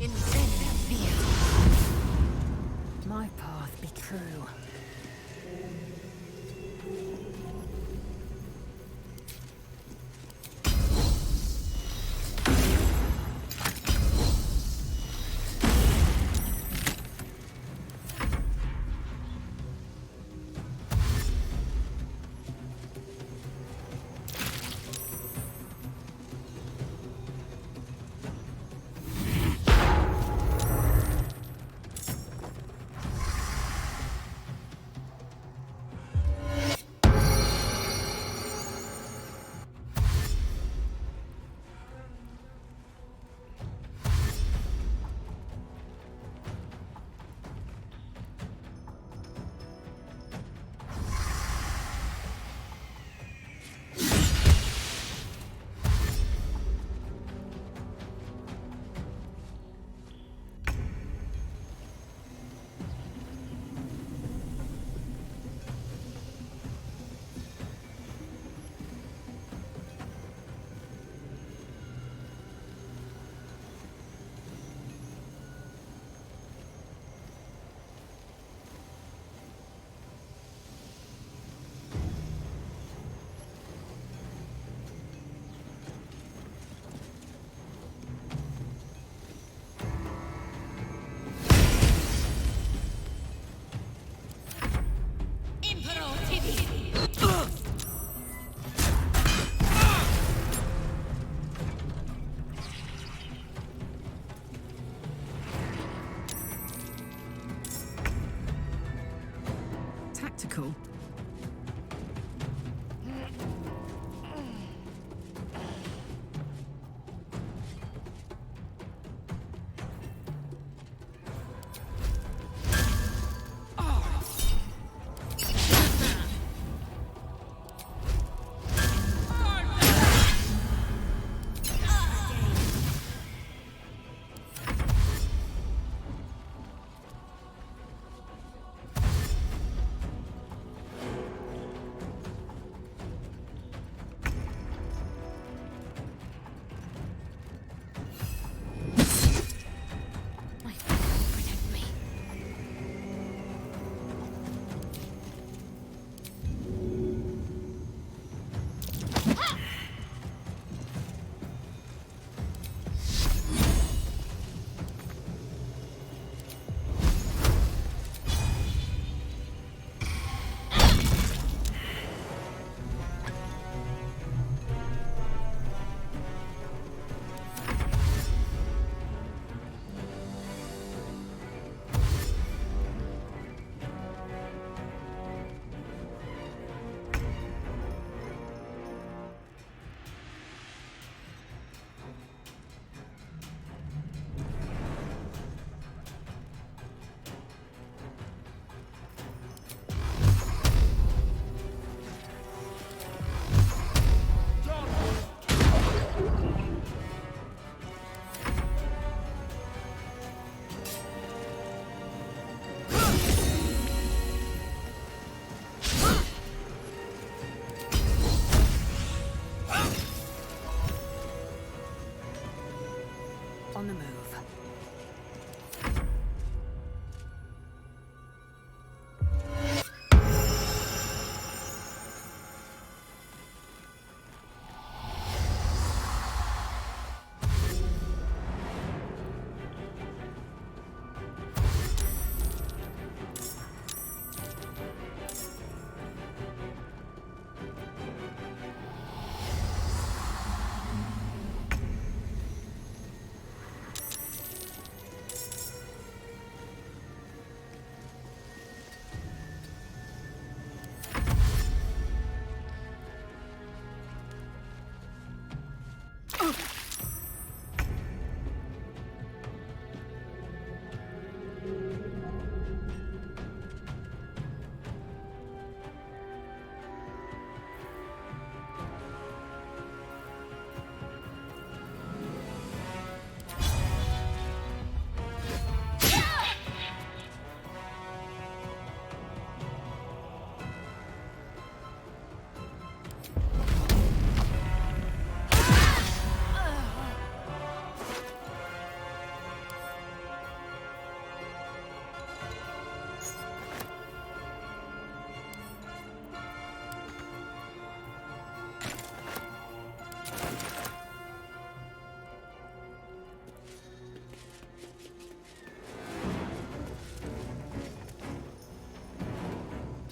In my path be true. Tactical. On the move.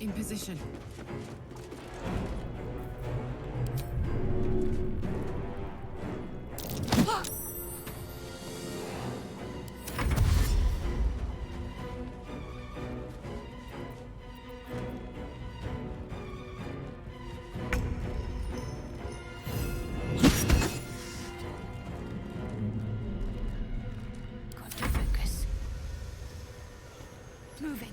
In position. Got to focus. Moving.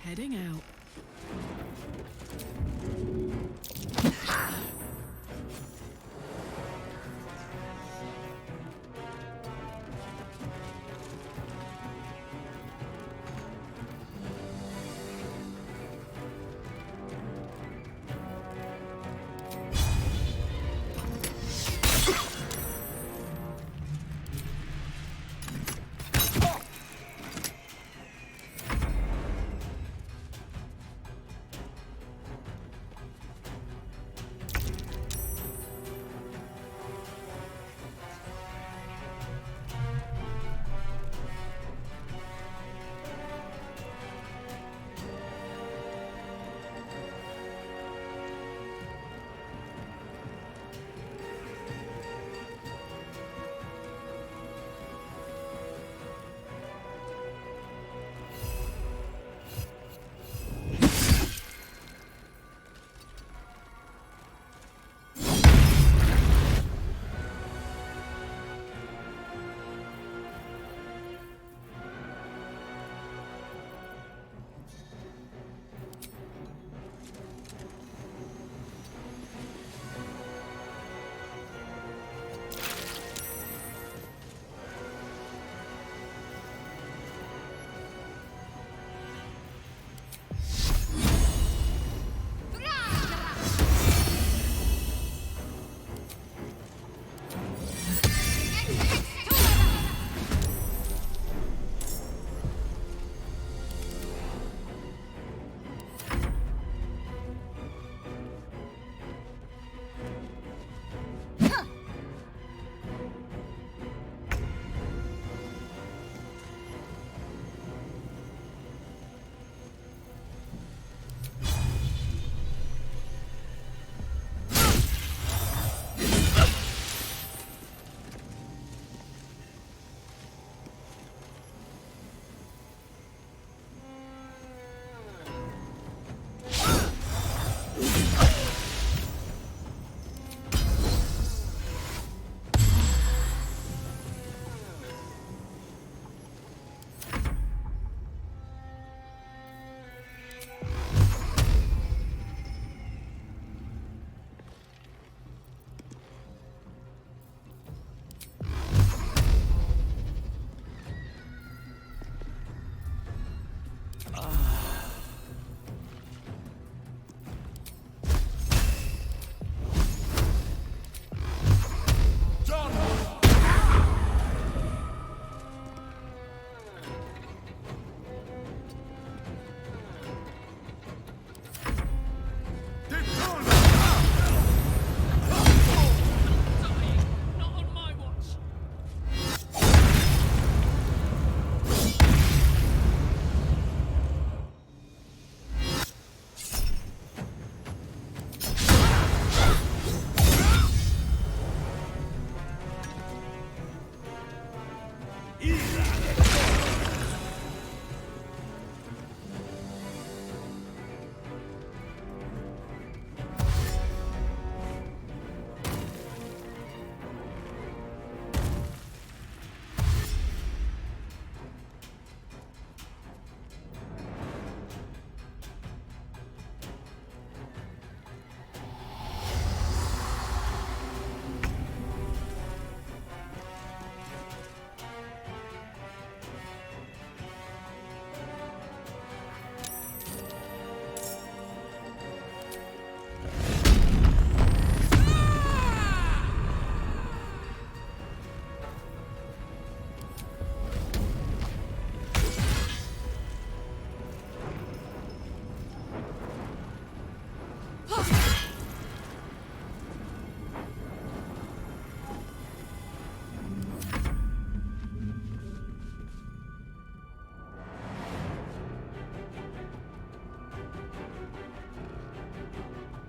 Heading out.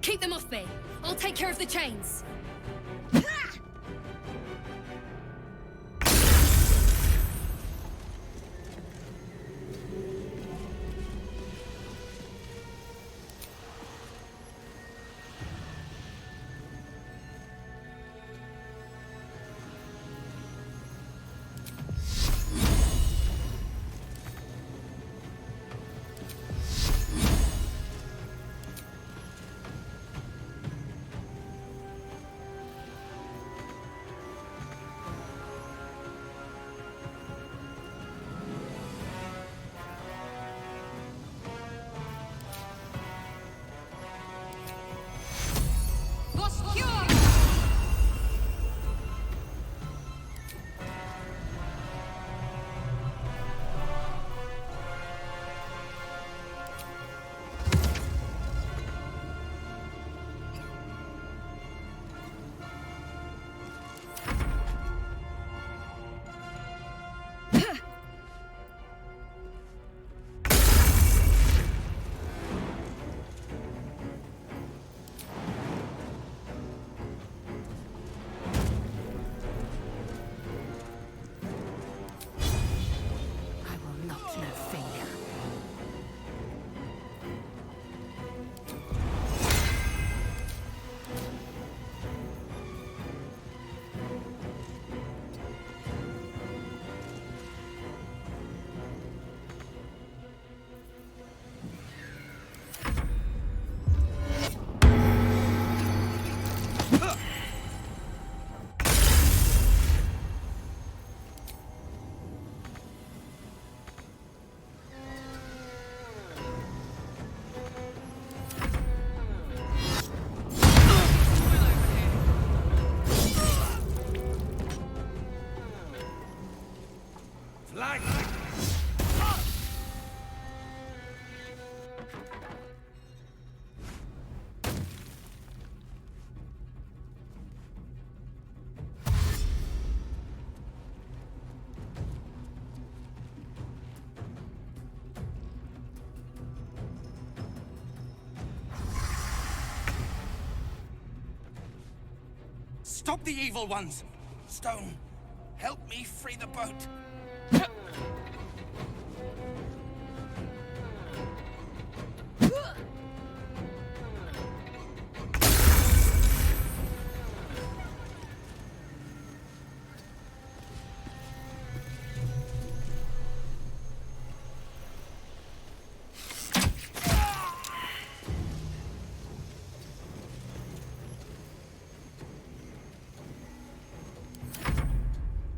Keep them off me. I'll take care of the chains. Stop the evil ones! Stone, help me free the boat.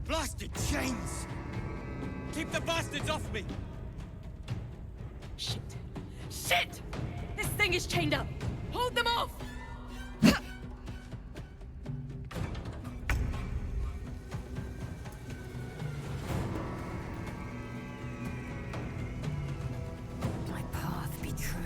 Blasted chains! Keep the bastards off me! Shit! Shit! This thing is chained up! Hold them off! My path be true.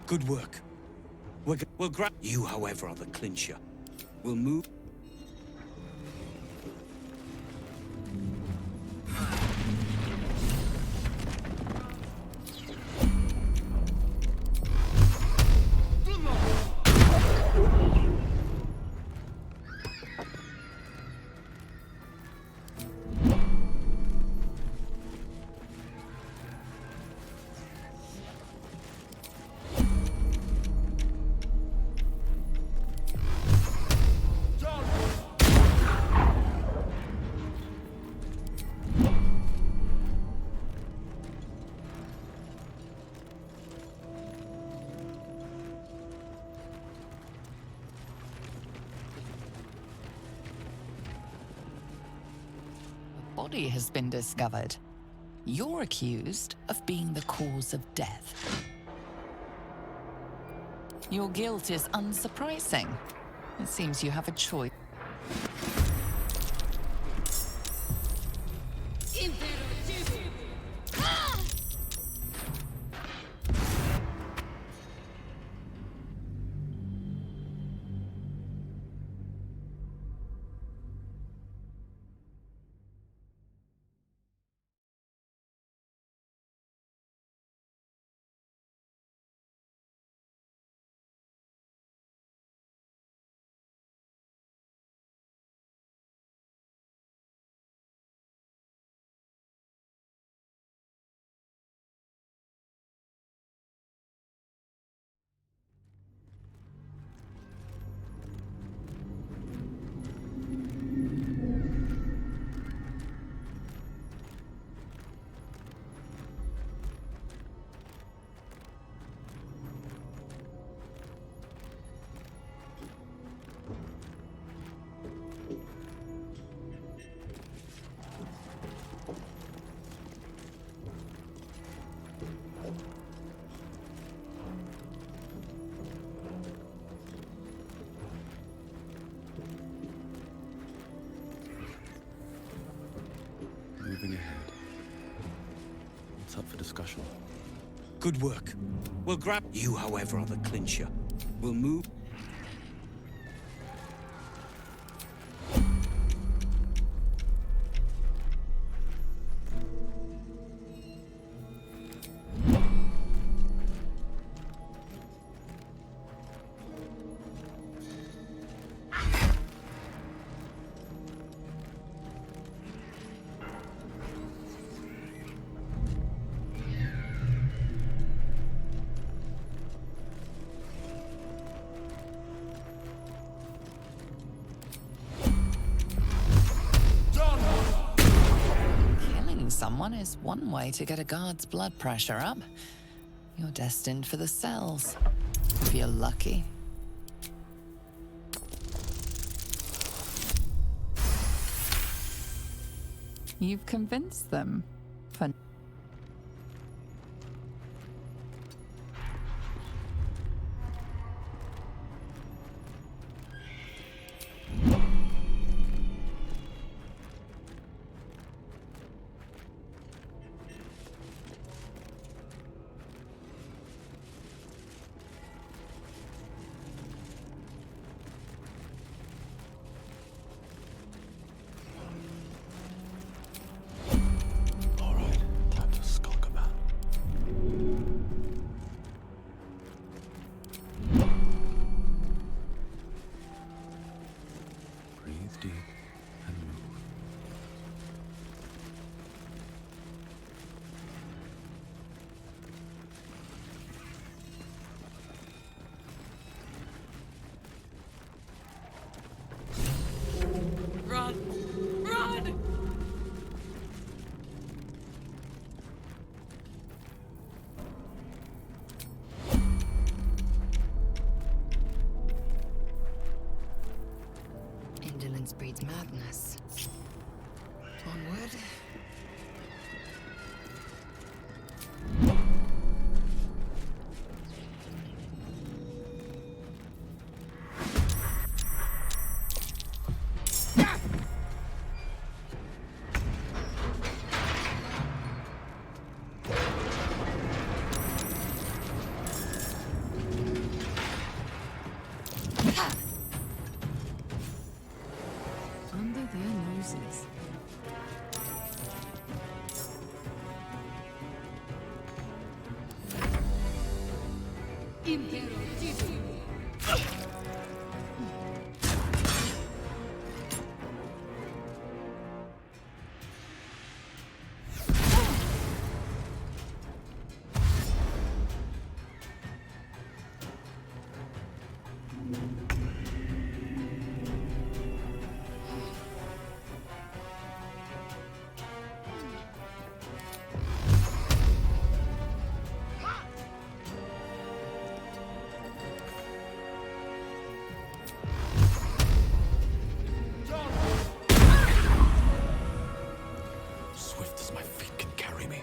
Good work. We'll grab you, however, are the clincher. We'll move. Body has been discovered. You're accused of being the cause of death. Your guilt is unsurprising. It seems you have a choice. Moving ahead. What's up for discussion? Good work. We'll grab you, however, are the clincher. We'll move. Someone is one way to get a guard's blood pressure up. You're destined for the cells, if you're lucky. You've convinced them. For Indolence breeds madness. Onward. bruises. Swift as my feet can carry me.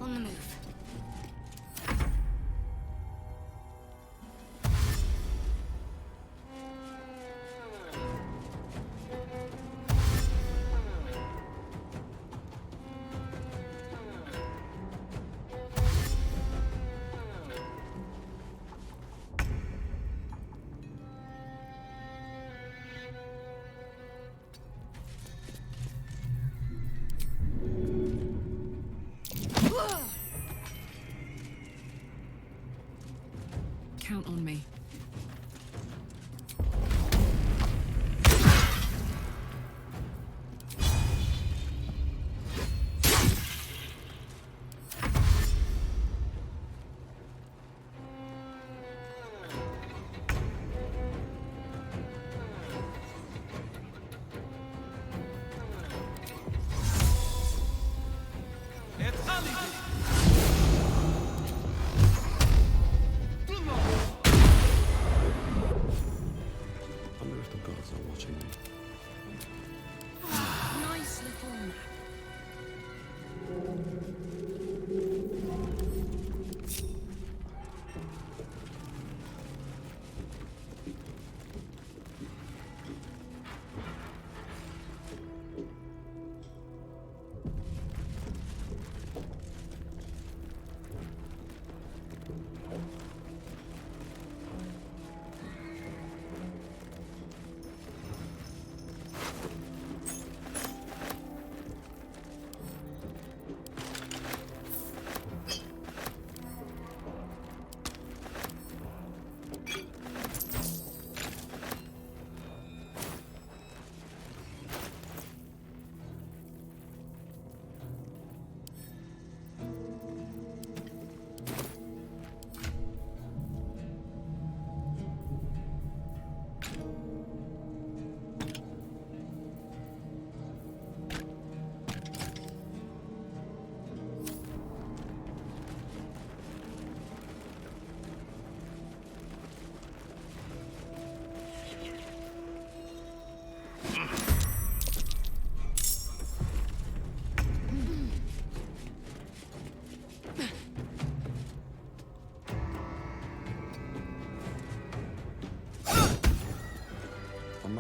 On the move. Count on me.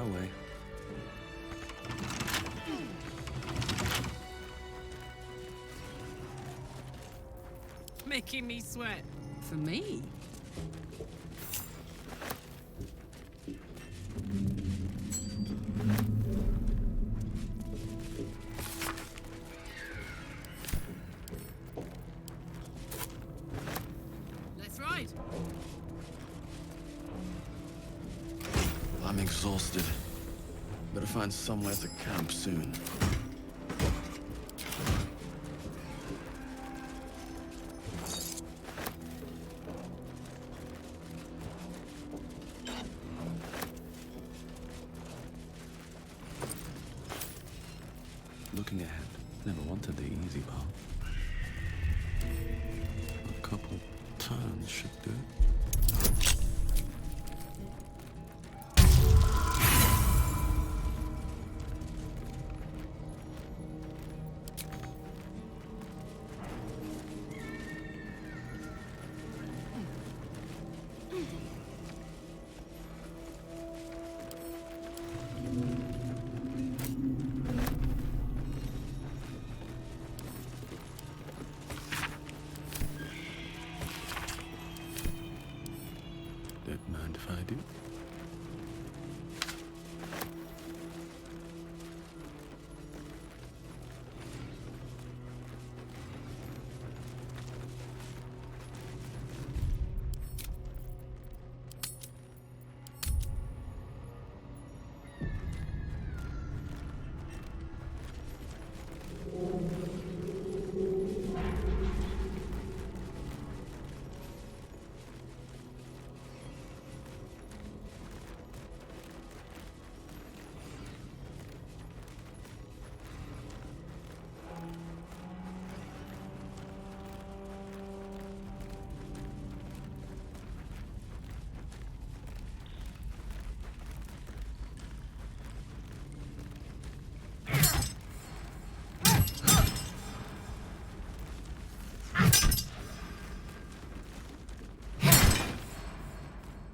my way. Making me sweat. For me? Let's ride. I'm exhausted. Better find somewhere to camp soon. Looking ahead, never wanted the easy path. A couple turns should do it. Don't mind if I do.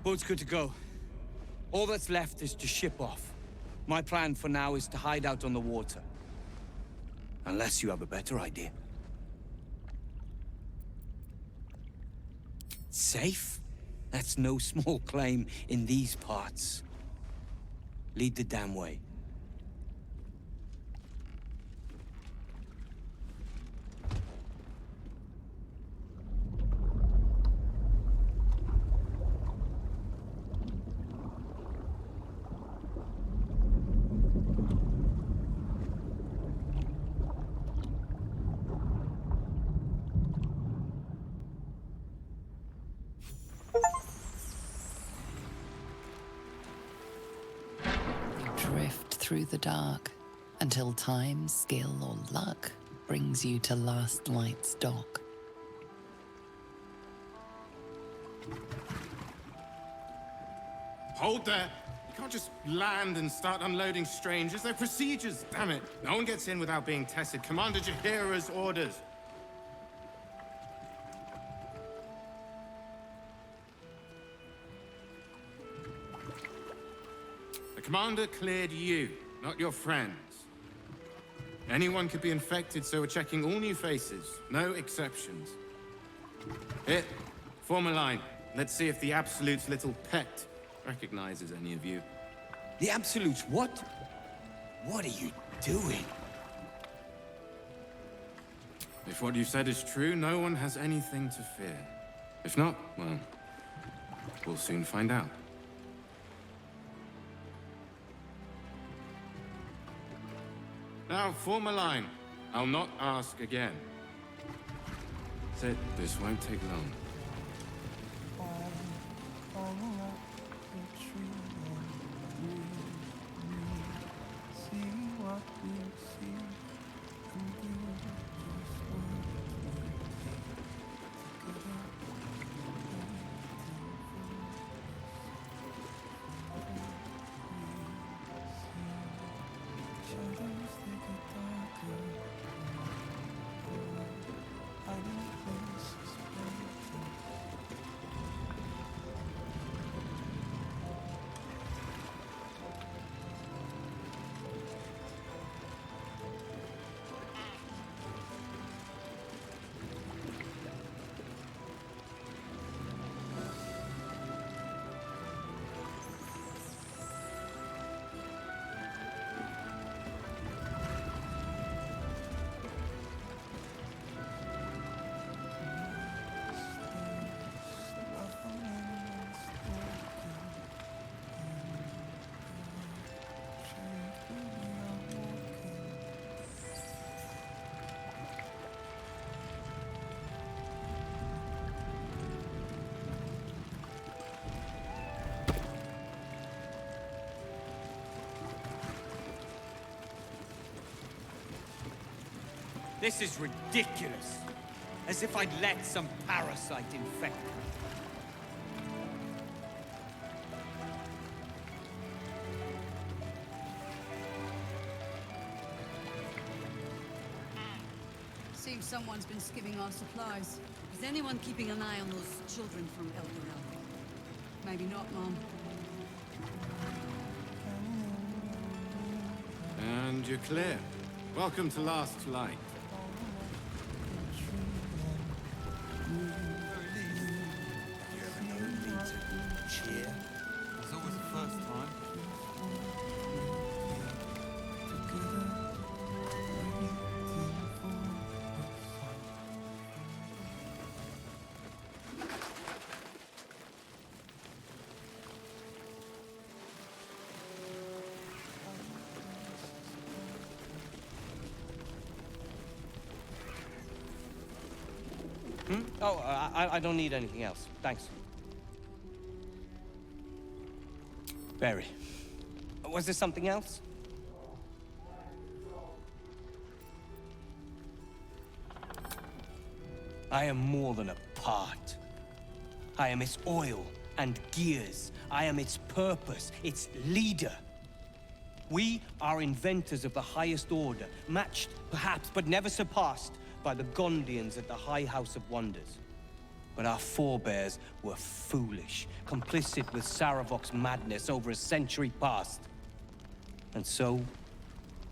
Boat's good to go. All that's left is to ship off. My plan for now is to hide out on the water. Unless you have a better idea. Safe? That's no small claim in these parts. Lead the damn way. Drift through the dark until time, skill, or luck brings you to Last Light's dock. Hold there! You can't just land and start unloading strangers. They're procedures, damn it! No one gets in without being tested. Commander Jaheira's orders. The commander cleared you, not your friends. Anyone could be infected, so we're checking all new faces. No exceptions. Here, form a line. Let's see if the Absolute's little pet recognizes any of you. The Absolutes, what? What are you doing? If what you've said is true, no one has anything to fear. If not, well, we'll soon find out. Now, form a line. I'll not ask again. Sit. This won't take long. This is ridiculous. As if I'd let some parasite infect me. Seems someone's been skimming our supplies. Is anyone keeping an eye on those children from El Dorado? Maybe not, Mom. And you're clear. Welcome to Last Light. You ever known me to cheer? It's always the first time. Oh, I don't need anything else. Thanks. Barry, was there something else? I am more than a part. I am its oil and gears. I am its purpose, its leader. We are inventors of the highest order, matched, perhaps, but never surpassed by the Gondians at the High House of Wonders. But our forebears were foolish, complicit with Saravok's madness over a century past. And so,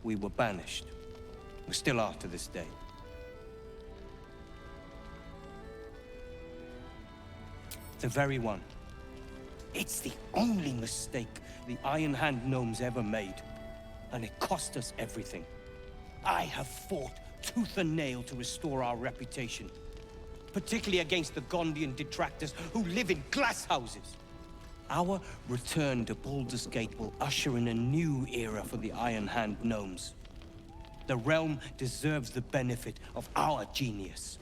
we were banished. We still are to this day. The very one. It's the only mistake the Iron Hand gnomes ever made. And it cost us everything. I have fought tooth and nail to restore our reputation. Particularly against the Gondian detractors who live in glass houses. Our return to Baldur's Gate will usher in a new era for the Iron Hand gnomes. The realm deserves the benefit of our genius.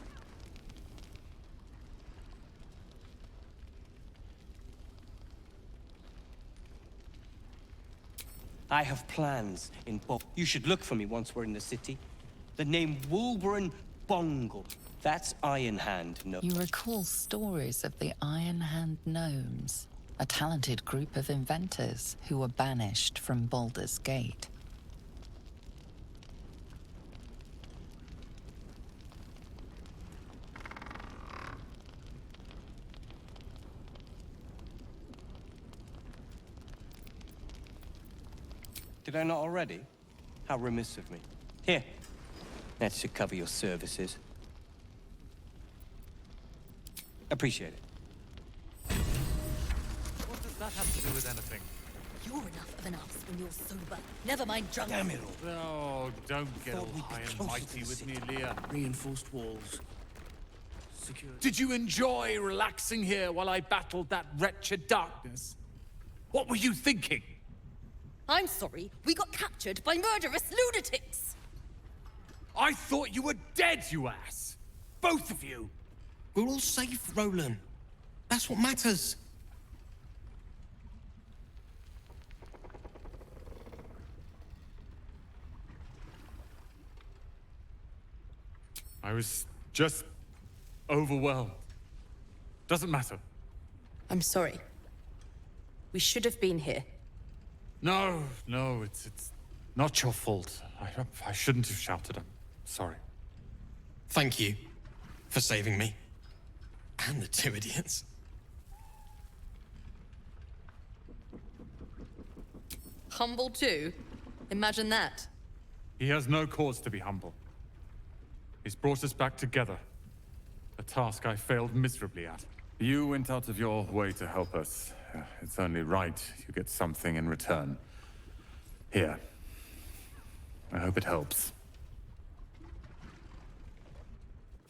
I have plans in both. You should look for me once we're in the city. The name Wolverine Bongle. That's Iron Hand gnomes. You recall stories of the Iron Hand gnomes, a talented group of inventors who were banished from Baldur's Gate. Did I not already? How remiss of me. Here. That should cover your services. Appreciate it. What does that have to do with anything? You're enough of an ass when you're sober. Never mind drunk. Damn it all. Oh, don't get all Thought we'd be high and closer to mighty the with city. me, Leah. Reinforced walls. Security. Did you enjoy relaxing here while I battled that wretched darkness? What were you thinking? I'm sorry, we got captured by murderous lunatics. I thought you were dead, you ass! Both of you! We're all safe, Roland. That's what matters. I was just overwhelmed. Doesn't matter. I'm sorry. We should have been here. No, it's not your fault. I shouldn't have shouted. I'm sorry. Thank you for saving me. And the two idiots. Humble too? Imagine that. He has no cause to be humble. He's brought us back together. A task I failed miserably at. You went out of your way to help us. It's only right you get something in return. Here. I hope it helps.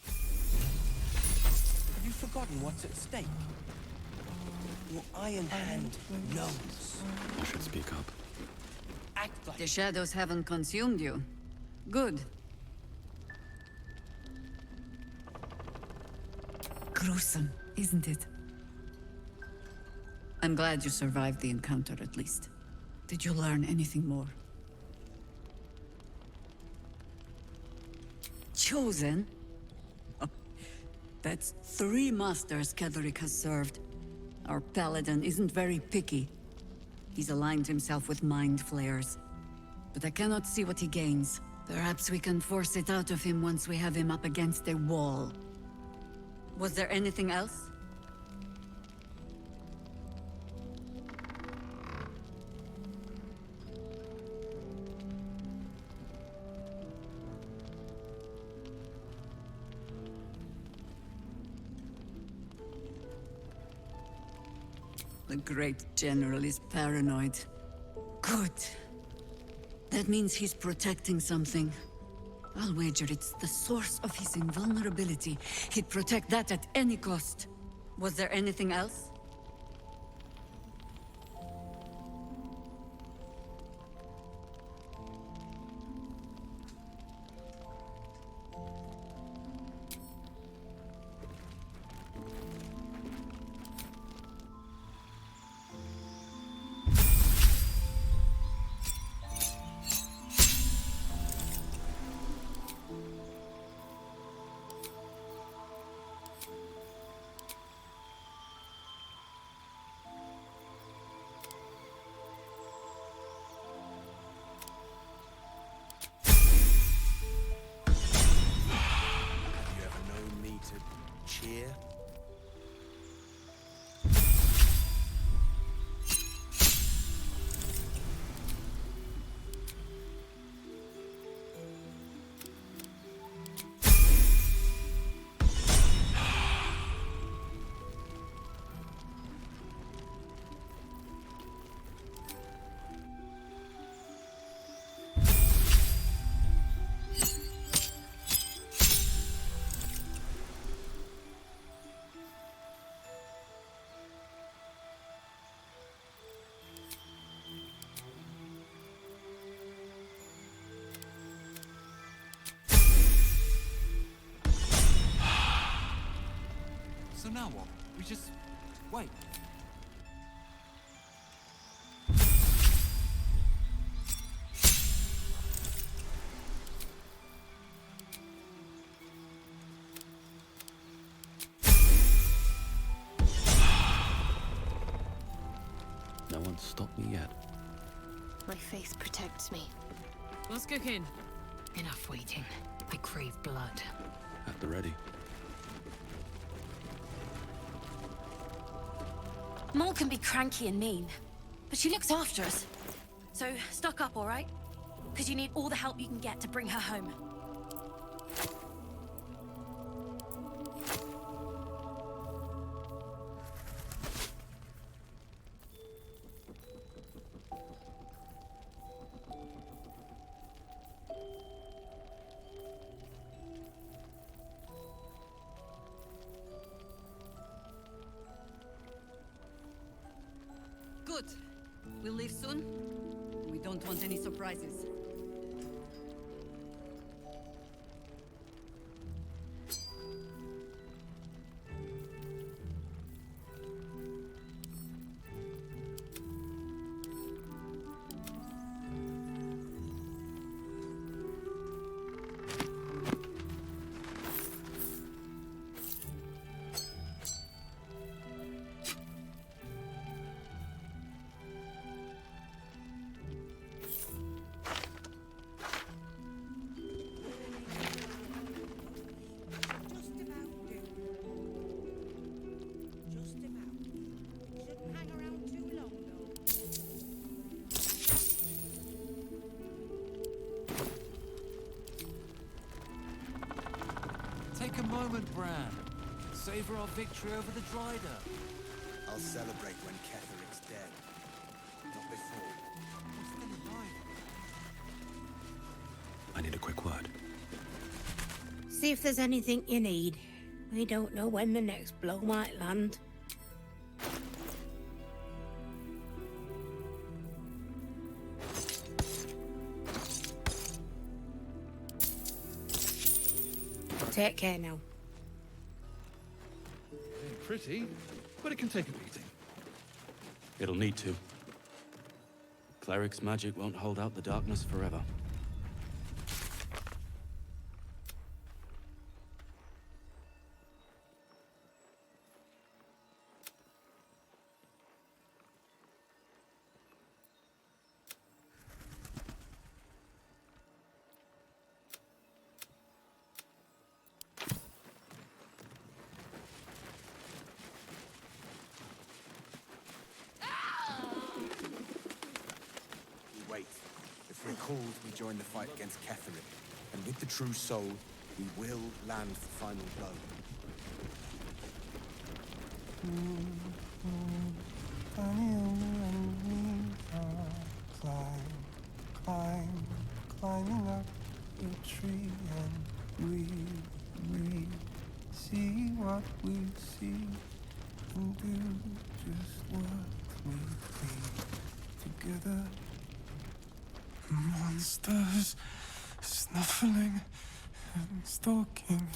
Have you forgotten what's at stake? Your Iron Hand knows. You should speak up. Act like The shadows haven't consumed you. Good. Gruesome, isn't it? I'm glad you survived the encounter, at least. Did you learn anything more? chosen? Oh, that's 3 masters Ketheric has served. Our paladin isn't very picky. He's aligned himself with mind flayers. But I cannot see what he gains. Perhaps we can force it out of him once we have him up against a wall. Was there anything else? The great general is paranoid. Good. That means he's protecting something. I'll wager it's the source of his invulnerability. He'd protect that at any cost. Was there anything else? Cheer. So now what? We just wait. No one's stopped me yet. My faith protects me. What's cooking? Enough waiting. I crave blood. At the ready. Maul can be cranky and mean, but she looks after us. So, stock up, all right? Because you need all the help you can get to bring her home. Good. We'll leave soon. We don't want any surprises. Take a moment, Bran. Savor our victory over the Dryder. I'll celebrate when Ketheric's dead. Not before. I need a quick word. See if there's anything you need. We don't know when the next blow might land. Take care now. Ain't pretty, but it can take a beating. It'll need to. Cleric's magic won't hold out the darkness forever. called, we join the fight against Ketheric. And with the true soul, we will land the final blow. Climbing up the tree, and we see what we see, and do just what we please together. Monsters snuffling and stalking.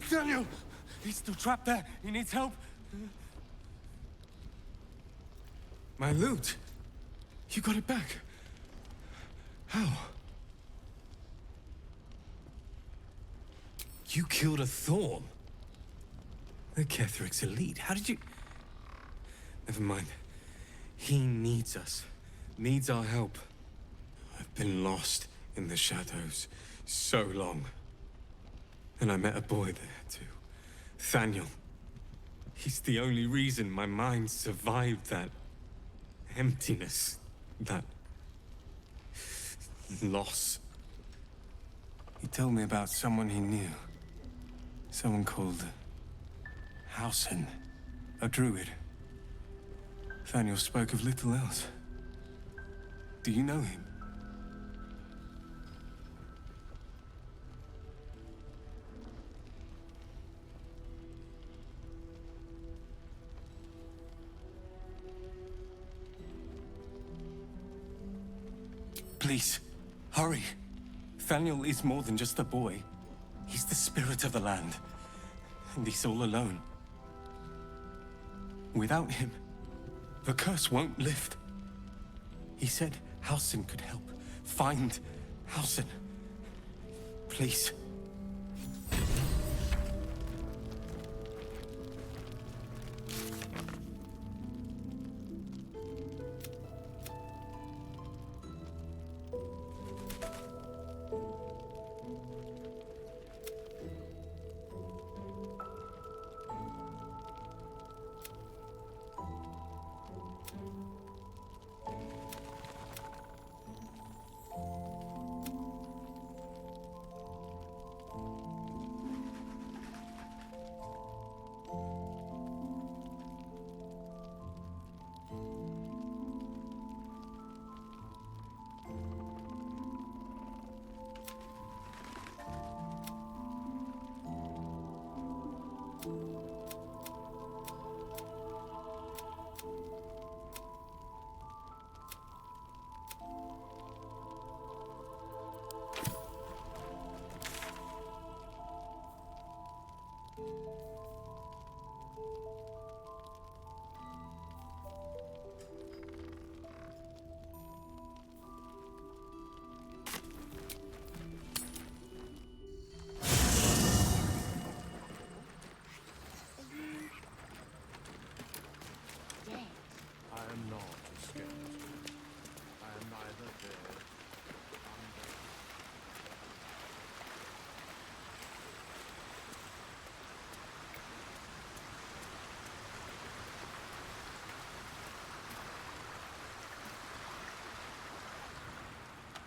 Daniel! He's still trapped there. He needs help. My loot! You got it back. How? You killed a Thorn? The Ketheric's elite. How did you... Never mind. He needs us. Needs our help. I've been lost in the shadows so long. And I met a boy there, too. Thaniel. He's the only reason my mind survived that emptiness, that loss. He told me about someone he knew. Someone called Hausen, a druid. Thaniel spoke of little else. Do you know him? Please, hurry. Thaniel is more than just a boy. He's the spirit of the land. And he's all alone. Without him, the curse won't lift. He said Hausen could help. Find Hausen. Please.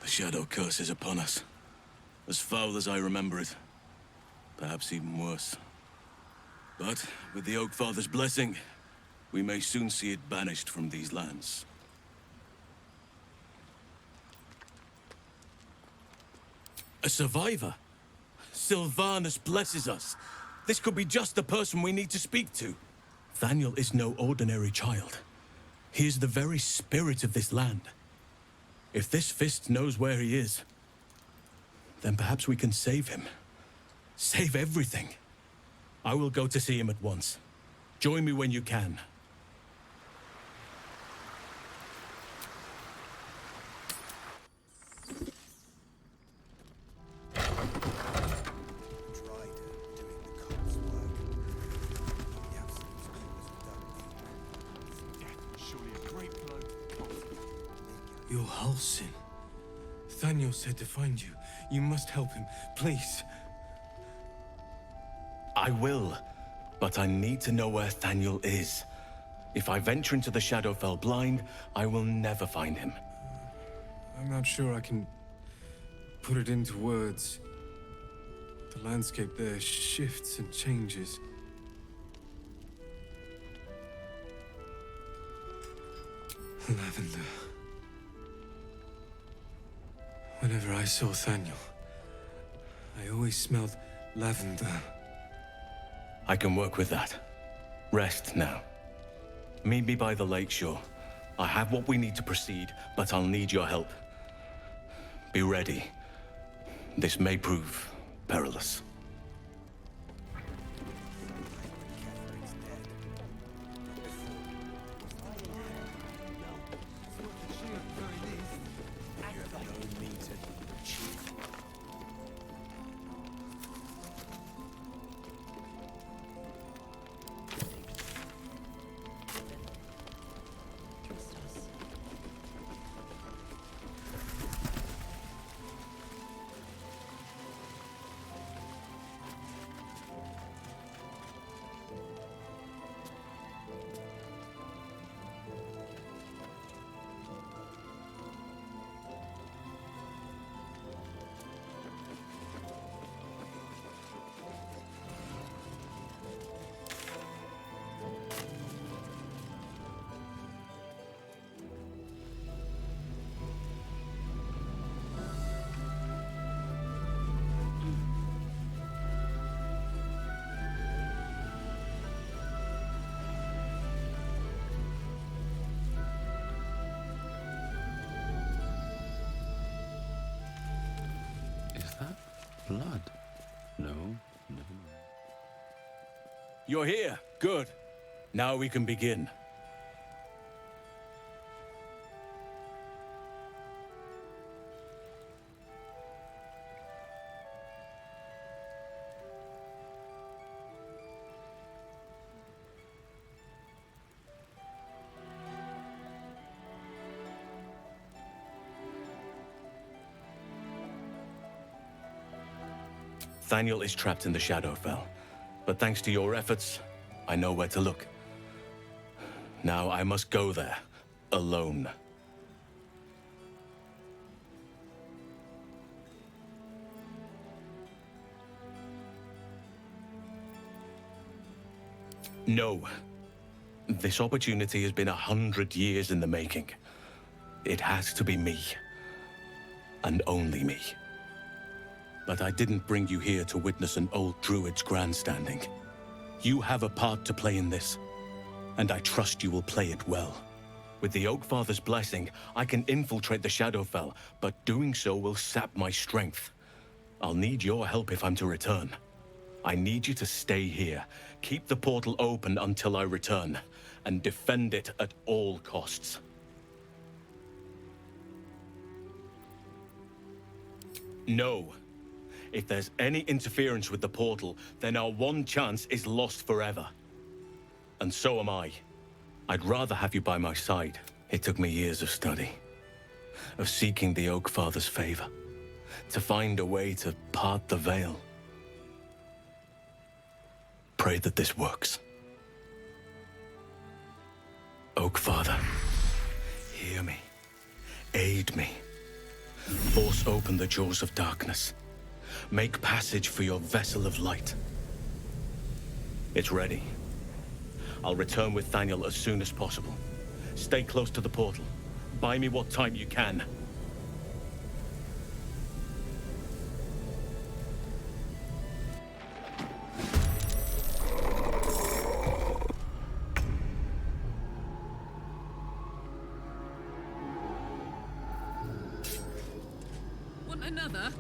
The Shadow Curse is upon us. As foul as I remember it. Perhaps even worse. But, with the Oak Father's blessing, we may soon see it banished from these lands. A survivor? Sylvanus blesses us. This could be just the person we need to speak to. Thaniel is no ordinary child. He is the very spirit of this land. If this fist knows where he is, then perhaps we can save him. Save everything. I will go to see him at once. Join me when you can. You're Halsin. Thaniel said to find you. You must help him, please. I will, but I need to know where Thaniel is. If I venture into the Shadowfell blind, I will never find him. I'm not sure I can put it into words. The landscape there shifts and changes. Lavender. Whenever I saw Thaniel, I always smelled lavender. I can work with that. Rest now. Meet me by the lakeshore. I have what we need to proceed, but I'll need your help. Be ready. This may prove perilous. Blood? No. You're here. Good. Now we can begin. Thaniel is trapped in the Shadowfell, but thanks to your efforts, I know where to look. Now I must go there, alone. No. This opportunity has been 100 years in the making. It has to be me. And only me. But I didn't bring you here to witness an old druid's grandstanding. You have a part to play in this, and I trust you will play it well. With the Oakfather's blessing, I can infiltrate the Shadowfell, but doing so will sap my strength. I'll need your help if I'm to return. I need you to stay here, keep the portal open until I return, and defend it at all costs. No. If there's any interference with the portal, then our one chance is lost forever. And so am I. I'd rather have you by my side. It took me years of study, of seeking the Oakfather's favor, to find a way to part the veil. Pray that this works. Oakfather, hear me. Aid me. Force open the jaws of darkness. Make passage for your vessel of light. It's ready. I'll return with Thaniel as soon as possible. Stay close to the portal. Buy me what time you can. Want another?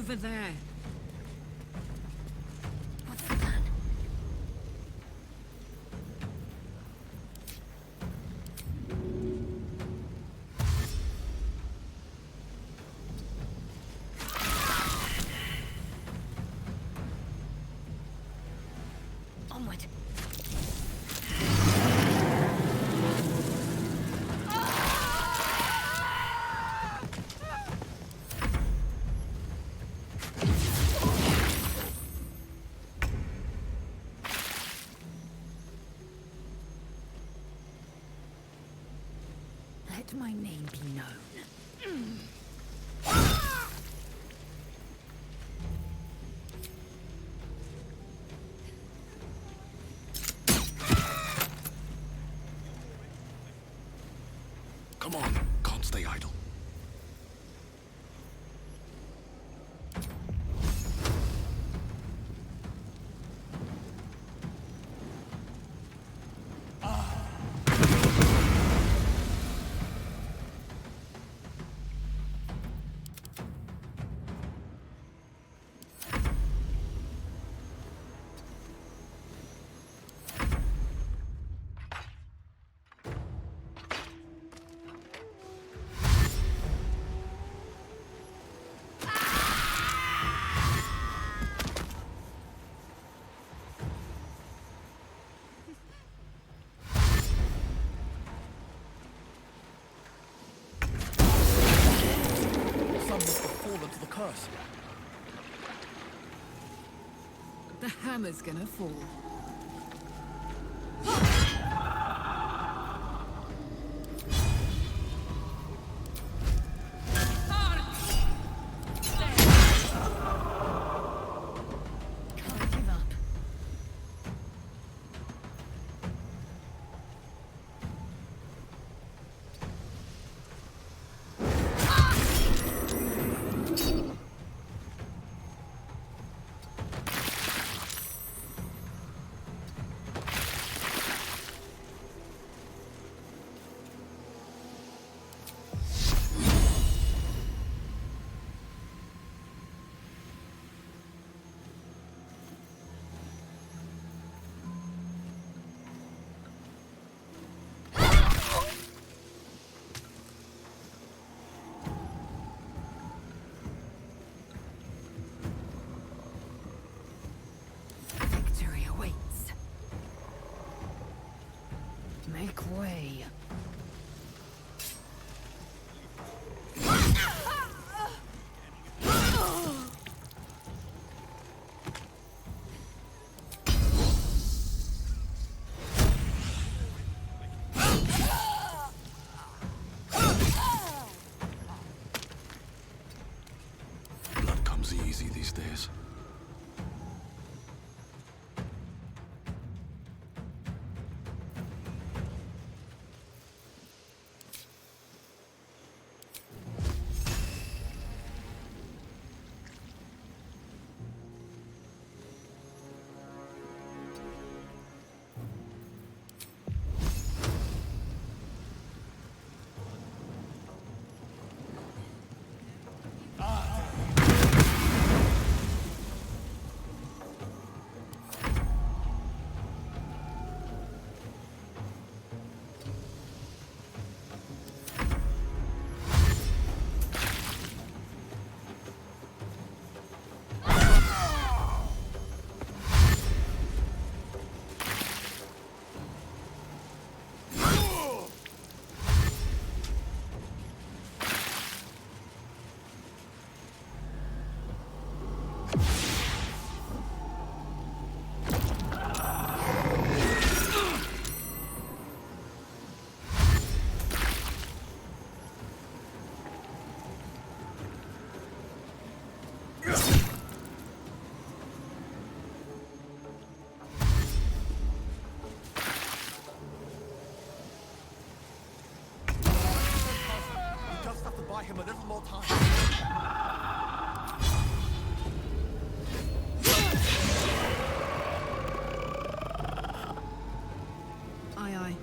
over there. What's the plan? Onward. Let my name be known. Come on, can't stay idle. curse. The hammer's gonna fall. Make way. Blood comes easy these days. Him a little more time. Aye, aye.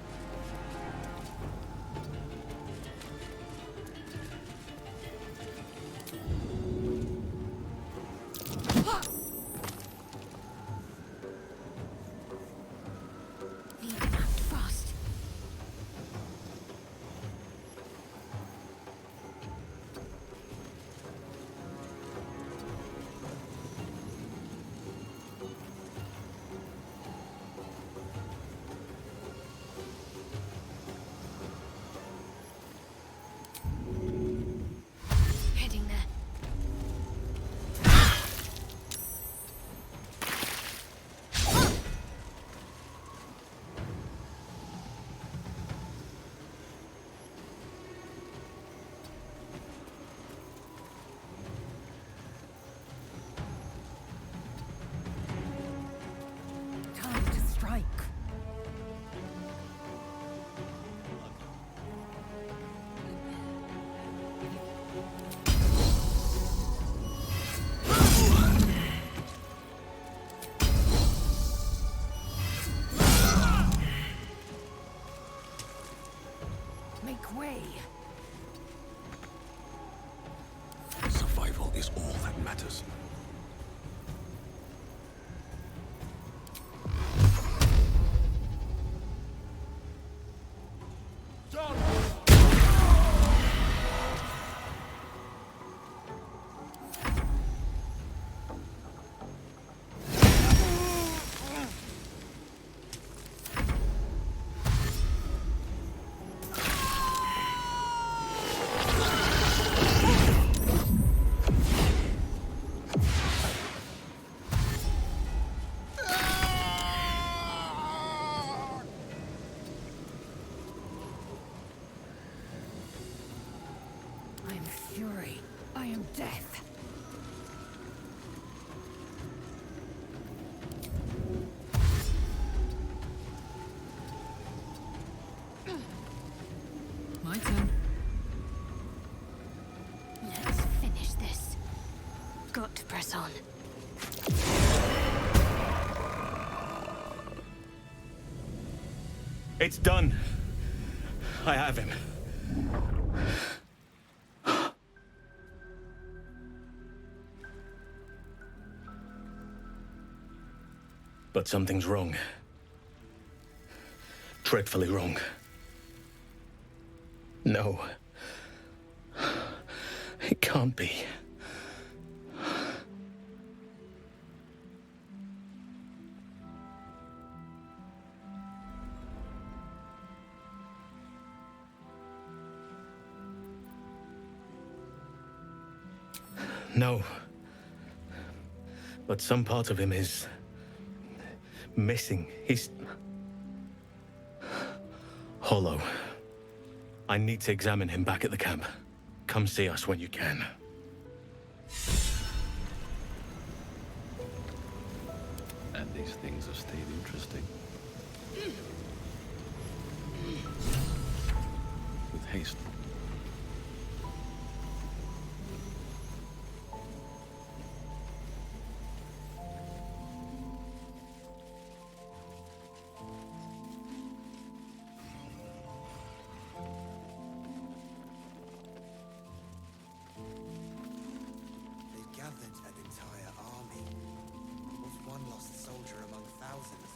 Make way. Survival is all that matters. I am fury. I am death. My turn. Let's finish this. Got to press on. It's done. I have him. But something's wrong. Dreadfully wrong. No. It can't be. No. But some part of him is missing. He's hollow. I need to examine him back at the camp. Come see us when you can. And these things have stayed interesting. With haste. Gathered an entire army. Was one lost soldier among thousands?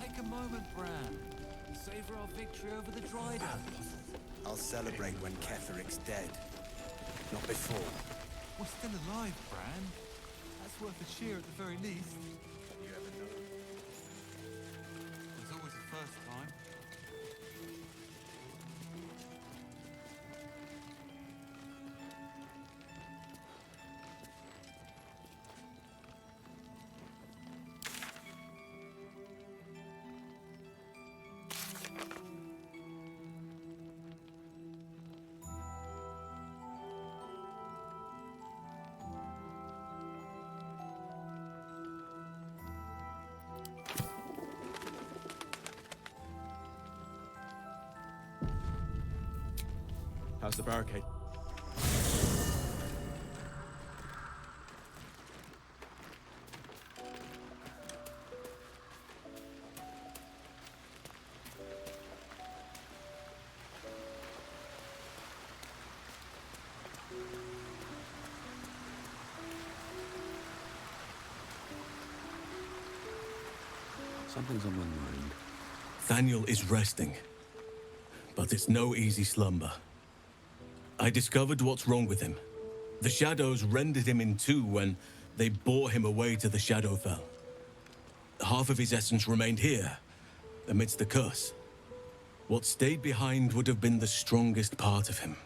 Take a moment, Bran. Savor our victory over the Dryden. I'll celebrate when Ketheric's dead. Not before. We're still alive, Bran. That's worth a cheer at the very least. You ever know? There's always a first time. How's the barricade? Something's on my mind. Thaniel is resting, but it's no easy slumber. I discovered what's wrong with him. The shadows rendered him in two when they bore him away to the Shadowfell. Half of his essence remained here, amidst the curse, What stayed behind would have been the strongest part of him.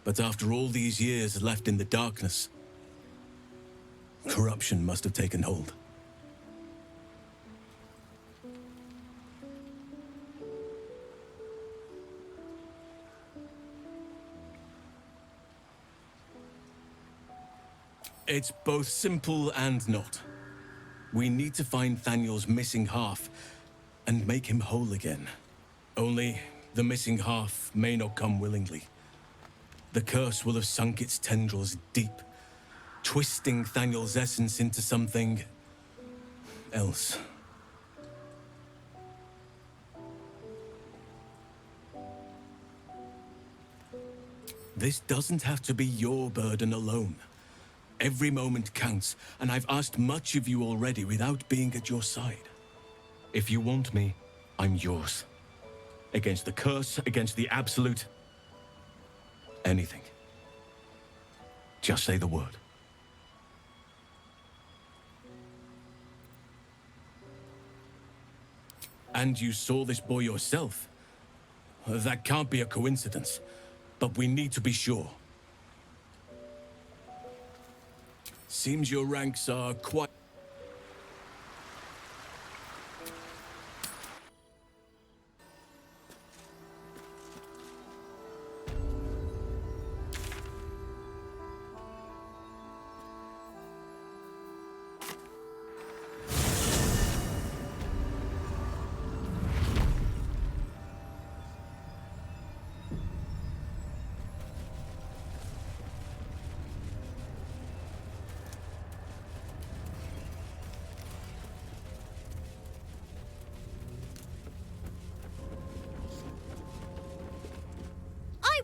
But after all these years left in the darkness, corruption must have taken hold. It's both simple and not. We need to find Thaniel's missing half and make him whole again. Only, the missing half may not come willingly. The curse will have sunk its tendrils deep, twisting Thaniel's essence into something else. This doesn't have to be your burden alone. Every moment counts, and I've asked much of you already without being at your side. If you want me, I'm yours. Against the curse, against the absolute. Anything. Just say the word. And you saw this boy yourself. That can't be a coincidence, but we need to be sure. Seems your ranks are quite...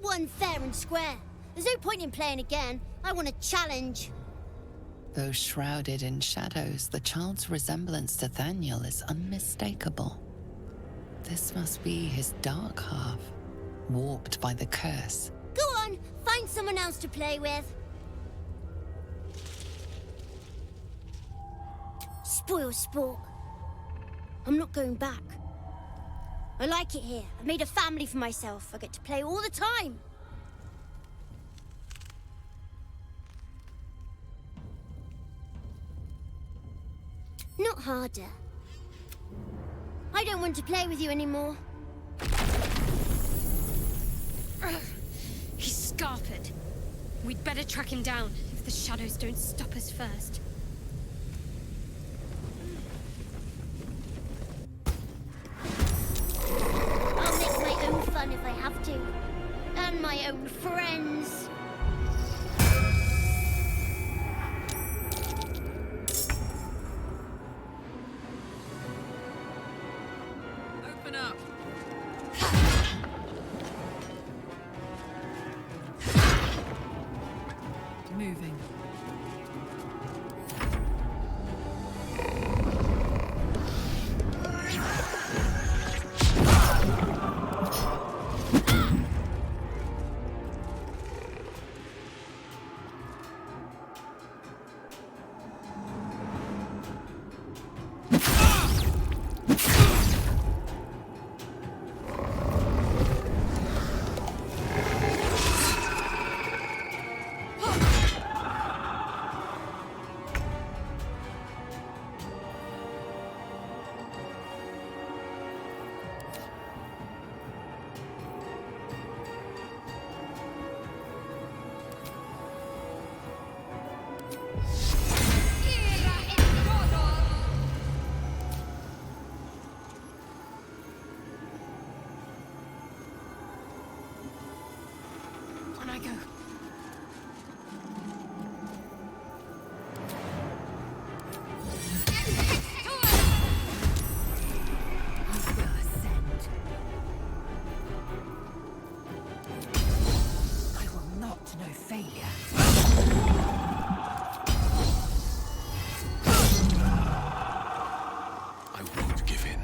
Won fair and square. There's no point in playing again. I want a challenge. Though shrouded in shadows, the child's resemblance to Thaniel is unmistakable. This must be his dark half, warped by the curse. Go on, find someone else to play with. Spoil sport. I'm not going back. I like it here. I've made a family for myself. I get to play all the time. Not harder. I don't want to play with you anymore. He's scarpered. We'd better track him down if the shadows don't stop us first. I'll make my own fun if I have to. And my own friends. Open up. Moving. On I go. I will not know failure. I won't give in.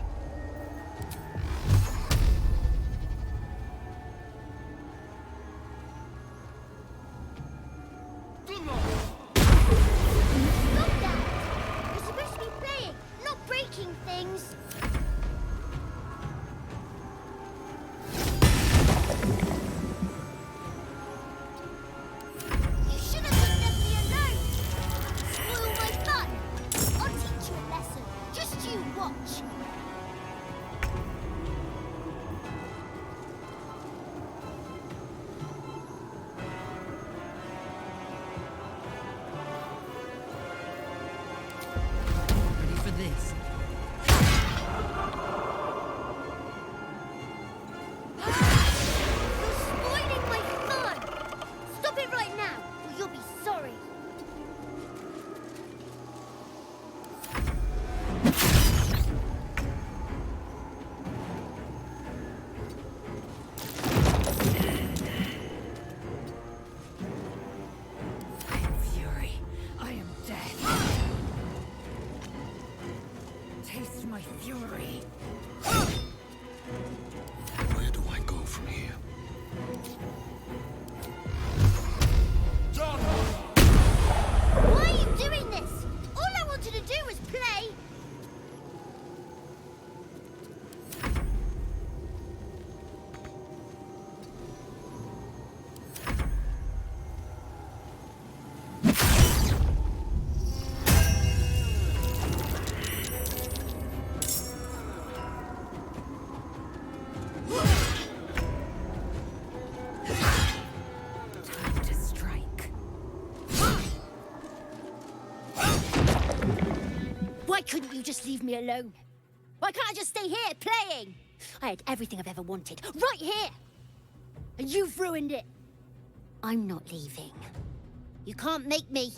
leave me alone? Why can't I just stay here, playing? I had everything I've ever wanted, right here! And you've ruined it. I'm not leaving. You can't make me.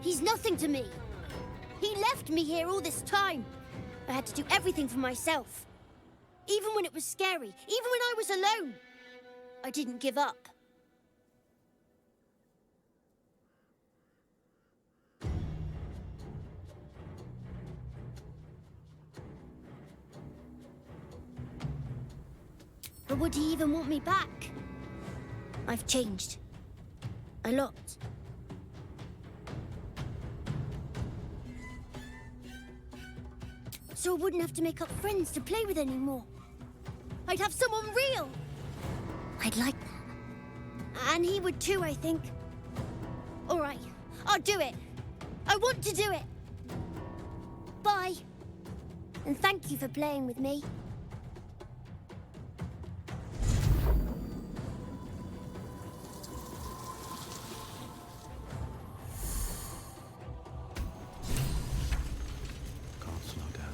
He's nothing to me. He left me here all this time. I had to do everything for myself. Even when it was scary, even when I was alone. I didn't give up. But would he even want me back? I've changed. A lot. So I wouldn't have to make up friends to play with anymore. I'd have someone real. I'd like that. And he would too, I think. All right, I'll do it. I want to do it. Bye. And thank you for playing with me. Can't slow down.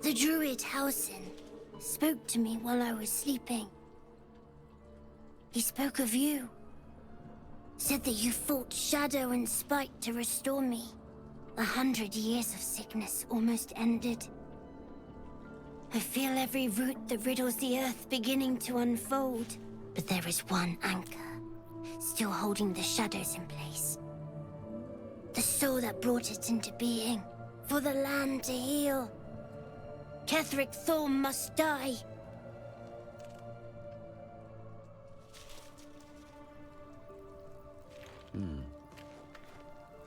The druid Halsin spoke to me while I was sleeping. He spoke of you. Said that you fought shadow and spite to restore me. 100 years of sickness almost ended. I feel every root that riddles the earth beginning to unfold. But there is one anchor, still holding the shadows in place. The soul that brought it into being, for the land to heal. Ketheric Thorm must die.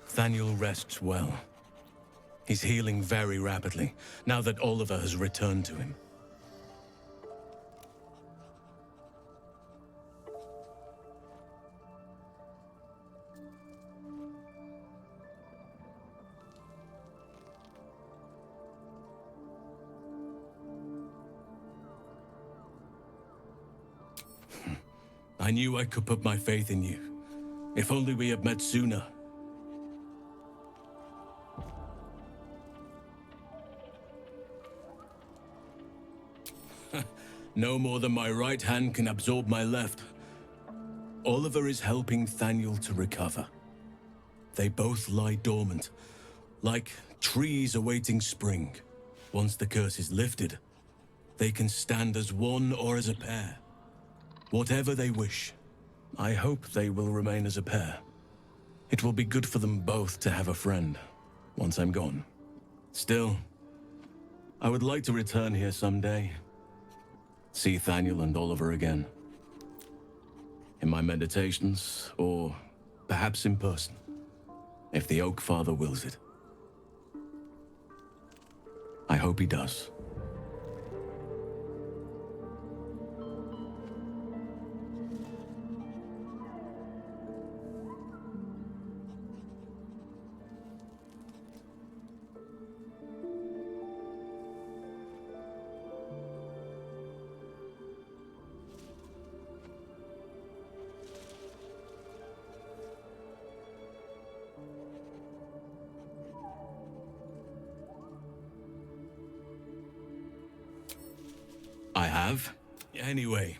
Thaniel rests well. He's healing very rapidly, now that Oliver has returned to him. I knew I could put my faith in you. If only we had met sooner. No more than my right hand can absorb my left. Oliver is helping Thaniel to recover. They both lie dormant, like trees awaiting spring. Once the curse is lifted, they can stand as one or as a pair. Whatever they wish, I hope they will remain as a pair. It will be good for them both to have a friend, once I'm gone. Still, I would like to return here someday. See Thaniel and Oliver again. In my meditations, or perhaps in person, if the Oak Father wills it. I hope he does. I have. Anyway,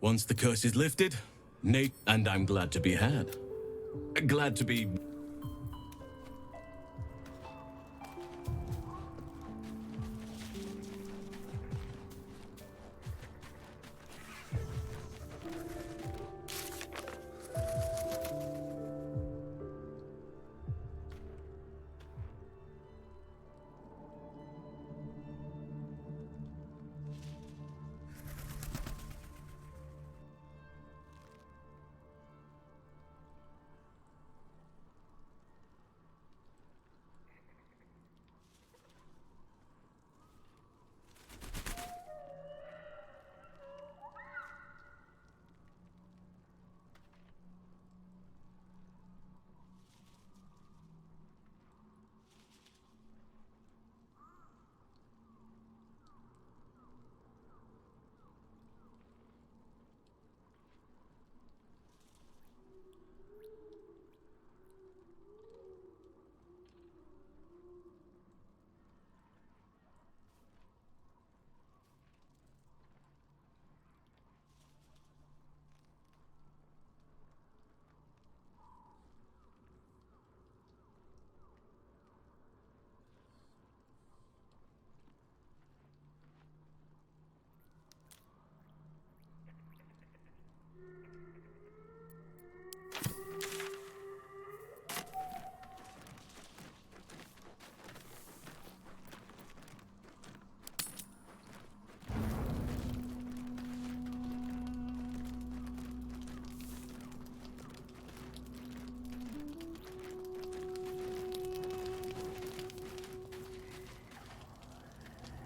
once the curse is lifted, Nate and I'm glad to be had. Glad to be...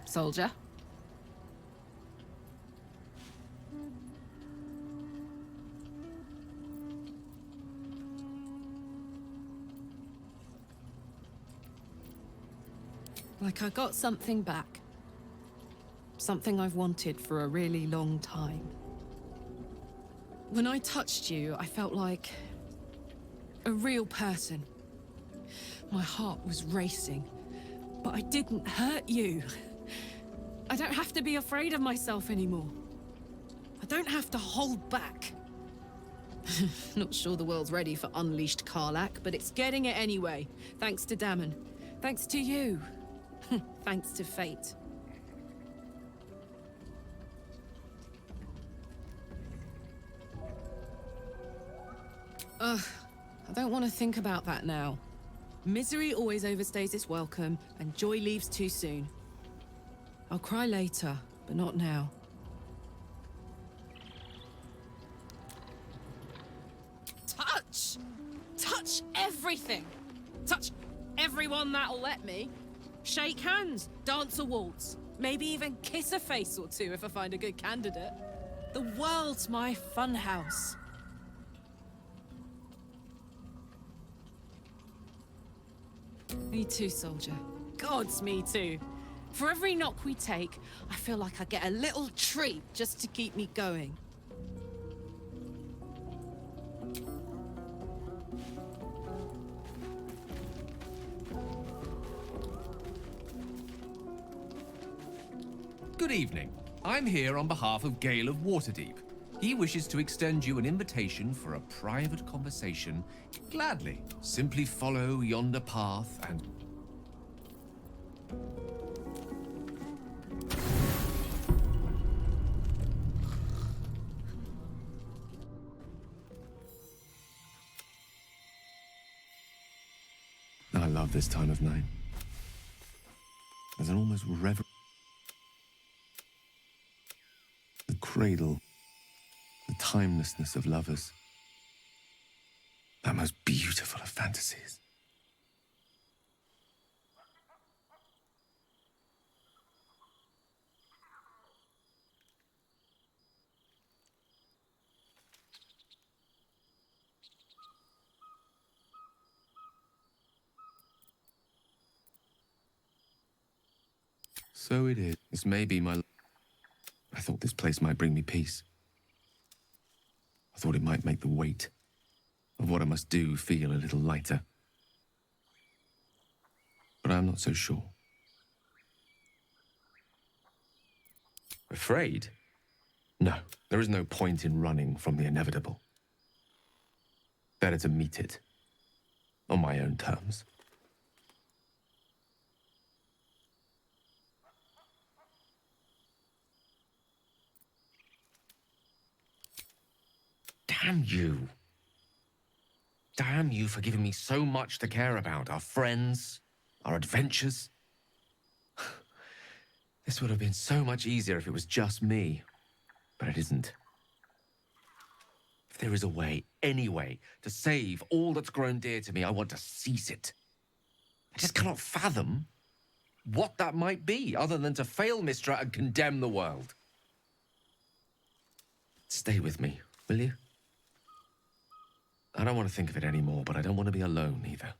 Soldier? Like I got something back. Something I've wanted for a really long time. When I touched you, I felt like a real person. My heart was racing, but I didn't hurt you. I don't have to be afraid of myself anymore. I don't have to hold back. Not sure the world's ready for unleashed Karlach, but it's getting it anyway. Thanks to Dammon. Thanks to you. Thanks to fate. Ugh, I don't want to think about that now. Misery always overstays its welcome, and joy leaves too soon. I'll cry later, but not now. Touch! Touch everything! Touch everyone that'll let me. Shake hands, dance a waltz, maybe even kiss a face or two if I find a good candidate. The world's my funhouse. Me too, soldier. Gods, me too. For every knock we take, I feel like I get a little treat just to keep me going. Good evening. I'm here on behalf of Gale of Waterdeep. He wishes to extend you an invitation for a private conversation. Gladly. Simply follow yonder path and... I love this time of night. There's an almost reverent... The cradle, the timelessness of lovers. That most beautiful of fantasies. So it is. This may be my... I thought this place might bring me peace. I thought it might make the weight of what I must do feel a little lighter. But I'm not so sure. Afraid? No, there is no point in running from the inevitable. Better to meet it on my own terms. Damn you. Damn you for giving me so much to care about. Our friends, our adventures. This would have been so much easier if it was just me. But it isn't. If there is a way, any way, to save all that's grown dear to me, I want to seize it. I just cannot fathom what that might be, other than to fail Mistra and condemn the world. Stay with me, will you? I don't want to think of it anymore, but I don't want to be alone either.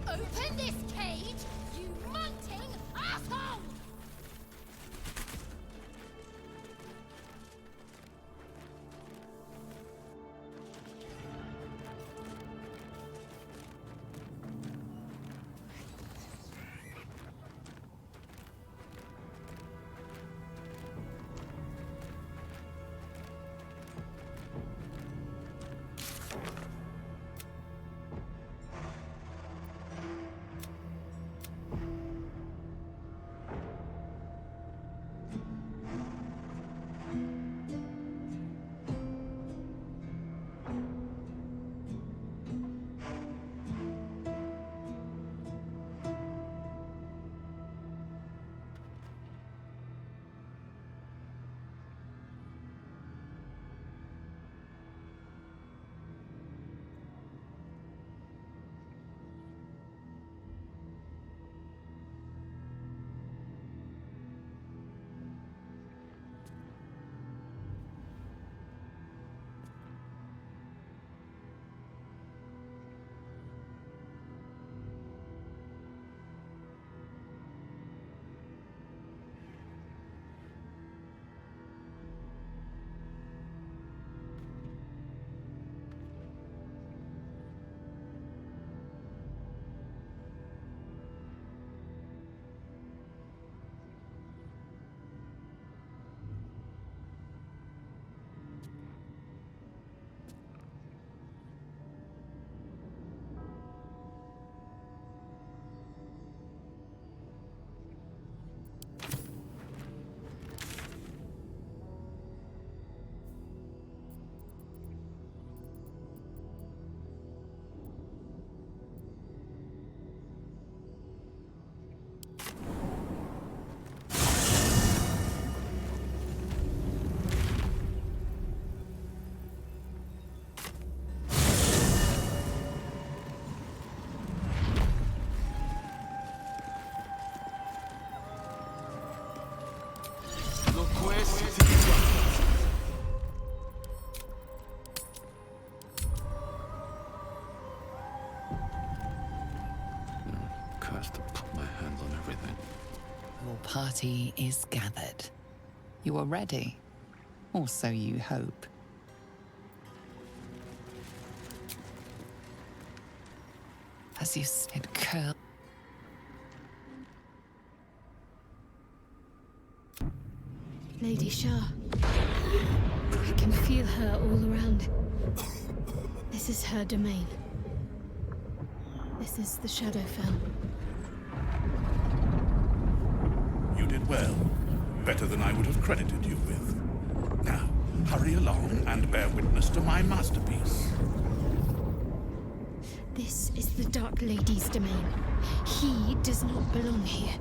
Open this cage, you munting asshole! Cursed to put my hands on everything. Your party is gathered. You are ready, or so you hope. As you said, curl. Lady Shah. I can feel her all around. This is her domain. This is the Shadowfell. You did well. Better than I would have credited you with. Now, hurry along and bear witness to my masterpiece. This is the Dark Lady's domain. He does not belong here.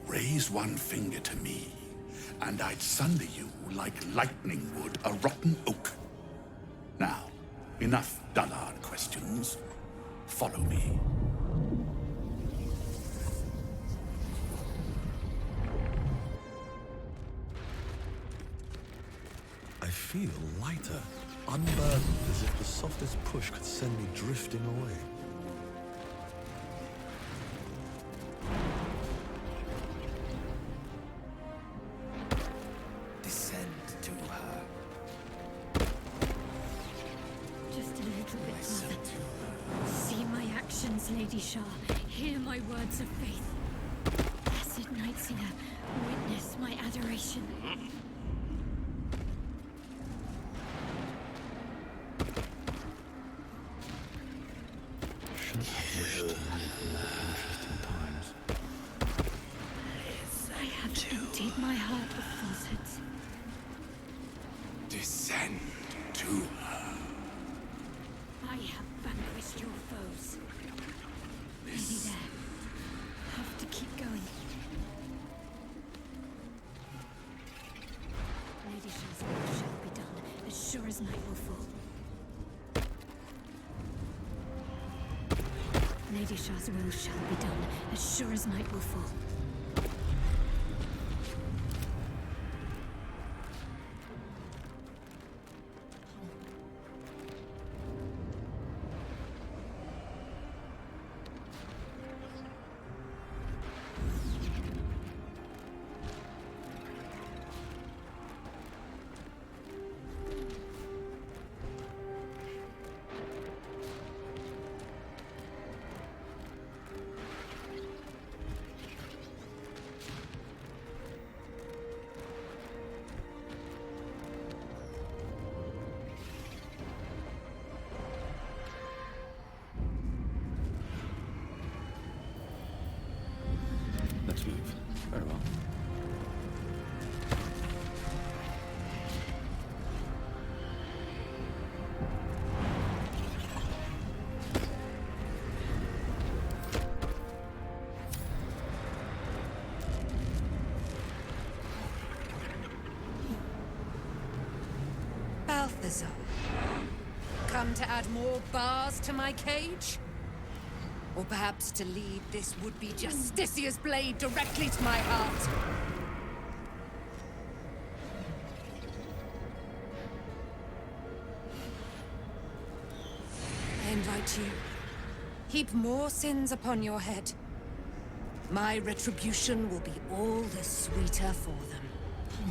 Raise one finger to me, and I'd sunder you like lightning would a rotten oak. Now, enough dullard questions. Follow me. I feel lighter, unburdened, as if the softest push could send me drifting away. Descend to her. Just a little bit further. See my actions, Lady Shah. Hear my words of faith. Blessed Night Singer, witness my adoration. I have emptied my heart of falsehoods. Descend to her. I have vanquished your foes. Maybe there. Have to keep going. Lady Shah's will shall be done, as sure as night will fall. Lady Shah's will shall be done, as sure as night will fall. Let's move. Very well. Balthazar, come to add more bars to my cage? Or perhaps to lead this would-be Justicia's blade directly to my heart? I invite you. Heap more sins upon your head. My retribution will be all the sweeter for them.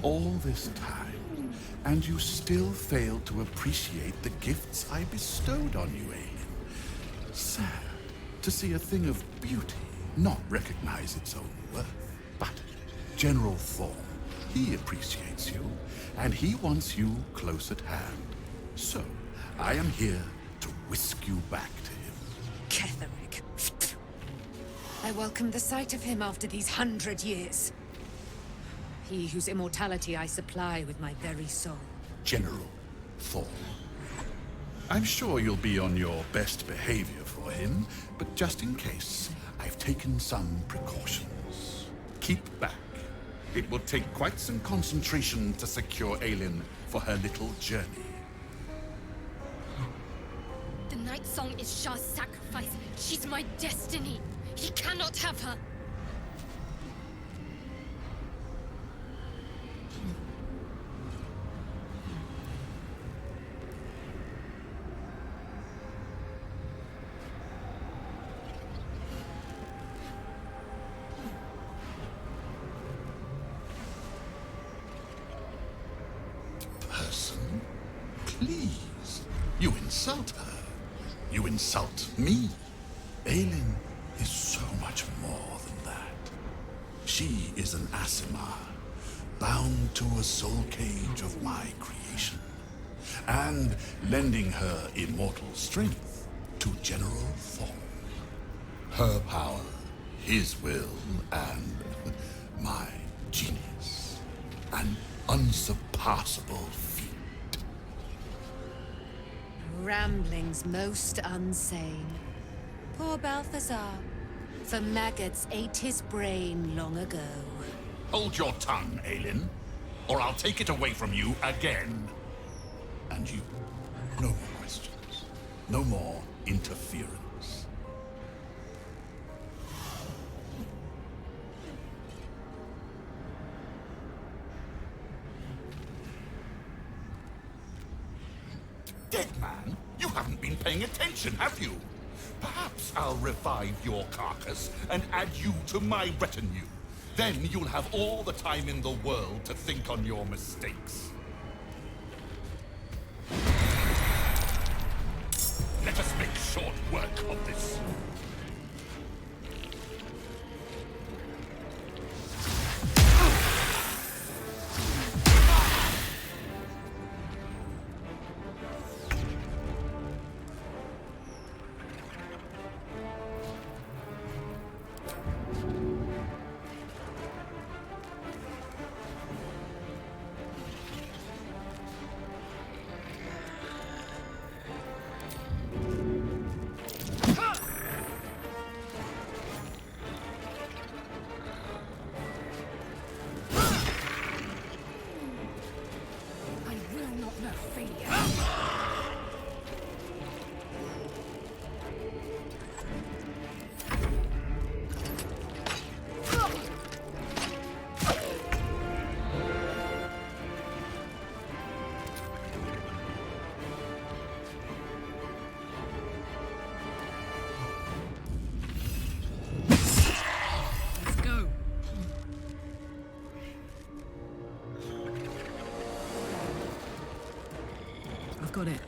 All this time, and you still fail to appreciate the gifts I bestowed on you, Aelin. Sad to see a thing of beauty not recognize its own worth. But General Thorn, he appreciates you, and he wants you close at hand. So, I am here to whisk you back to him. Ketherick. I welcome the sight of him after these 100 years. He whose immortality I supply with my very soul. General Thorn. I'm sure you'll be on your best behavior for him, but just in case, I've taken some precautions. Keep back. It will take quite some concentration to secure Aelin for her little journey. The Night Song is Shah's sacrifice. She's my destiny. He cannot have her. Person? Please. You insult her. You insult me. Aelin is so much more than that. She is an Asimar, bound to a soul cage of my creation, and lending her immortal strength to General Thorn. Her power, his will, and my genius. An unsurpassable feat. Ramblings most unsane. Poor Balthazar. The maggots ate his brain long ago. Hold your tongue, Aelin, or I'll take it away from you again. And you, no more questions. No more interference. Dead man, you haven't been paying attention, have you? Perhaps I'll revive your carcass and add you to my retinue. Then you'll have all the time in the world to think on your mistakes. Let us make short work of this. Got it.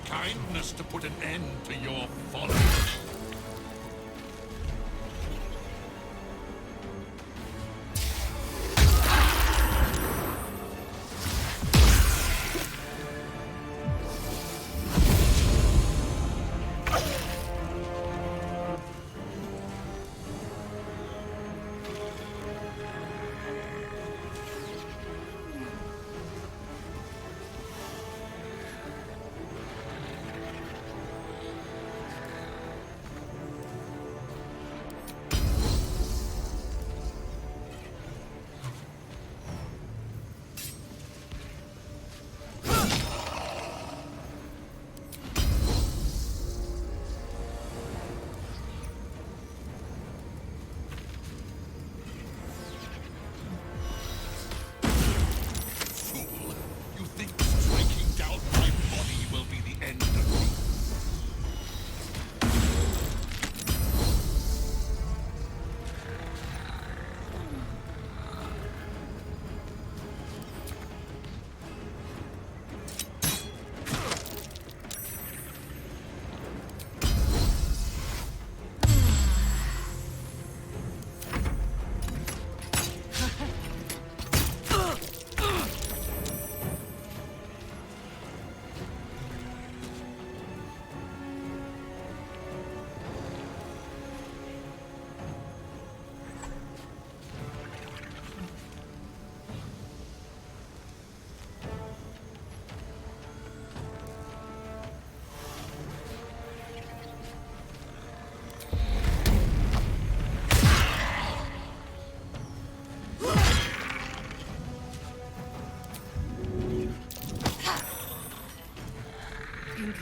Kindness to put an end to your folly.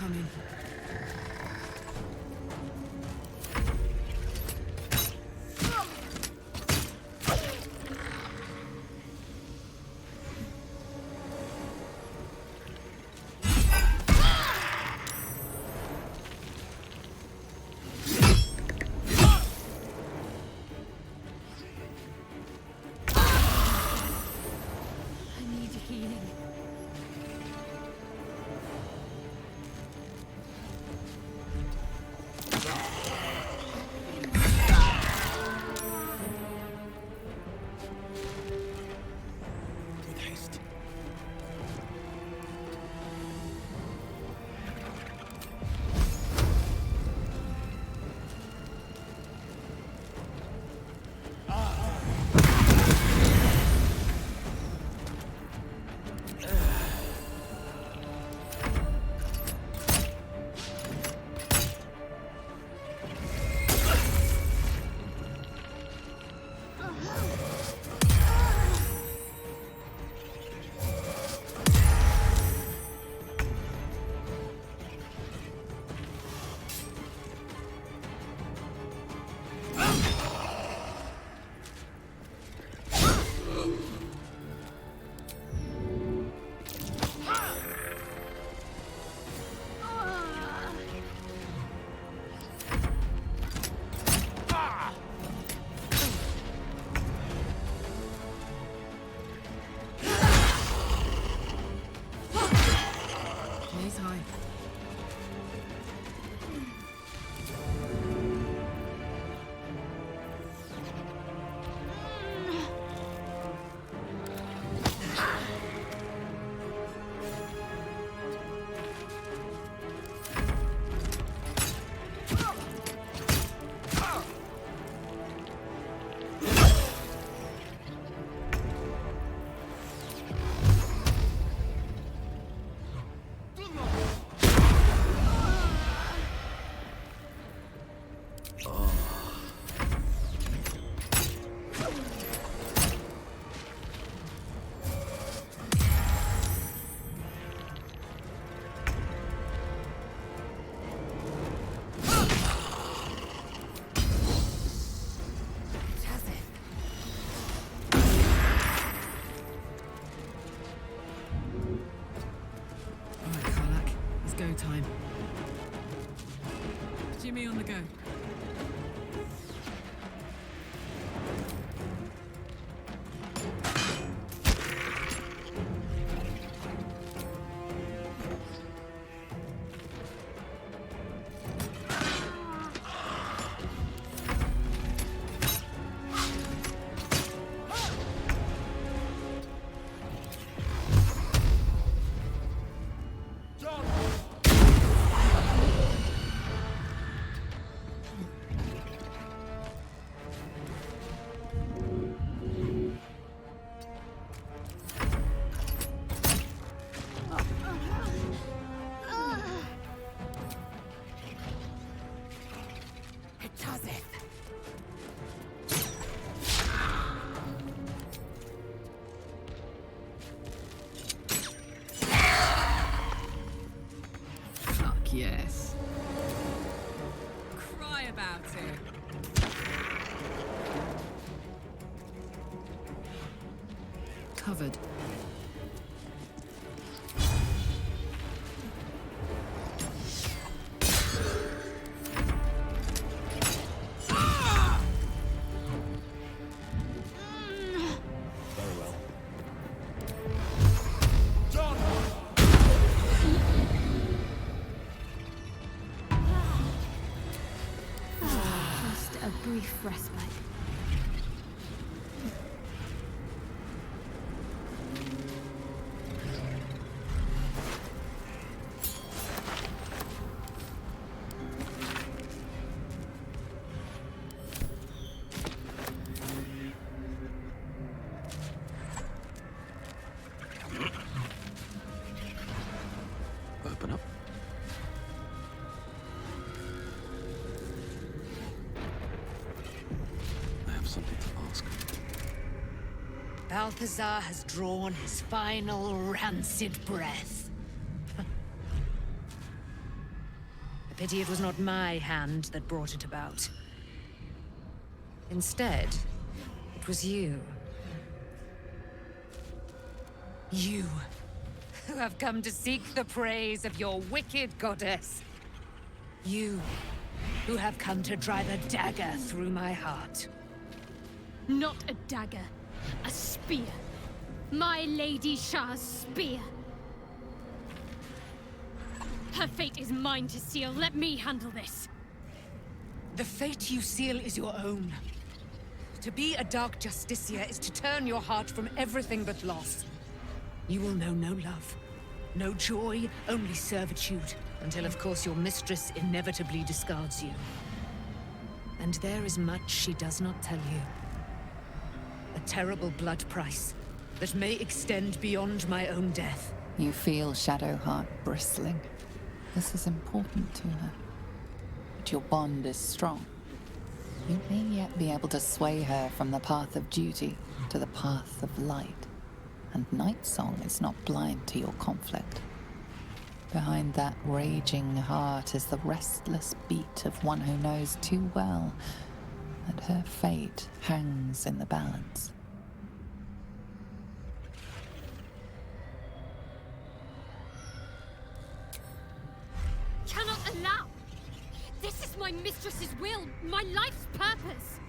coming. I need healing. With haste. Knees high. Alright, Karlak. It's go time. Jimmy on the go. Fuck yes. Cry about it. Covered. Very well. Just a brief respite. Open up. I have something to ask. Balthazar has drawn his final rancid breath. Pity it was not my hand that brought it about. Instead, it was you. You, who have come to seek the praise of your wicked goddess. You, who have come to drive a dagger through my heart. Not a dagger, a spear. My Lady Shah's spear. Her fate is mine to seal. Let me handle this. The fate you seal is your own. To be a Dark Justicia is to turn your heart from everything but loss. You will know no love, no joy, only servitude, until of course your mistress inevitably discards you. And there is much she does not tell you. A terrible blood price that may extend beyond my own death. You feel Shadowheart bristling. This is important to her. But your bond is strong. You may yet be able to sway her from the path of duty to the path of light. And Nightsong is not blind to your conflict. Behind that raging heart is the restless beat of one who knows too well that her fate hangs in the balance. Cannot allow! This is my mistress's will, my life's purpose!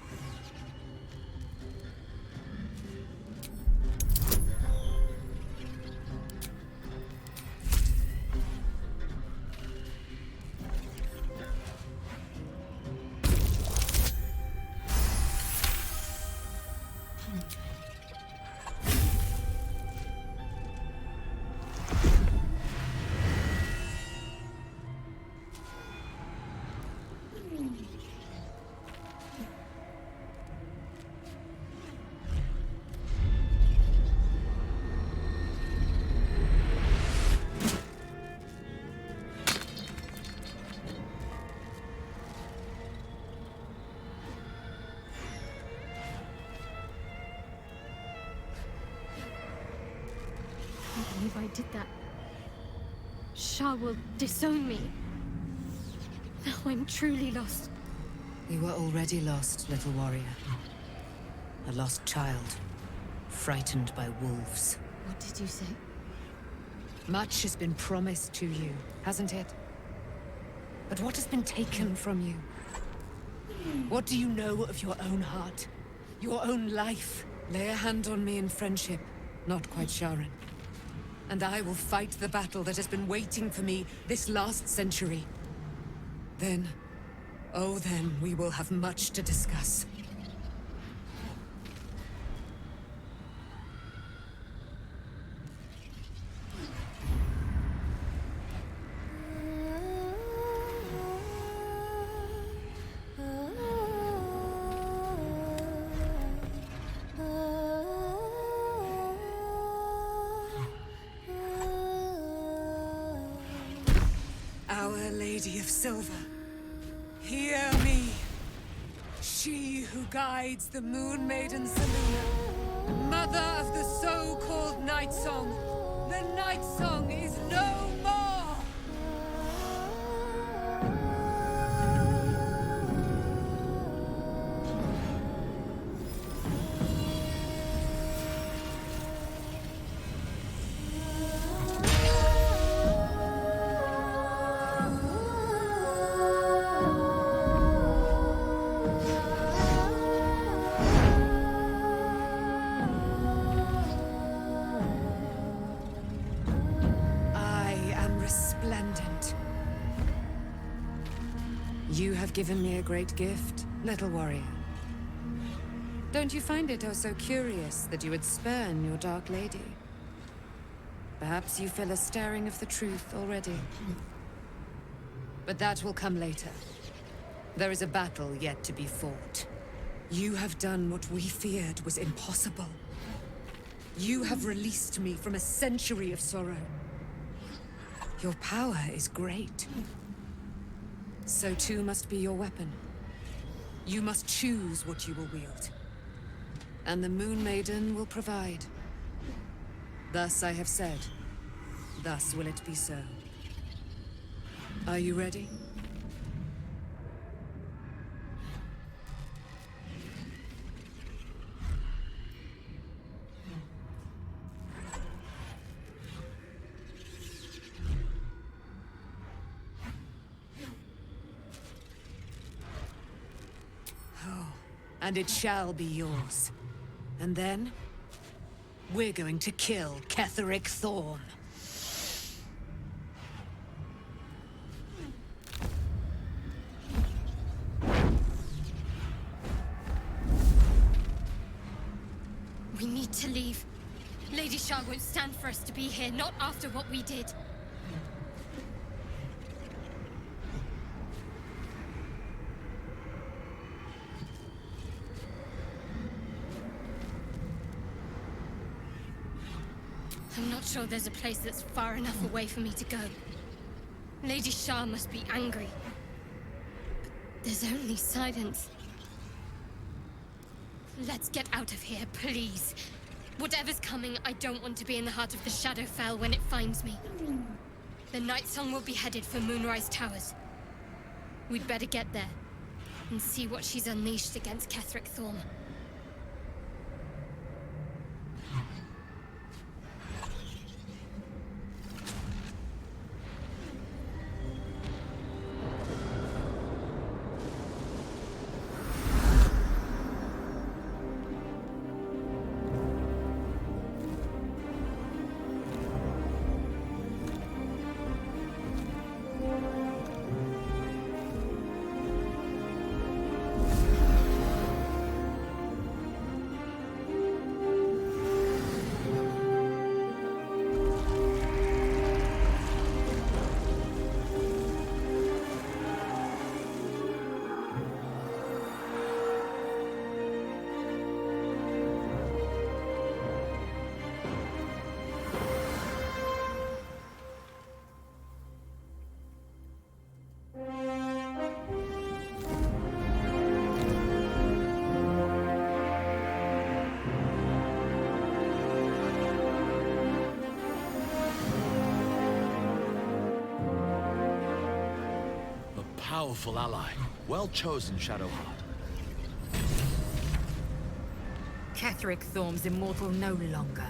If I did that, Shah will disown me. Now I'm truly lost. You were already lost, little warrior. A lost child, frightened by wolves. What did you say? Much has been promised to you, hasn't it? But what has been taken from you? What do you know of your own heart? Your own life? Lay a hand on me in friendship, not quite Sharon. And I will fight the battle that has been waiting for me this last century. Then, oh then, we will have much to discuss. Our Lady of Silver, hear me. She who guides the Moon Maiden Selûne, mother of the so-called Night Song. The Night Song is no more! You have given me a great gift, little warrior. Don't you find it oh so curious that you would spurn your Dark Lady? Perhaps you feel a stirring of the truth already. But that will come later. There is a battle yet to be fought. You have done what we feared was impossible. You have released me from a century of sorrow. Your power is great. So too must be your weapon. You must choose what you will wield. And the Moon Maiden will provide. Thus I have said. Thus will it be so. Are you ready? and it shall be yours. And then, we're going to kill Ketheric Thorm. We need to leave. Lady Shah won't stand for us to be here, not after what we did. I'm not sure there's a place that's far enough away for me to go. Lady Shah must be angry. But there's only silence. Let's get out of here, please. Whatever's coming, I don't want to be in the heart of the Shadowfell when it finds me. The Night Song will be headed for Moonrise Towers. We'd better get there and see what she's unleashed against Ketheric Thorm. Powerful ally. Well chosen, Shadowheart. Ketheric Thorm's immortal no longer.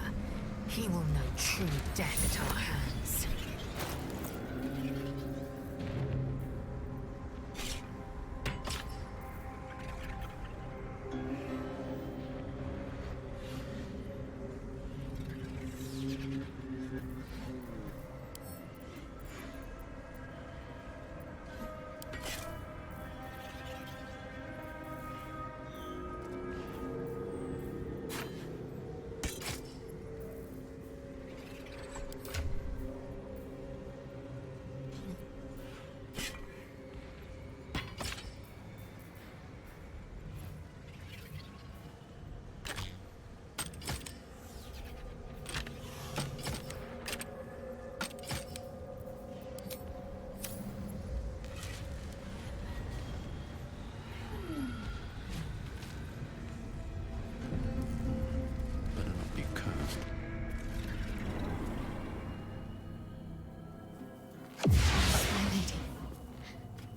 He will know true death at our hands.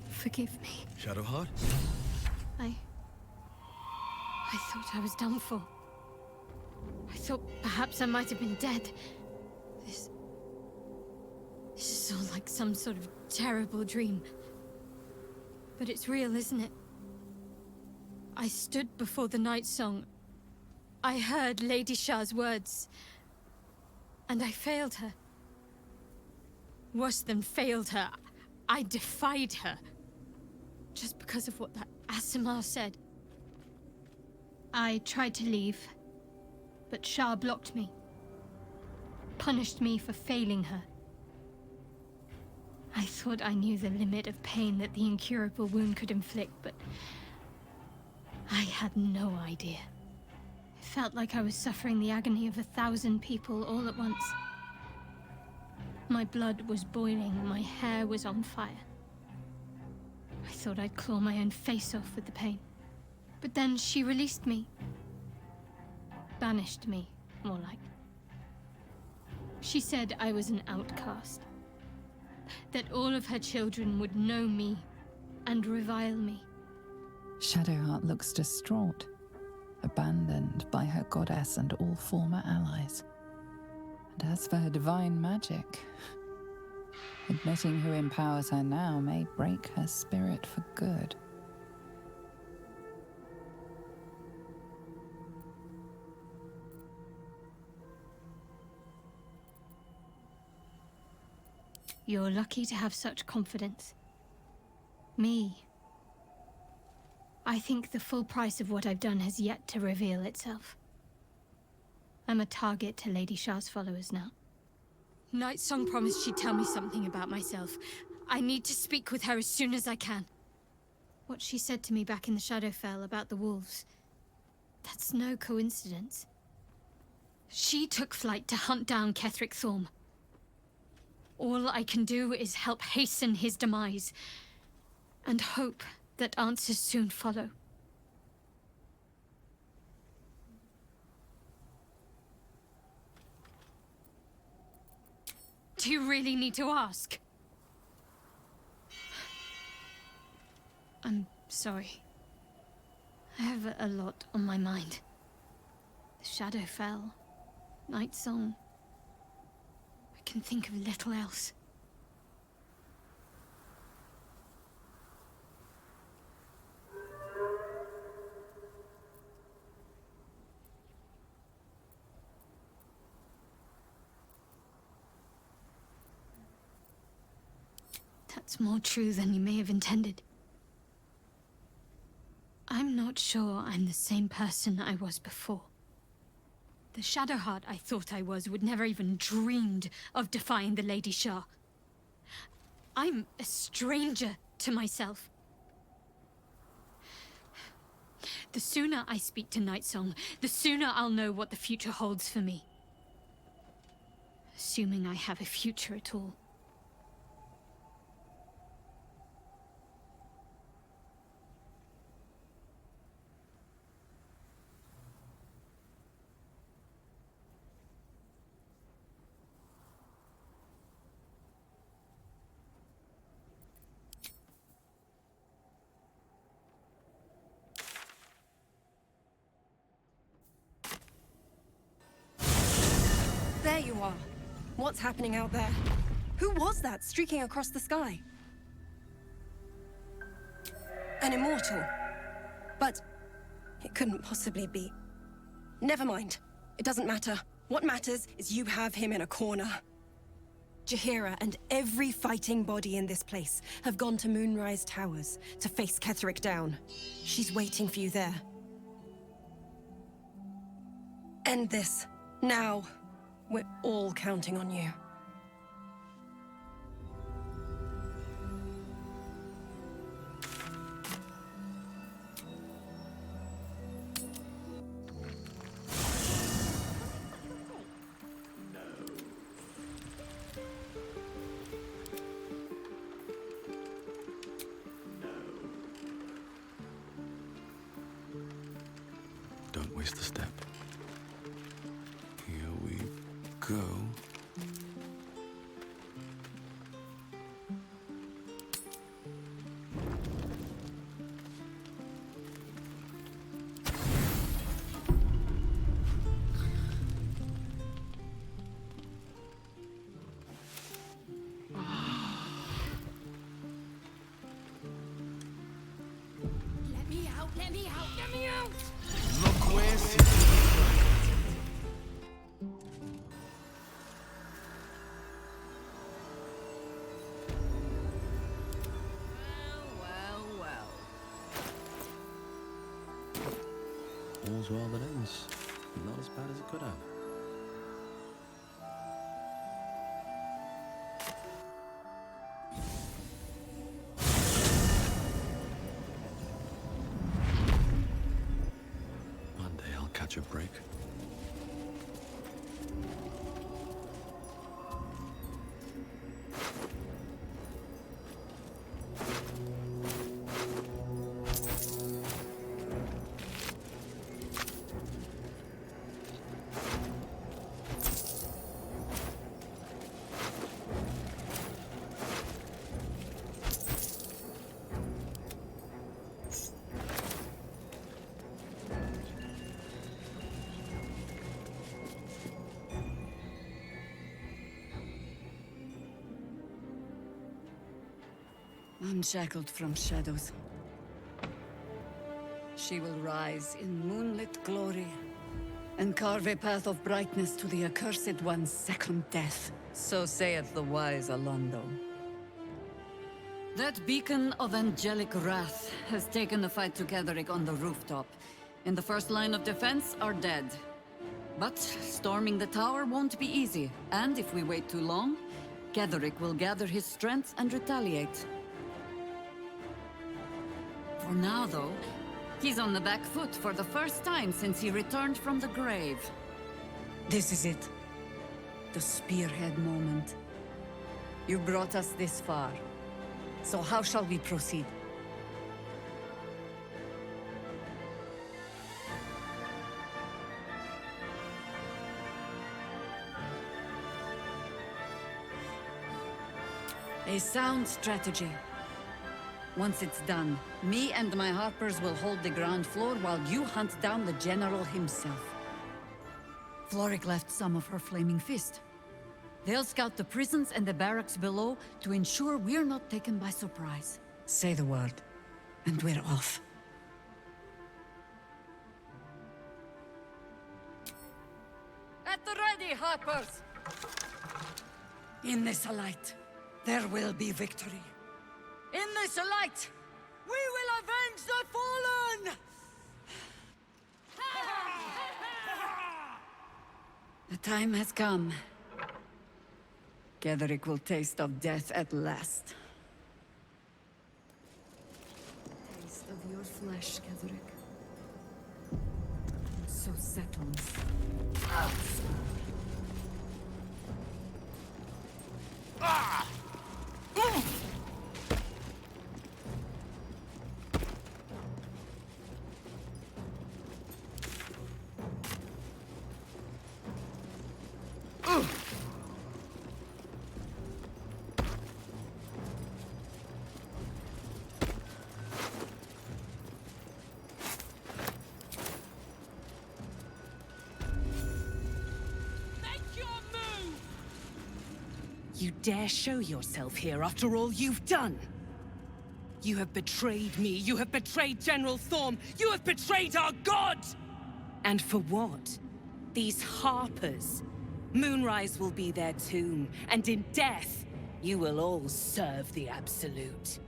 Forgive me. Shadowheart? I thought I was done for. I thought perhaps I might have been dead. This is all like some sort of terrible dream. But it's real, isn't it? I stood before the Night Song. I heard Lady Shah's words. And I failed her. Worse than failed her, I defied her. Just because of what that Aasimar said. I tried to leave, but Shah blocked me. Punished me for failing her. I thought I knew the limit of pain that the incurable wound could inflict, but I had no idea. It felt like I was suffering the agony of 1,000 people all at once. My blood was boiling, my hair was on fire. I thought I'd claw my own face off with the pain. But then she released me. Banished me, more like. She said I was an outcast. That all of her children would know me and revile me. Shadowheart looks distraught, abandoned by her goddess and all former allies. And as for her divine magic, admitting who empowers her now may break her spirit for good. You're lucky to have such confidence. Me. I think the full price of what I've done has yet to reveal itself. I'm a target to Lady Shah's followers now. Nightsong promised she'd tell me something about myself. I need to speak with her as soon as I can. What she said to me back in the Shadowfell about the wolves, that's no coincidence. She took flight to hunt down Ketheric Thorm. All I can do is help hasten his demise, and hope that answers soon follow. Do you really need to ask? I'm sorry. I have a lot on my mind. The Shadowfell, Nightsong. I can think of little else. That's more true than you may have intended. I'm not sure I'm the same person I was before. The Shadowheart I thought I was would never even dreamed of defying the Lady Shah. I'm a stranger to myself. The sooner I speak to Nightsong, the sooner I'll know what the future holds for me. Assuming I have a future at all. There you are. What's happening out there? Who was that streaking across the sky? An immortal. But it couldn't possibly be. Never mind. It doesn't matter. What matters is you have him in a corner. Jaheira and every fighting body in this place have gone to Moonrise Towers to face Ketheric down. She's waiting for you there. End this. Now. We're all counting on you. Don't waste a step. Here we go. Let me out, let me out, let me out! Look where Well, well. all's well that ends. Not as bad as it could have. One day I'll catch a break. Unshackled from shadows. She will rise in moonlit glory and carve a path of brightness to the accursed one's second death. So saith the wise Alondo. That beacon of angelic wrath has taken the fight to Ketheric on the rooftop. In the first line of defense are dead. But storming the tower won't be easy, and if we wait too long, Ketheric will gather his strength and retaliate. For now, though, he's on the back foot for the first time since he returned from the grave. This is it. The spearhead moment. You brought us this far. So how shall we proceed? A sound strategy. Once it's done, me and my Harpers will hold the ground floor while you hunt down the General himself. Floric left some of her flaming fist. They'll scout the prisons and the barracks below to ensure we're not taken by surprise. Say the word, and we're off. At the ready, Harpers! In this light, there will be victory. In this light, we will avenge the fallen! The time has come. Ketheric will taste of death at last. Taste of your flesh, Ketheric. So settles. Ah! You dare show yourself here after all you've done? You have betrayed me, you have betrayed General Thorm, you have betrayed our god! And for what? These Harpers. Moonrise will be their tomb, and in death, you will all serve the Absolute.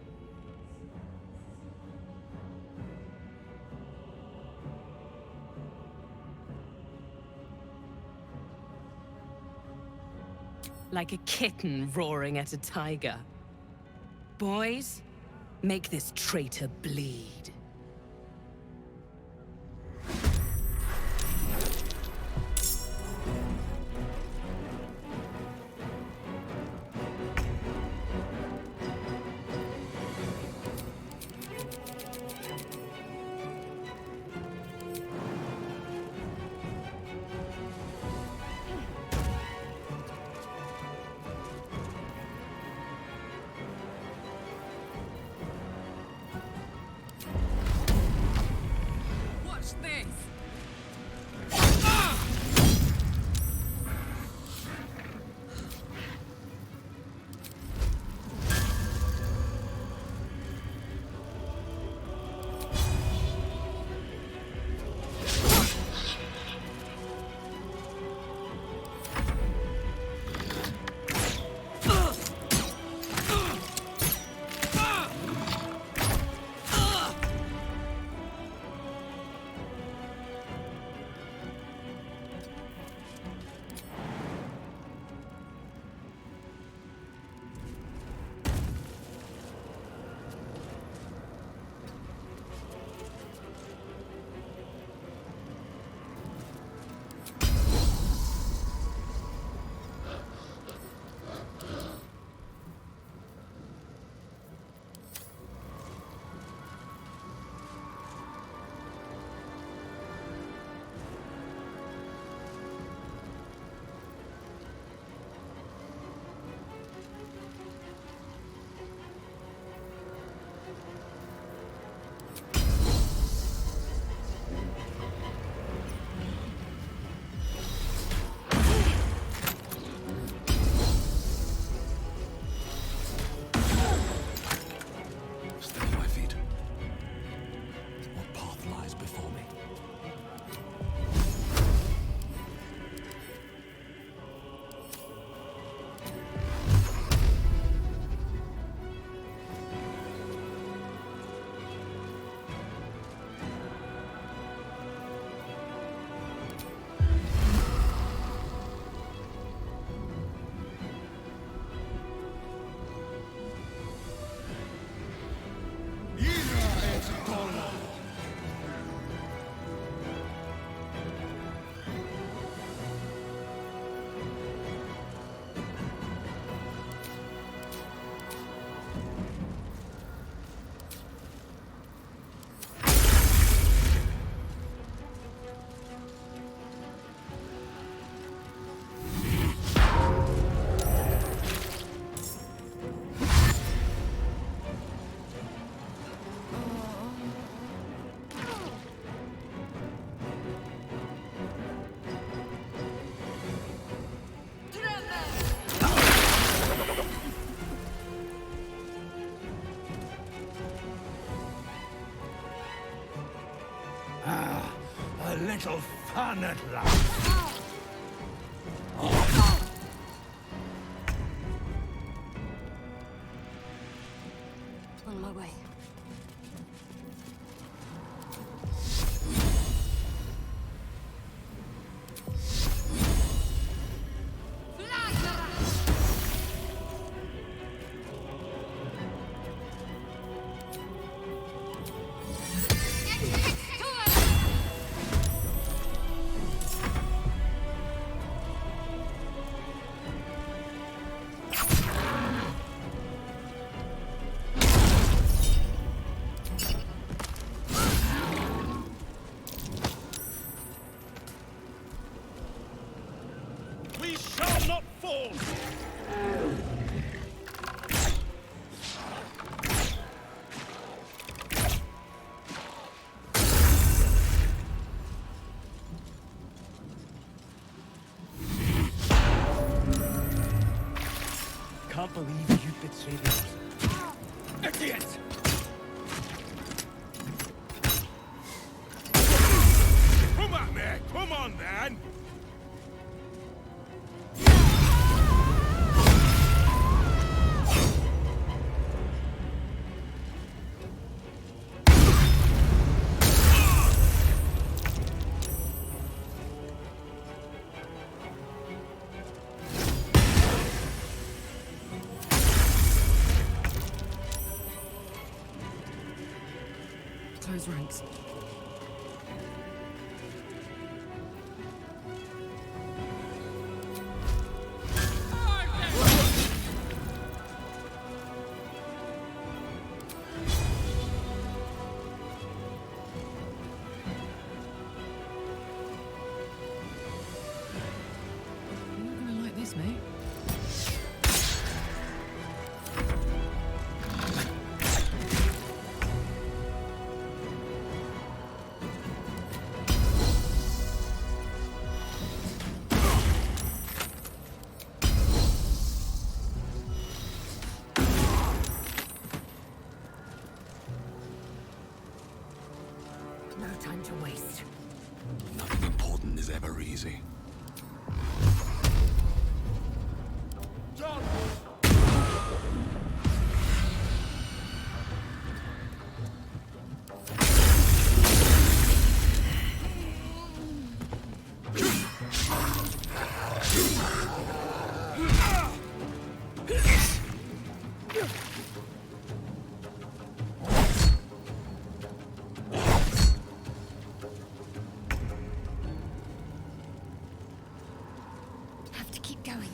Like a kitten roaring at a tiger. Boys, make this traitor bleed. done at last. On my way. We shall not fall! Can't believe you betrayed us. Idiot! Come on, man! Come on, man! Close ranks. You're not gonna like this, mate. No time to waste. Nothing important is ever easy. Have to keep going.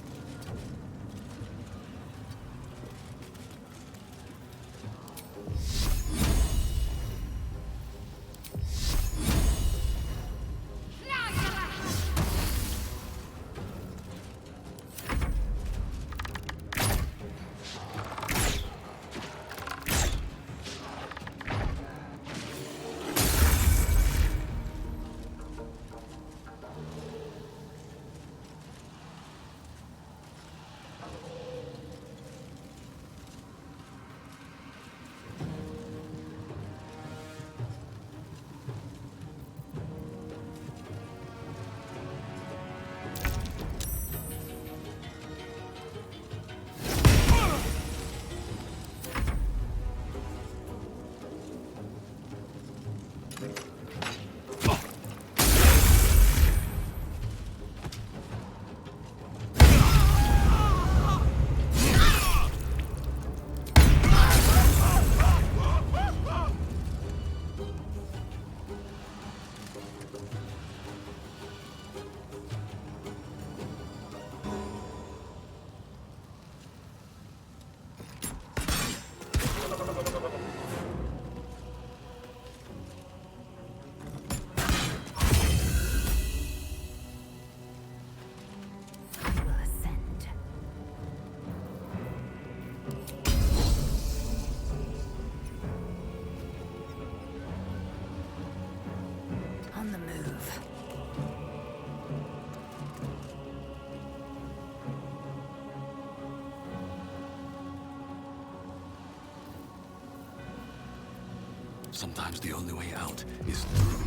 On the move. Sometimes the only way out is through.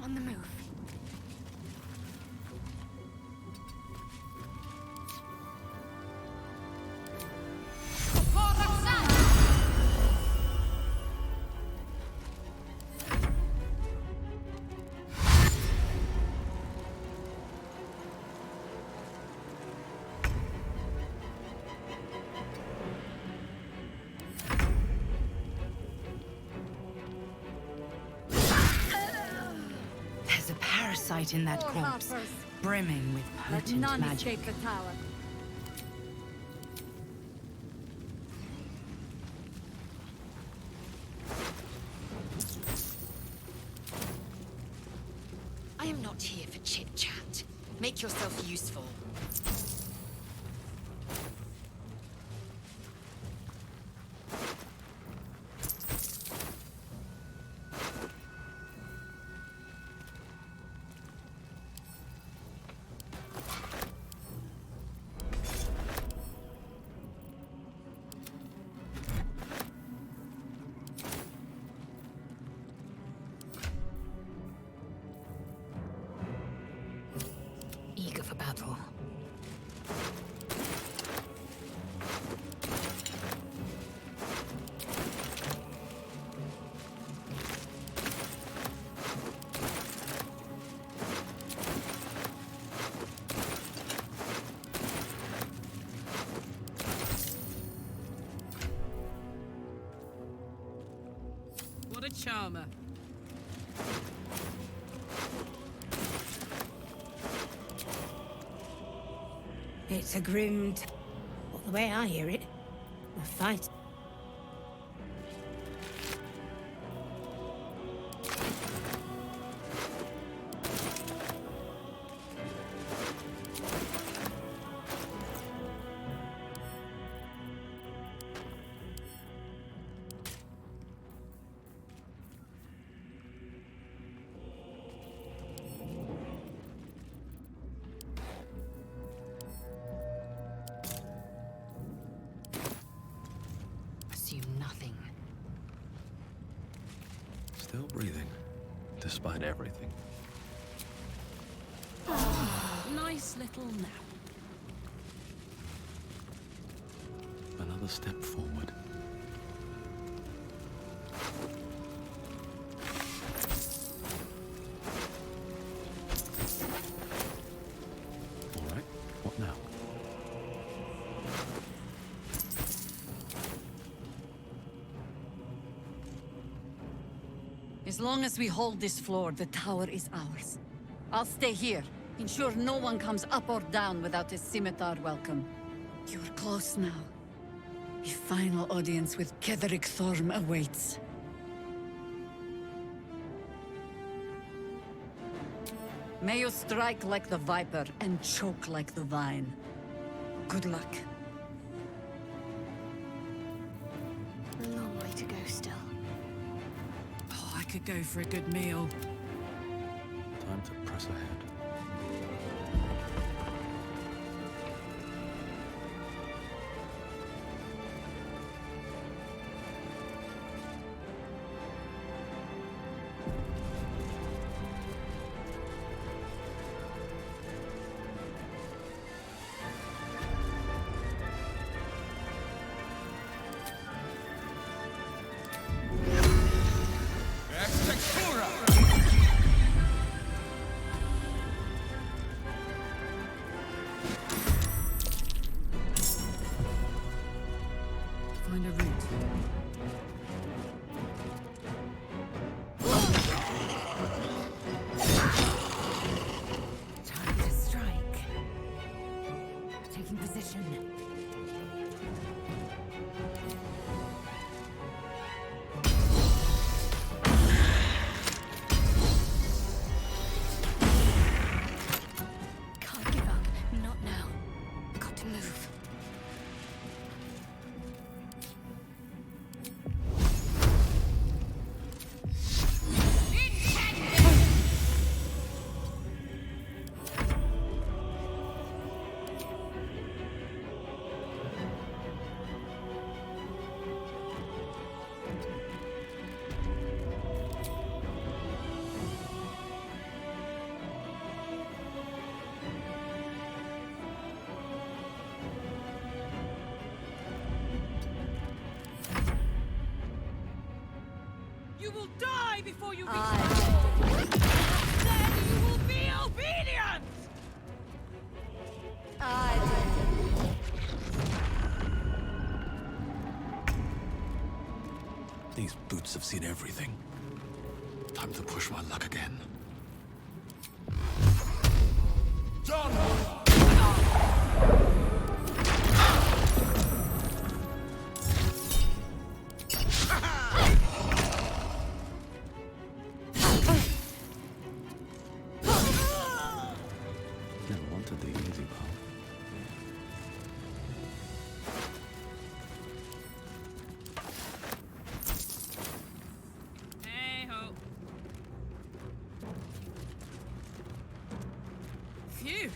On the move. There's a parasite in that corpse, brimming with Let potent none magic. escape the tower. I am not here for chit-chat. Make yourself useful. Eager for battle. What a charmer. It's a grim... Well, the way I hear it, a fight. Assume nothing. Still breathing, despite everything. Nice little nap. Another step forward. All right, what now? As long as we hold this floor, the tower is ours. I'll stay here. Ensure no one comes up or down without a scimitar welcome. You're close now. A final audience with Ketheric Thorm awaits. May you strike like the viper and choke like the vine. Good luck. A long way to go still. Oh, I could go for a good meal. Time to press ahead. will die before you reach the goal! Then you will be obedient! These boots have seen everything. Time to push my luck again. Never wanted the easy path. Hey-ho. Phew.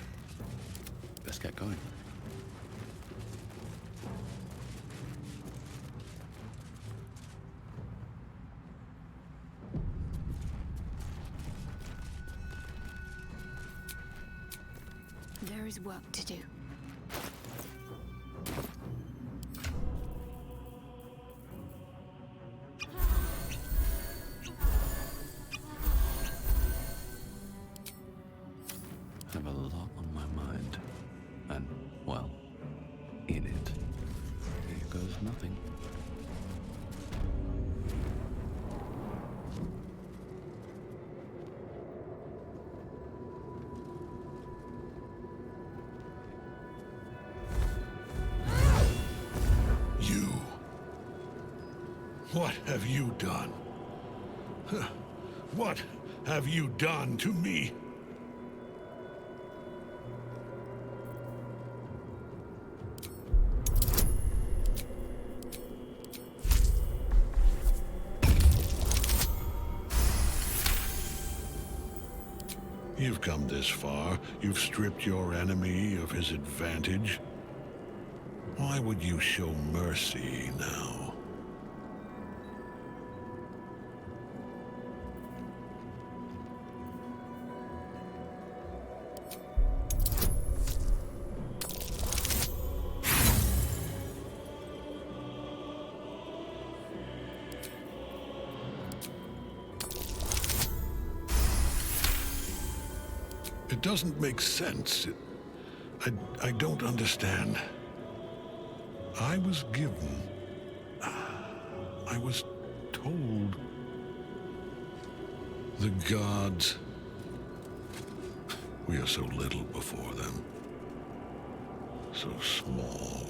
Let's get going. There is work to do. I have a lot on my mind. And, well, in it. Here goes nothing. You. What have you done? Huh. What have you done to me? You've come this far. You've stripped your enemy of his advantage. Why would you show mercy now? It doesn't make sense. I don't understand. I was given... I was told... The gods... We are so little before them. So small.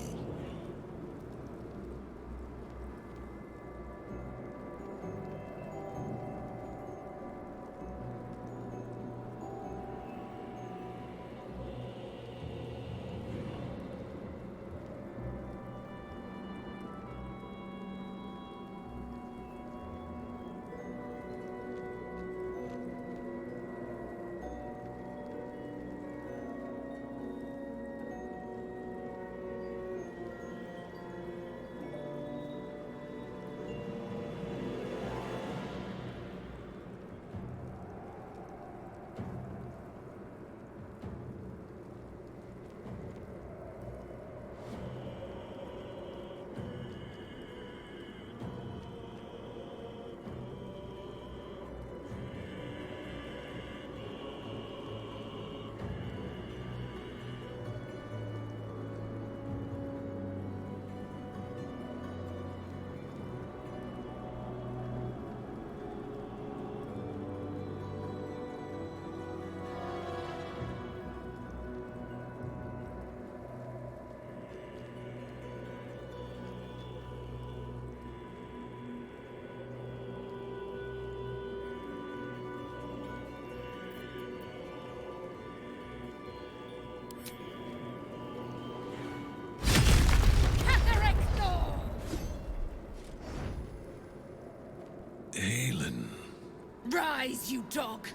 Rise, you dog!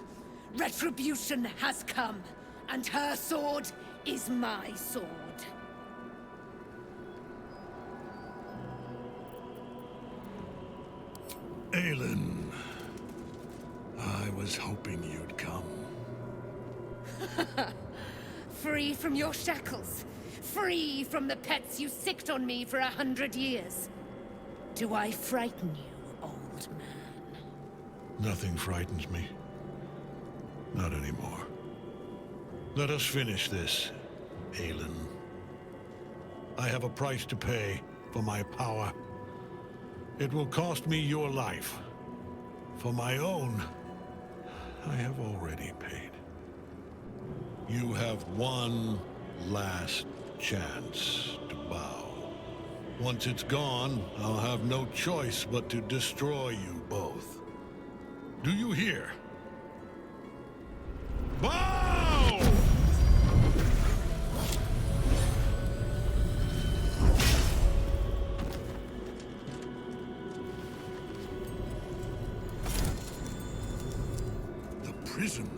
Retribution has come, and her sword is my sword. Aelin, I was hoping you'd come. Free from your shackles, free from the pets you sicked on me for 100 years. Do I frighten you, old man? Nothing frightens me. Not anymore. Let us finish this, Aelin. I have a price to pay for my power. It will cost me your life. For my own, I have already paid. You have one last chance to bow. Once it's gone, I'll have no choice but to destroy you both. Do you hear? Bow! The prison.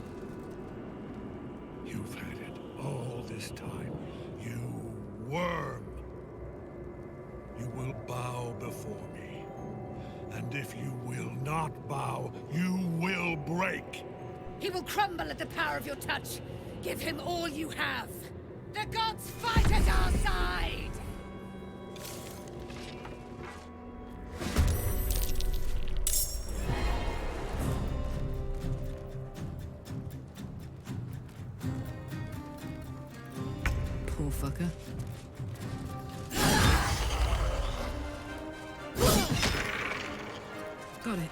You've had it all this time. You worm. You will bow before me. And if you will not bow, you will break. He will crumble at the power of your touch. Give him all you have. The gods fight at our side! Poor fucker. Got it.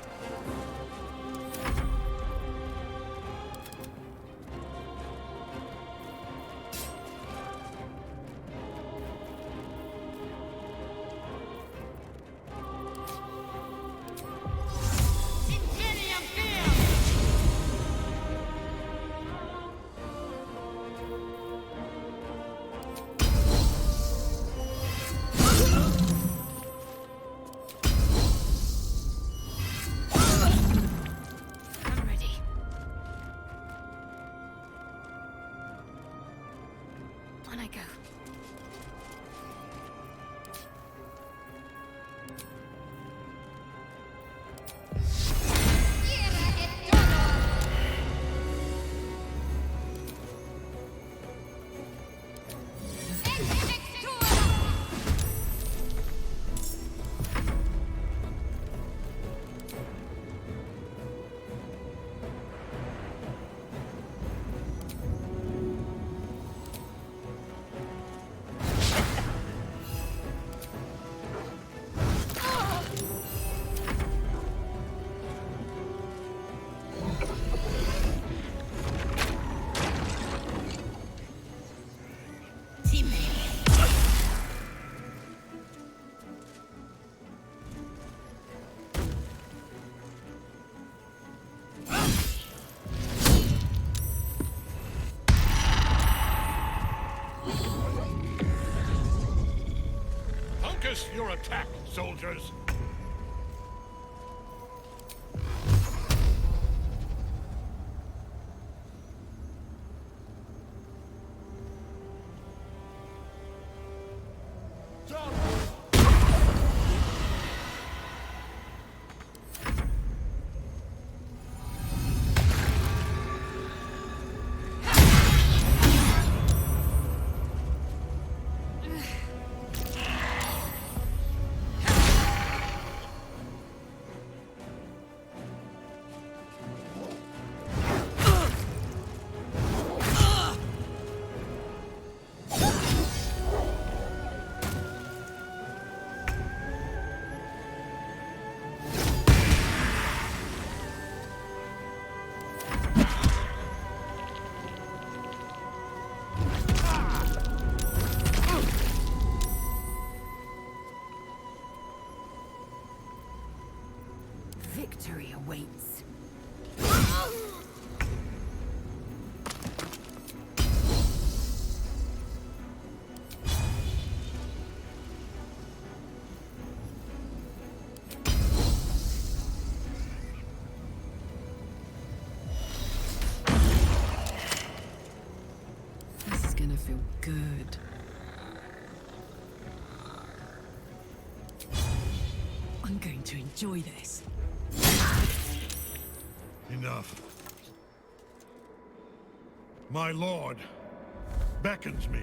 On I go. Focus your attack, soldiers! Victory awaits. This is gonna feel good. I'm going to enjoy this. Enough. My lord beckons me.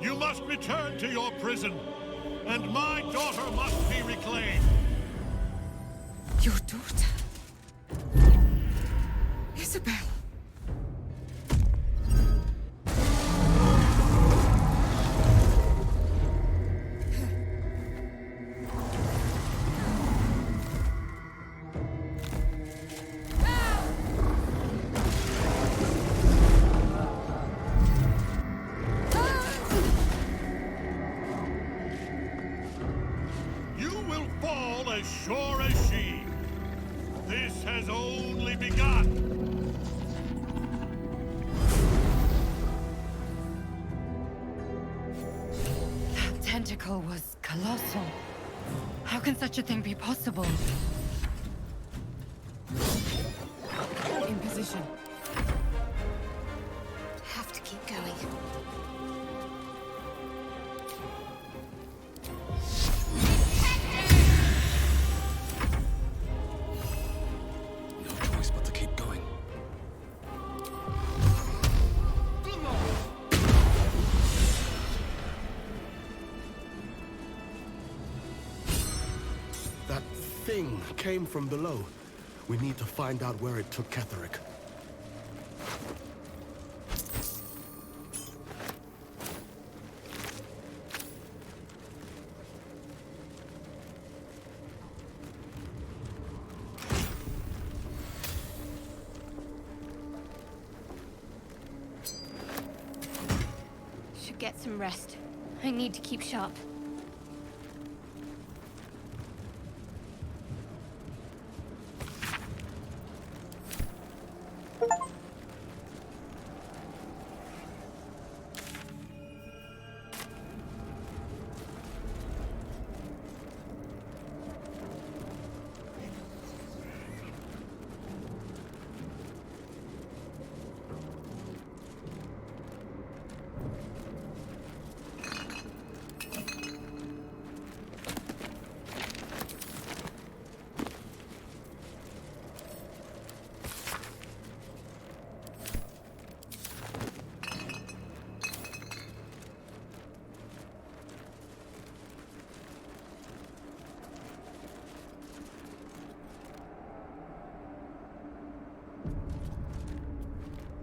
You must return to your prison, and my daughter must be reclaimed. Your daughter. Isabel. You will fall as sure as she. This has only begun. That tentacle was colossal. How can such a thing be possible? In position. Have to keep going. No choice but to keep going. That thing came from below. We need to find out where it took Ketherick. Should get some rest. I need to keep sharp.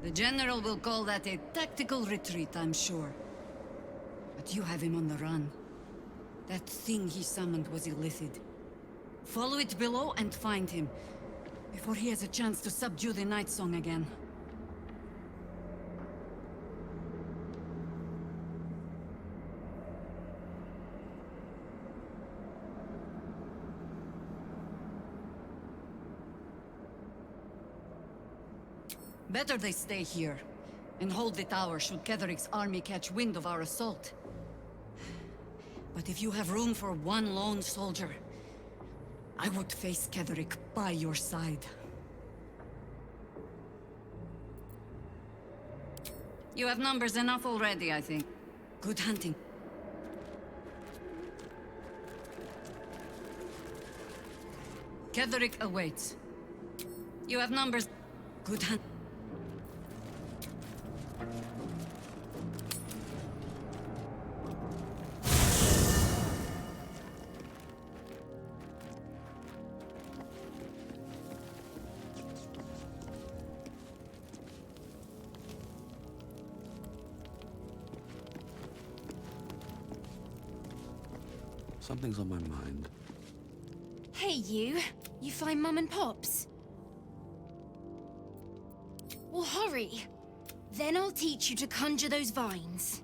The General will call that a tactical retreat, I'm sure. But you have him on the run. That thing he summoned was illithid. Follow it below and find him, before he has a chance to subdue the Night Song again. Better they stay here, and hold the tower should Ketherick's army catch wind of our assault. But if you have room for one lone soldier, I would face Ketherick by your side. You have numbers enough already, I think. Good hunting. Ketherick awaits. You have numbers. Good hunt. Something's on my mind. Hey, you. You find Mum and Pops? Well, hurry. Then I'll teach you to conjure those vines.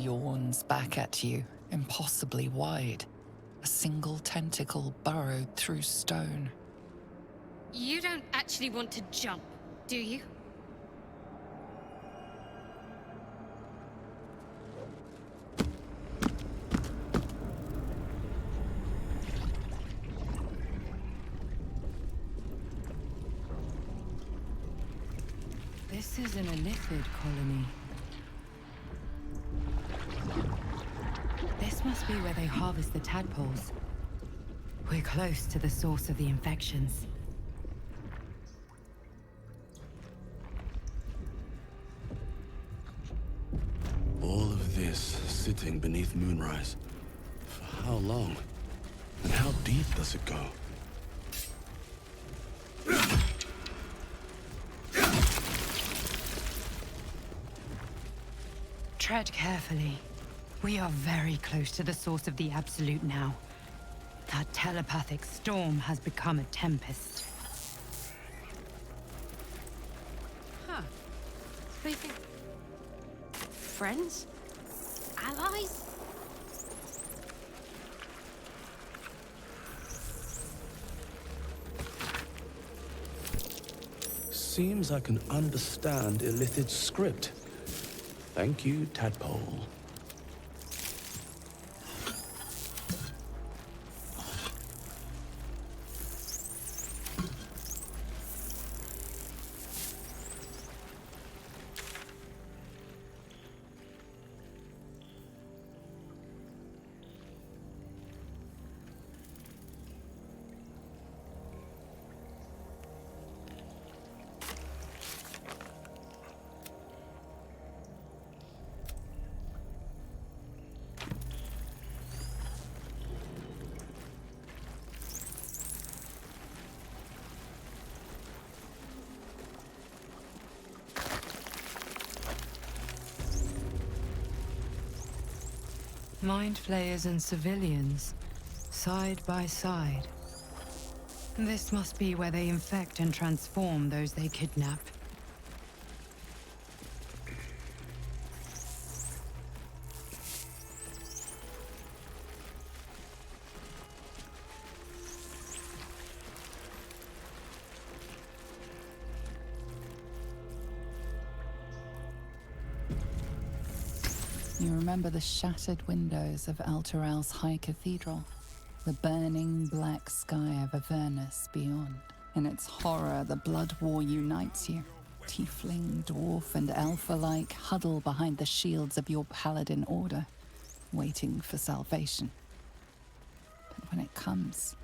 yawns back at you, impossibly wide. A single tentacle burrowed through stone. You don't actually want to jump, do you? This isn't a Lithid colony. This must be where they harvest the tadpoles. We're close to the source of the infections. All of this sitting beneath moonrise. For how long? And how deep does it go? Tread carefully. We are very close to the source of the Absolute now. That telepathic storm has become a tempest. Huh. They think... friends? Allies? Seems I can understand Illithid's script. Thank you, Tadpole. Mind flayers and civilians, side by side. This must be where they infect and transform those they kidnap. You remember the shattered windows of Elturel's High Cathedral, the burning black sky of Avernus beyond. In its horror, the blood war unites you. Tiefling, dwarf, and elf alike huddle behind the shields of your paladin order, waiting for salvation. But when it comes,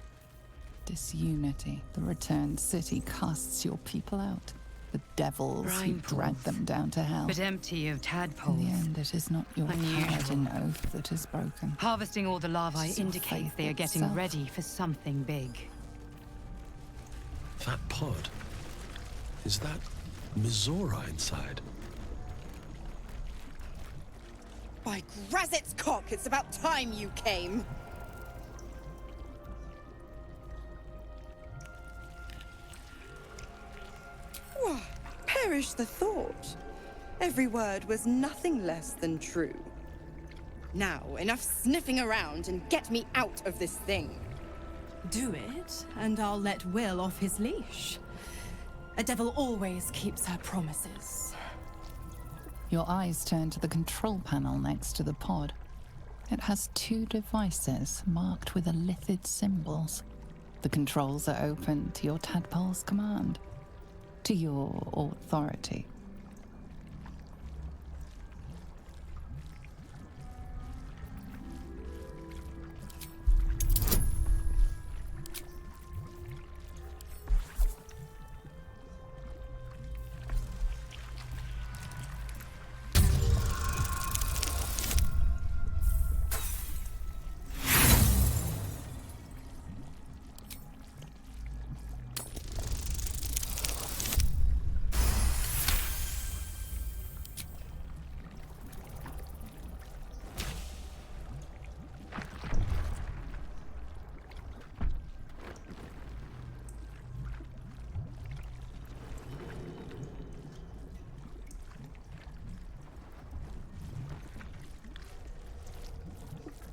disunity, the returned city casts your people out. The devils who drag them down to hell. But empty of tadpoles. In the end, it is not your paladin oath that is broken. Harvesting all the larvae It's your indicates faith they are getting itself. ready for something big. That pod. Is that Mizora inside? By Grazit's cock, it's about time you came! Why, perish the thought. Every word was nothing less than true. Now, enough sniffing around and get me out of this thing. Do it, and I'll let Will off his leash. A devil always keeps her promises. Your eyes turn to the control panel next to the pod. It has two devices marked with Illithid symbols. The controls are open to your tadpole's command, to your authority.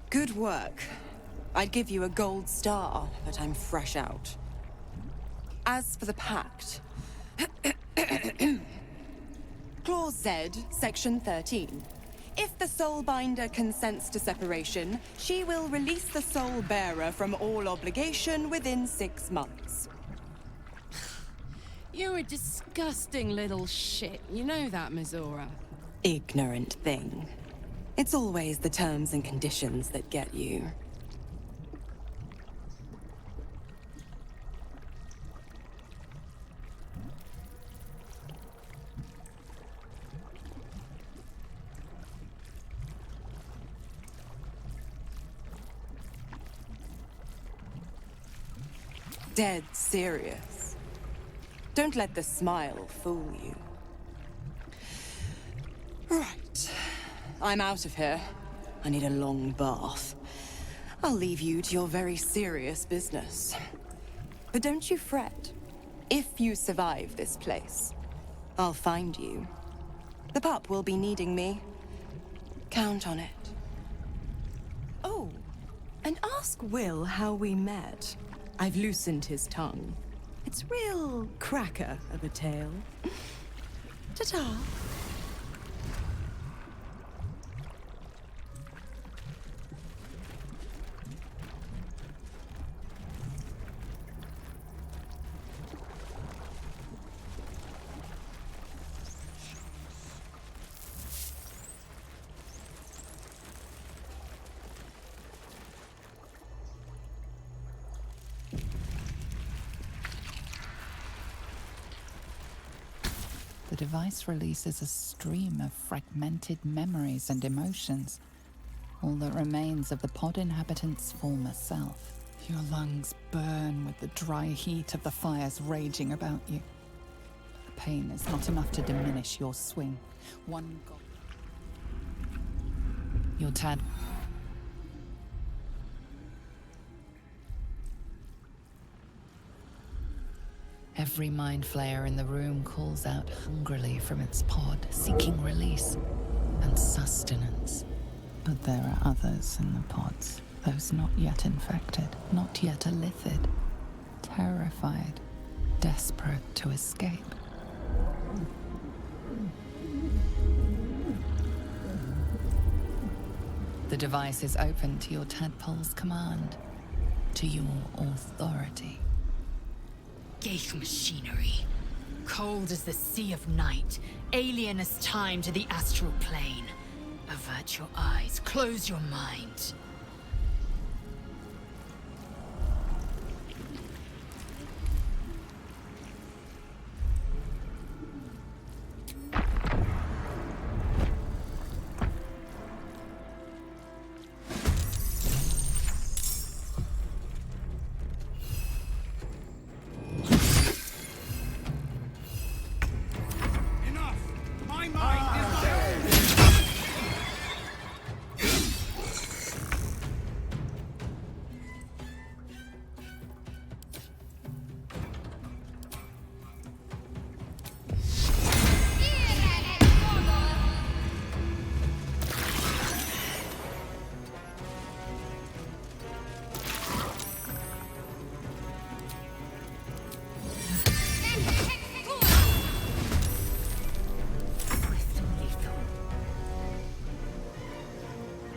Good work. I'd give you a gold star, but I'm fresh out. As for the pact... Clause Z, Section 13. If the Soulbinder consents to separation, she will release the Soul Bearer from all obligation within 6 months. You're a disgusting little shit. You know that, Mizora. Ignorant thing. It's always the terms and conditions that get you. Dead serious. Don't let the smile fool you. Right. I'm out of here. I need a long bath. I'll leave you to your very serious business. But don't you fret. If you survive this place, I'll find you. The pup will be needing me. Count on it. Oh, and ask Will how we met. I've loosened his tongue. It's real cracker of a tale. Ta-ta. The device releases a stream of fragmented memories and emotions, all that remains of the pod inhabitant's former self. Your lungs burn with the dry heat of the fires raging about you. The pain is not enough to diminish your swing. Your tad... Every mind flayer in the room calls out hungrily from its pod, seeking release and sustenance. But there are others in the pods, those not yet infected, not yet elithid, terrified, desperate to escape. The device is open to your tadpole's command, to your authority. Geich machinery. Cold as the sea of night, alien as time to the astral plane. Avert your eyes, close your mind.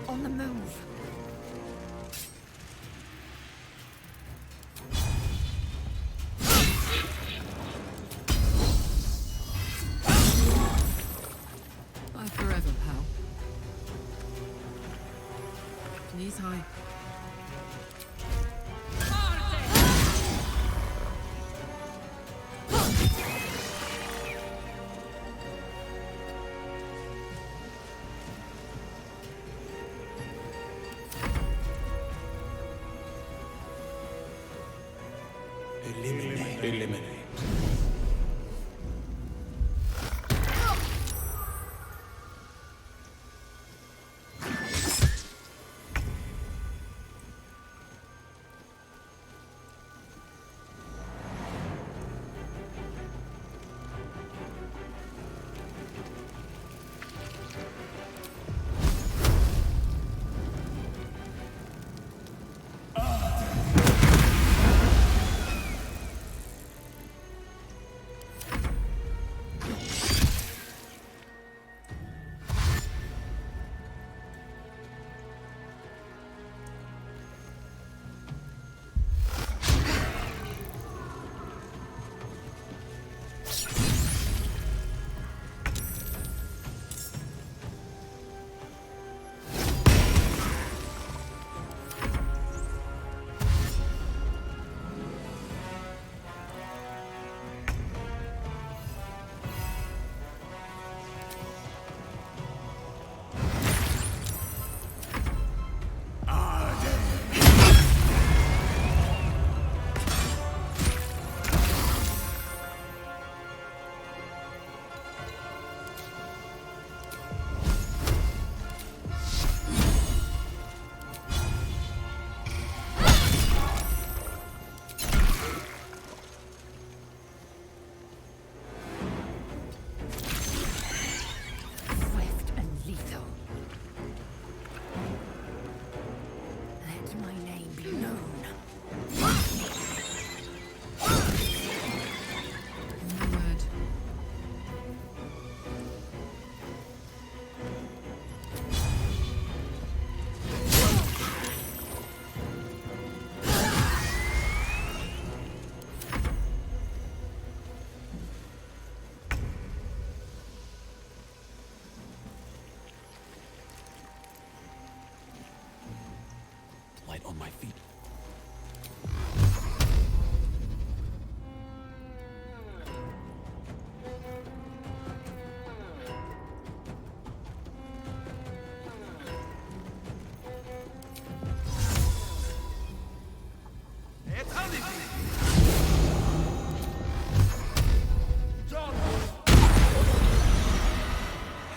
On the move. Bye forever, pal. Knees high. Eliminate. light on my feet.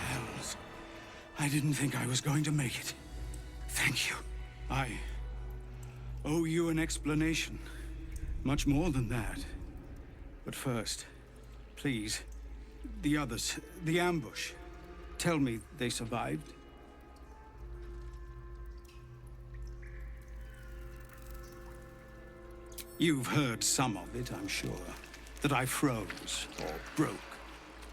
Hells. I didn't think I was going to make it. Thank you. I owe you an explanation. Much more than that. But first, please, the others, the ambush. Tell me they survived. You've heard some of it, I'm sure. That I froze, or broke,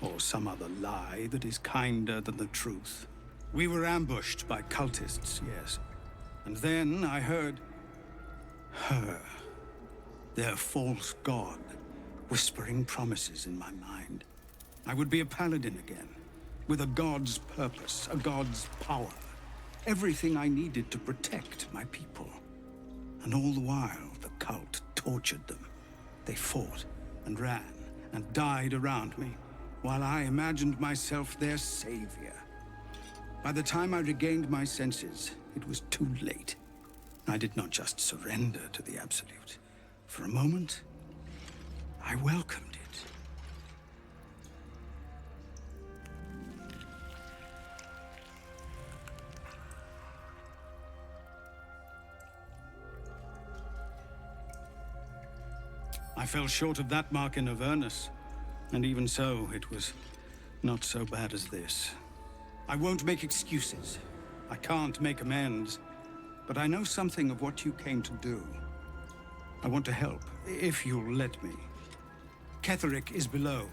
or some other lie that is kinder than the truth. We were ambushed by cultists, yes. And then I heard her, their false god, whispering promises in my mind. I would be a paladin again, with a god's purpose, a god's power. Everything I needed to protect my people. And all the while, the cult tortured them. They fought and ran and died around me, while I imagined myself their savior. By the time I regained my senses, it was too late. I did not just surrender to the Absolute. For a moment, I welcomed it. I fell short of that mark in Avernus, and even so, it was not so bad as this. I won't make excuses. I can't make amends, but I know something of what you came to do. I want to help, if you'll let me. Ketherick is below.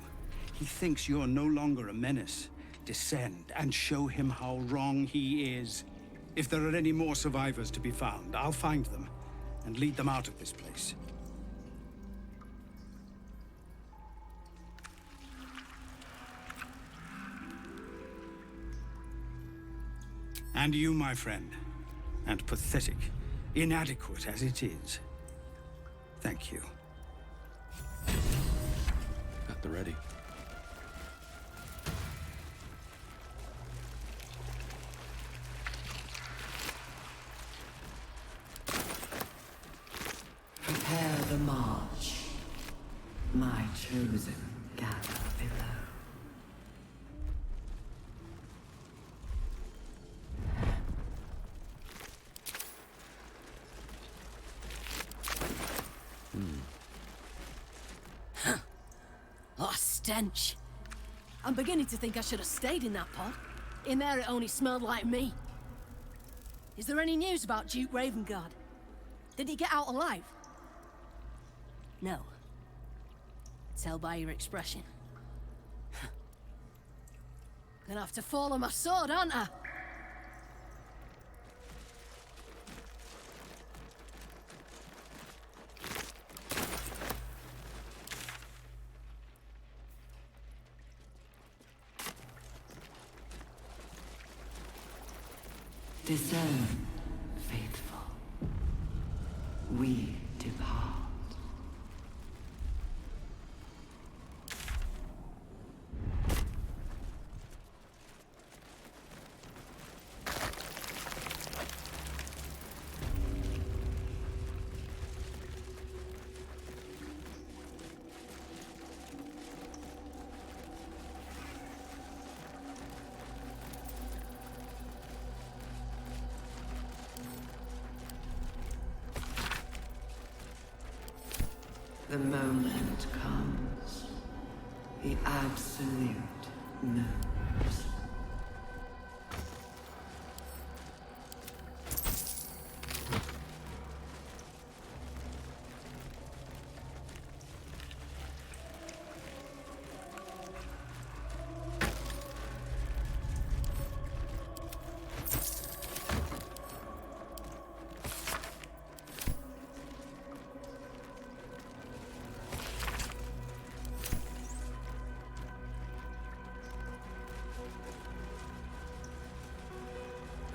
He thinks you're no longer a menace. Descend and show him how wrong he is. If there are any more survivors to be found, I'll find them and lead them out of this place. And you, my friend, and pathetic, inadequate as it is, thank you. At the ready. Prepare the march. My chosen gather below. Oh, stench. I'm beginning to think I should have stayed in that pod. In there it only smelled like me. Is there any news about Duke Ravengard? Did he get out alive? No. Tell by your expression. Gonna have to fall on my sword, aren't I? Discern, faithful. We depart. The moment comes. The Absolute moves.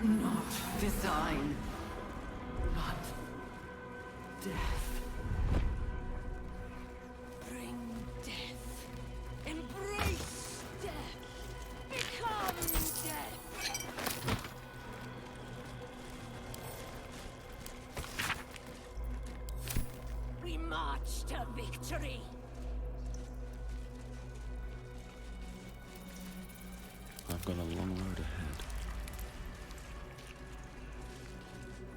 Not design. not death. Bring death. Embrace death. Become death. We march to victory. I've got a long road ahead.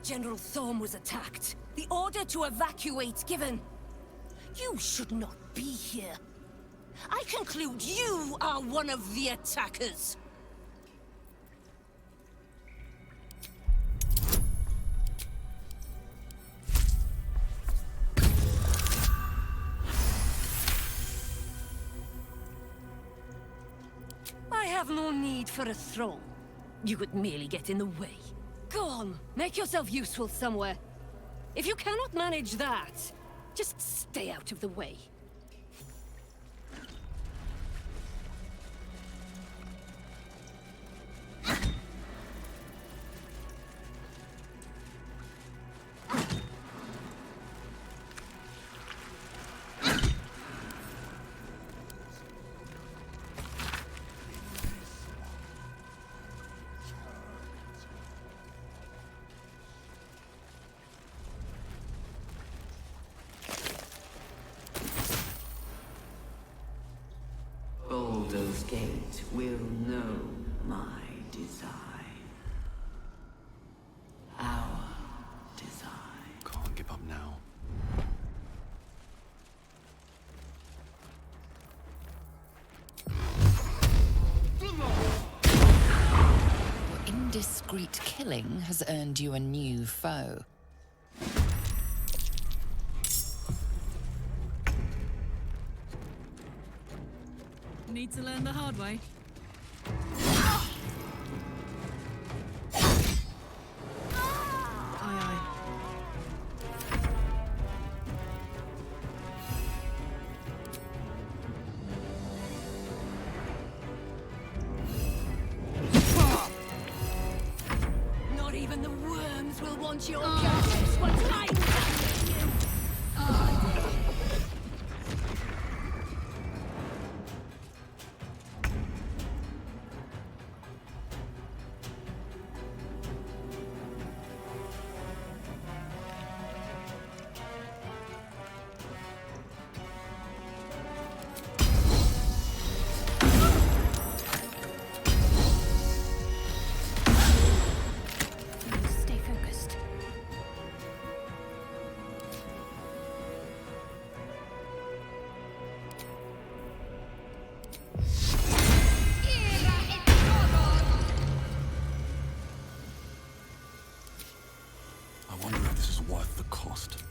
General Thorm was attacked. The order to evacuate given. You should not be here. I conclude you are one of the attackers. I have no need for a throne. You would merely get in the way. Go on, make yourself useful somewhere. If you cannot manage that, just stay out of the way. Baldur's Gate will know my design. Our design. Can't give up now. Your indiscreet killing has earned you a new foe. Need to learn the hard way. Aye, aye. Not even the worms will want your justice once I'm done with you. Stay focused. I wonder if this is worth the cost.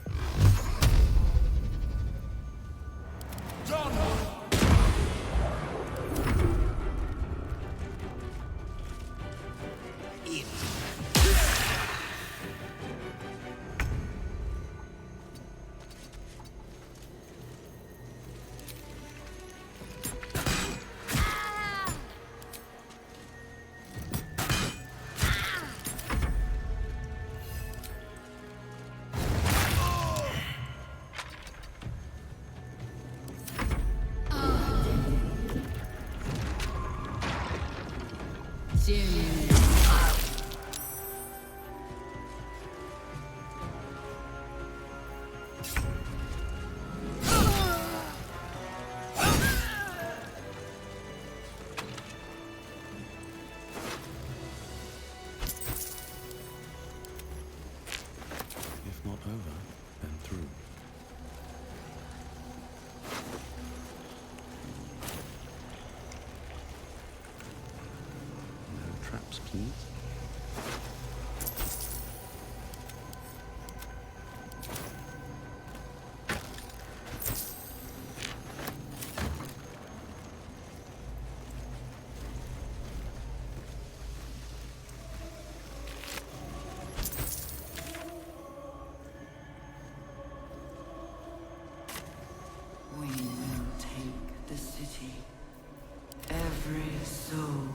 If not over, then through. No traps, please. We will take the city. Every soul.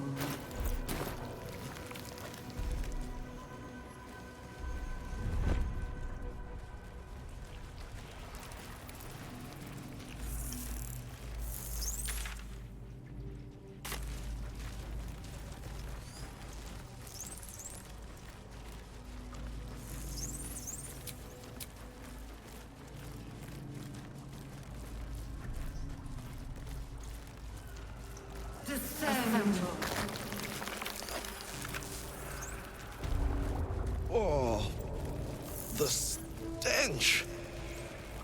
Oh, the stench!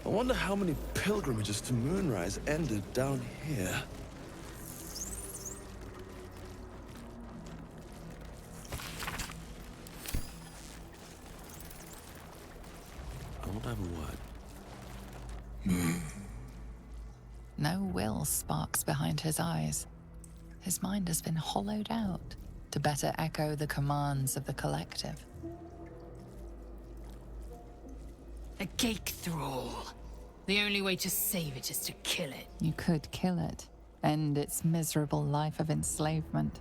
I wonder how many pilgrimages to Moonrise ended down here. I want to have a word. No will sparks behind his eyes. His mind has been hollowed out to better echo the commands of the collective. A gate thrall. The only way to save it is to kill it. You could kill it, end its miserable life of enslavement.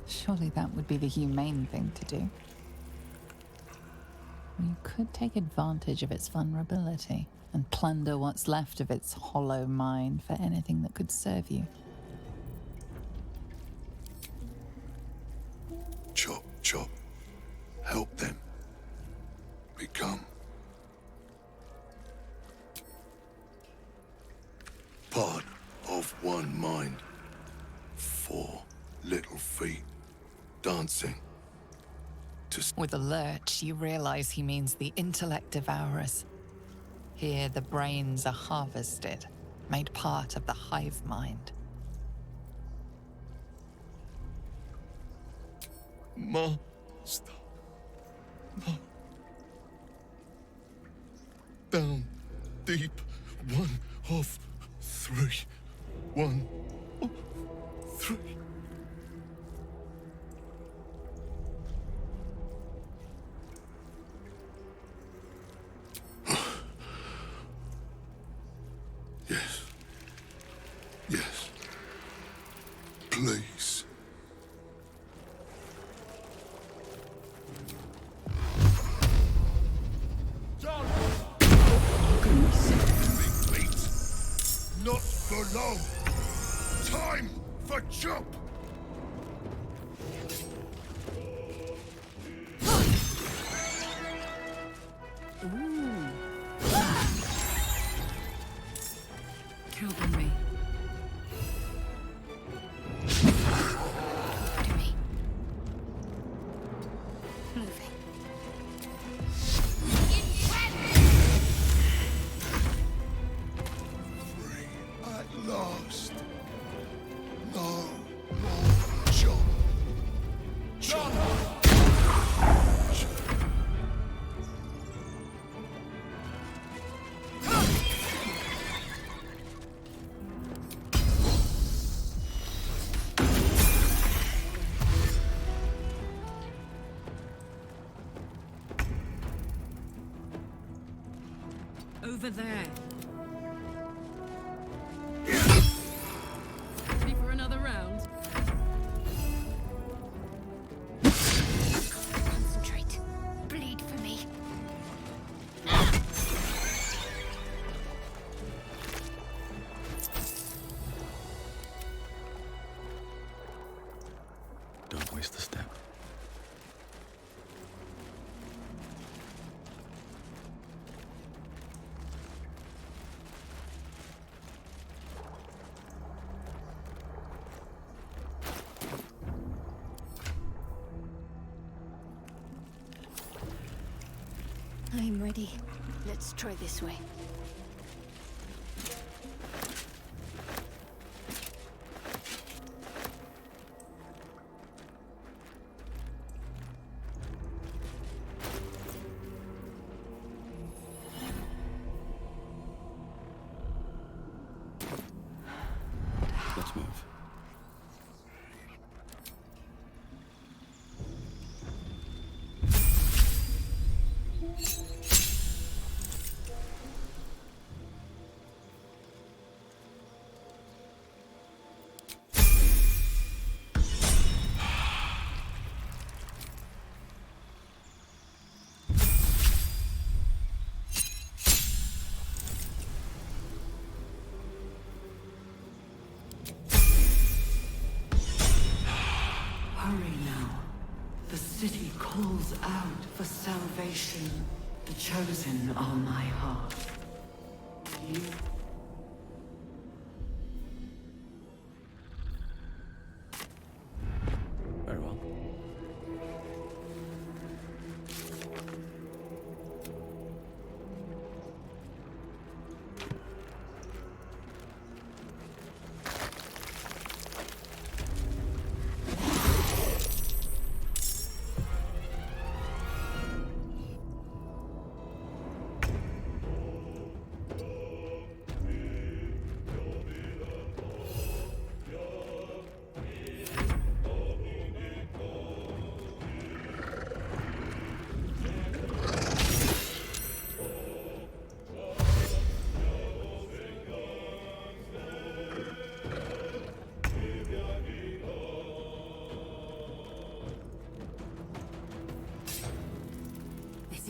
Surely that would be the humane thing to do. You could take advantage of its vulnerability and plunder what's left of its hollow mind for anything that could serve you. Chop, chop. Help them. Become. Part of one mind. 4 little feet. Dancing. With a lurch, you realize he means the intellect devourers. Here, the brains are harvested, made part of the hive mind. Master. No. Down. Deep. 1 of 3. 1 of 3. Yes. Yes. Please. John! Not for long. Time for chop. Count on me. To me. Moving. At last. No more chop. Chop. Over there. Ready for another round? Concentrate. Bleed for me. Don't waste a step. I'm ready. Let's try this way. Let's move. Hurry now. The city calls out for salvation. The chosen are my heart. You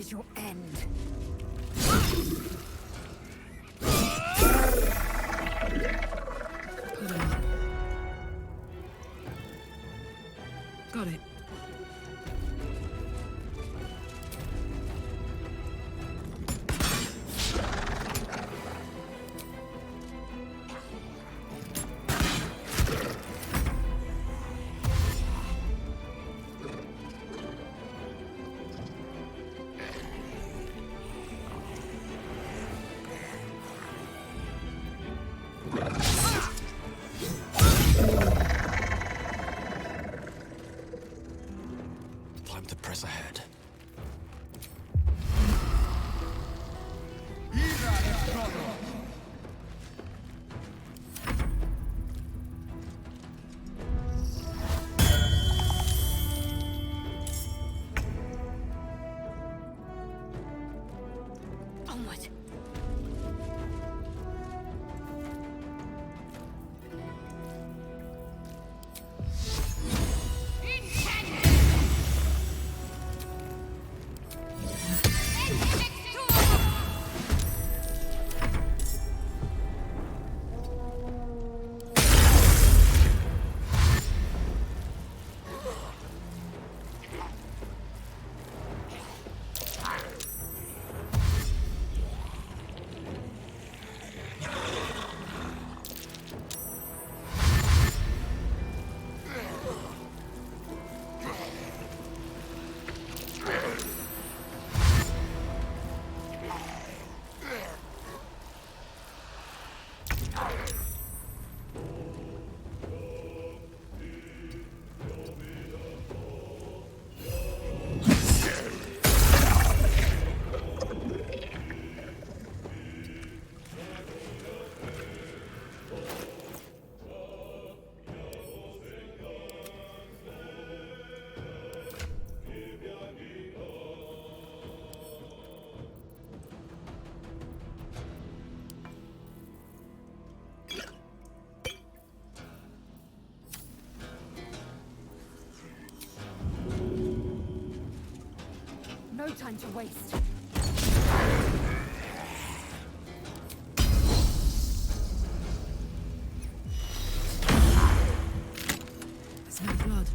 is your end. Got it. Time to press ahead. Onward. No time to waste. There's no blood.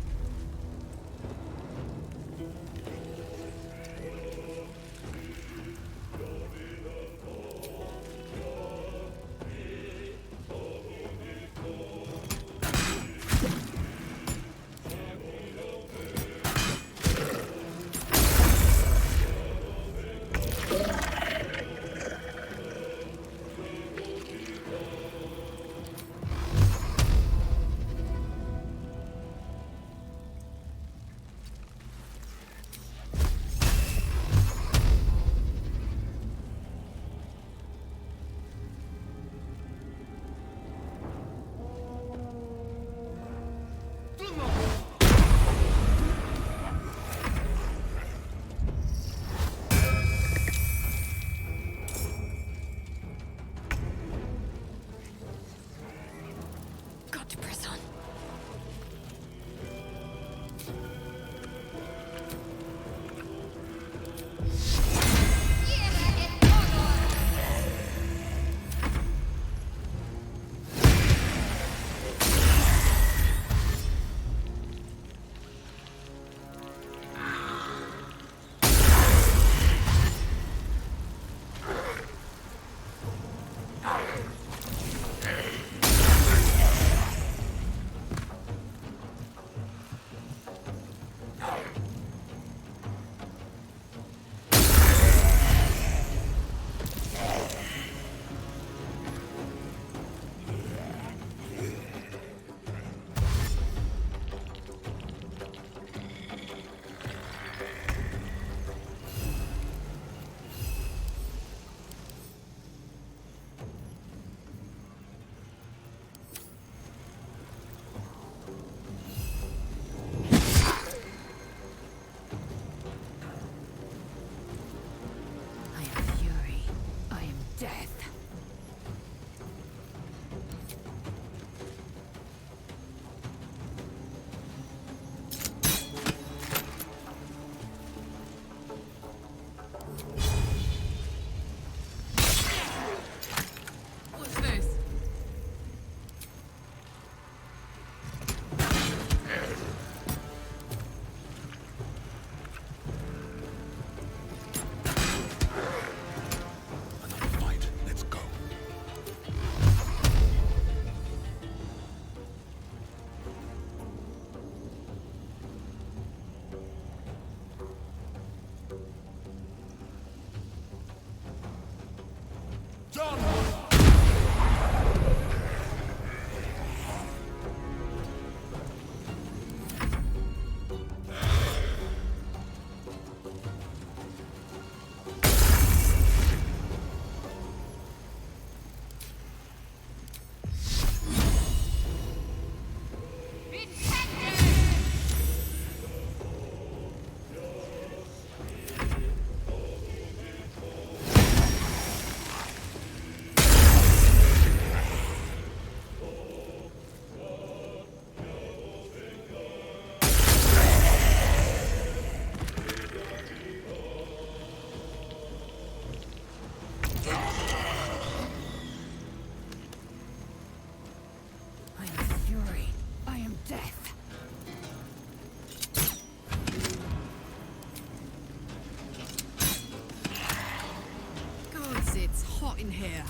hot in here.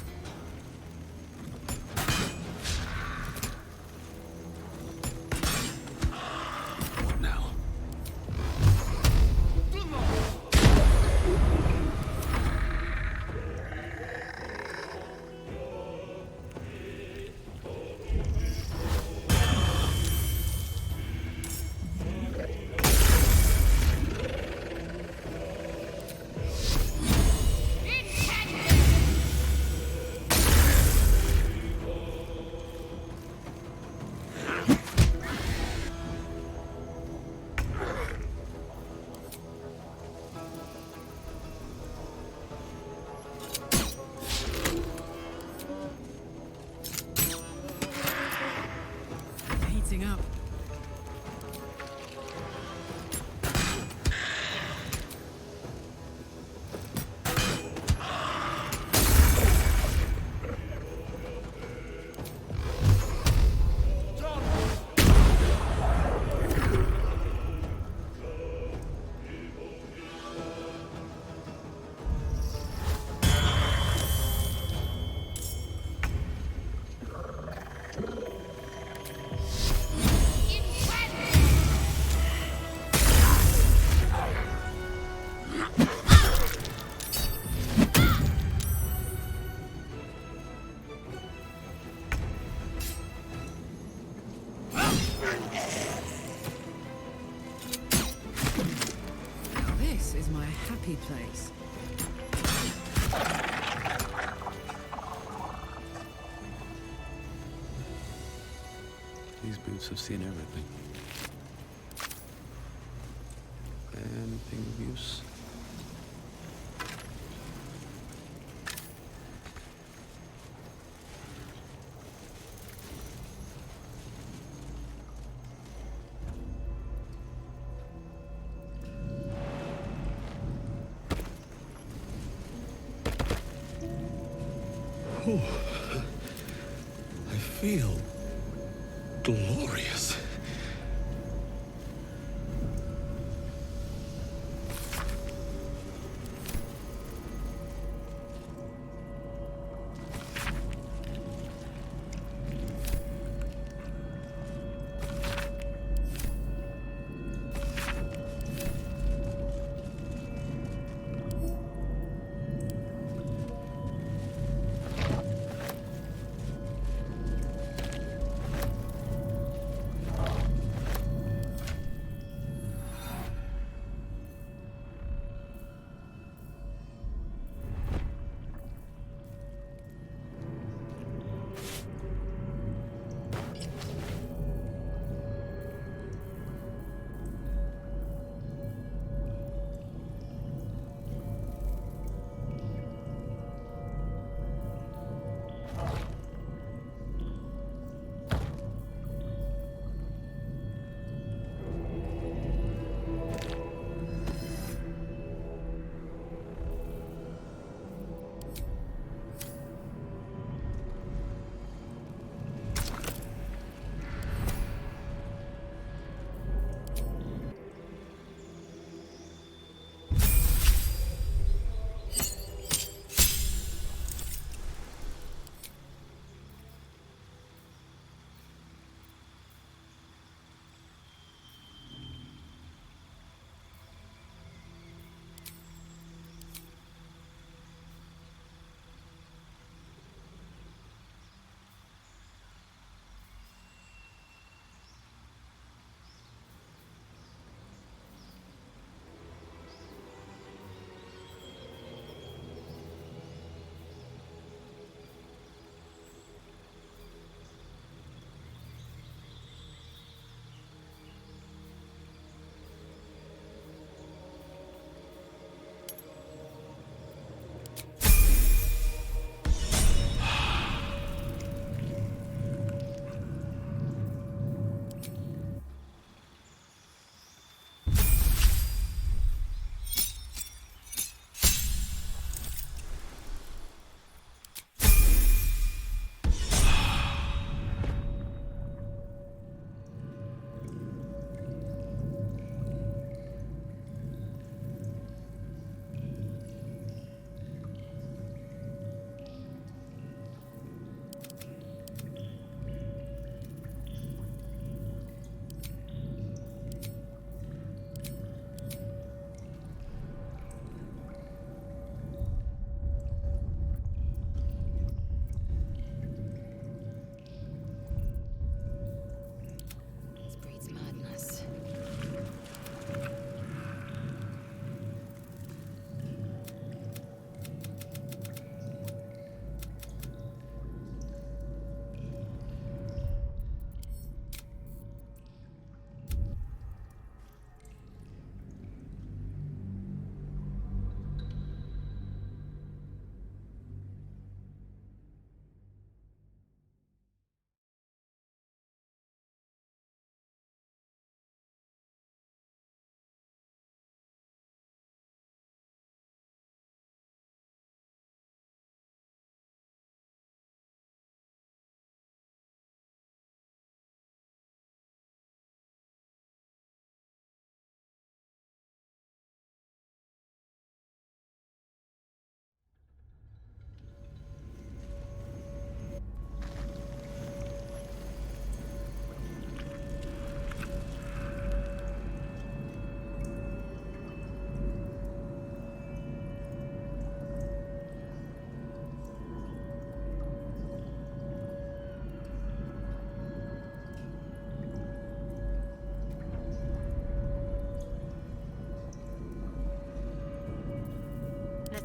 What now? Heating up. This is my happy place. These boots have seen everything. Anything of use? Oh, I feel glorious.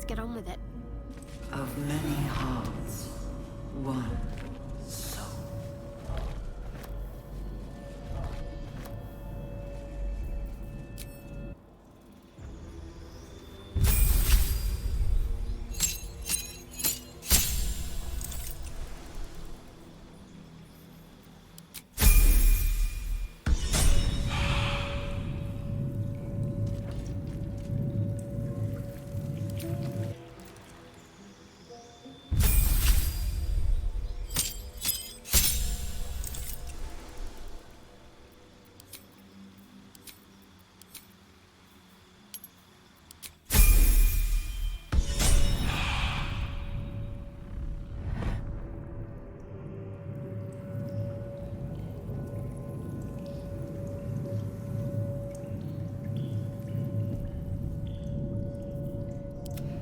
Let's get on with it. Of many hearts, one soul.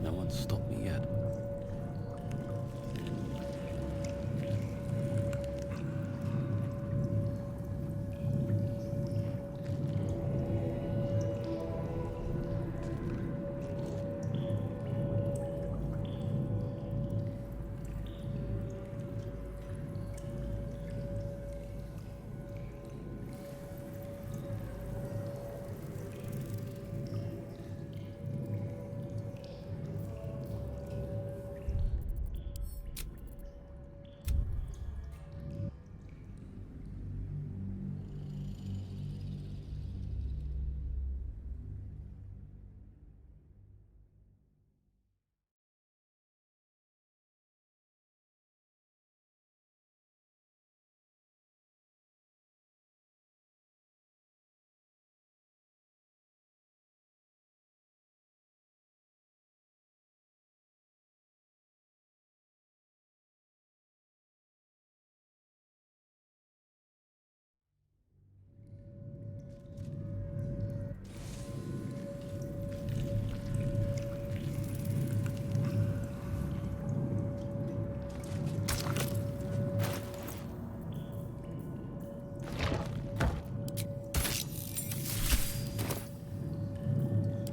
No one's stopped me yet.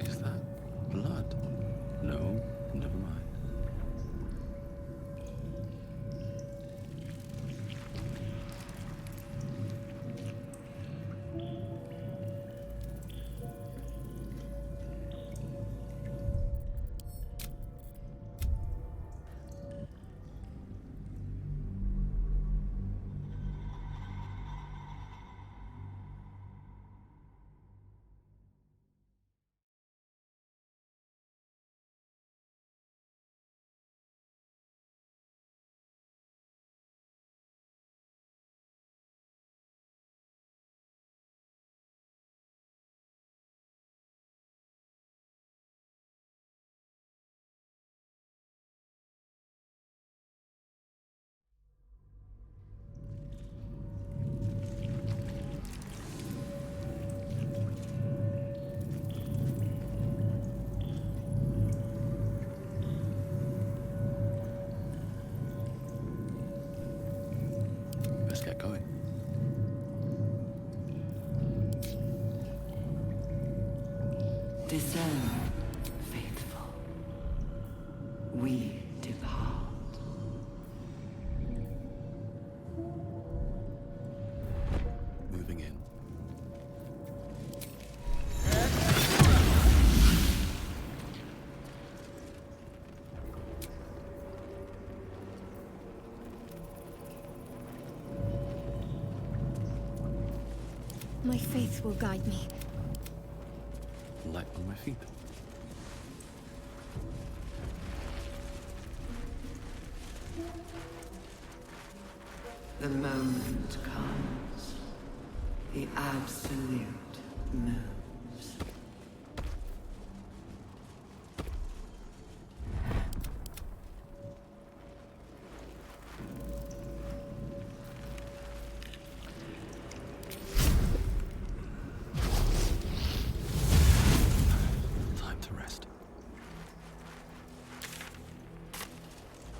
Is that blood? No, never mind. Let's get going. Discern, faithful. We depart. Moving in. My faith will guide me. Light on my feet. The moment comes. The absolute moves. Time to rest.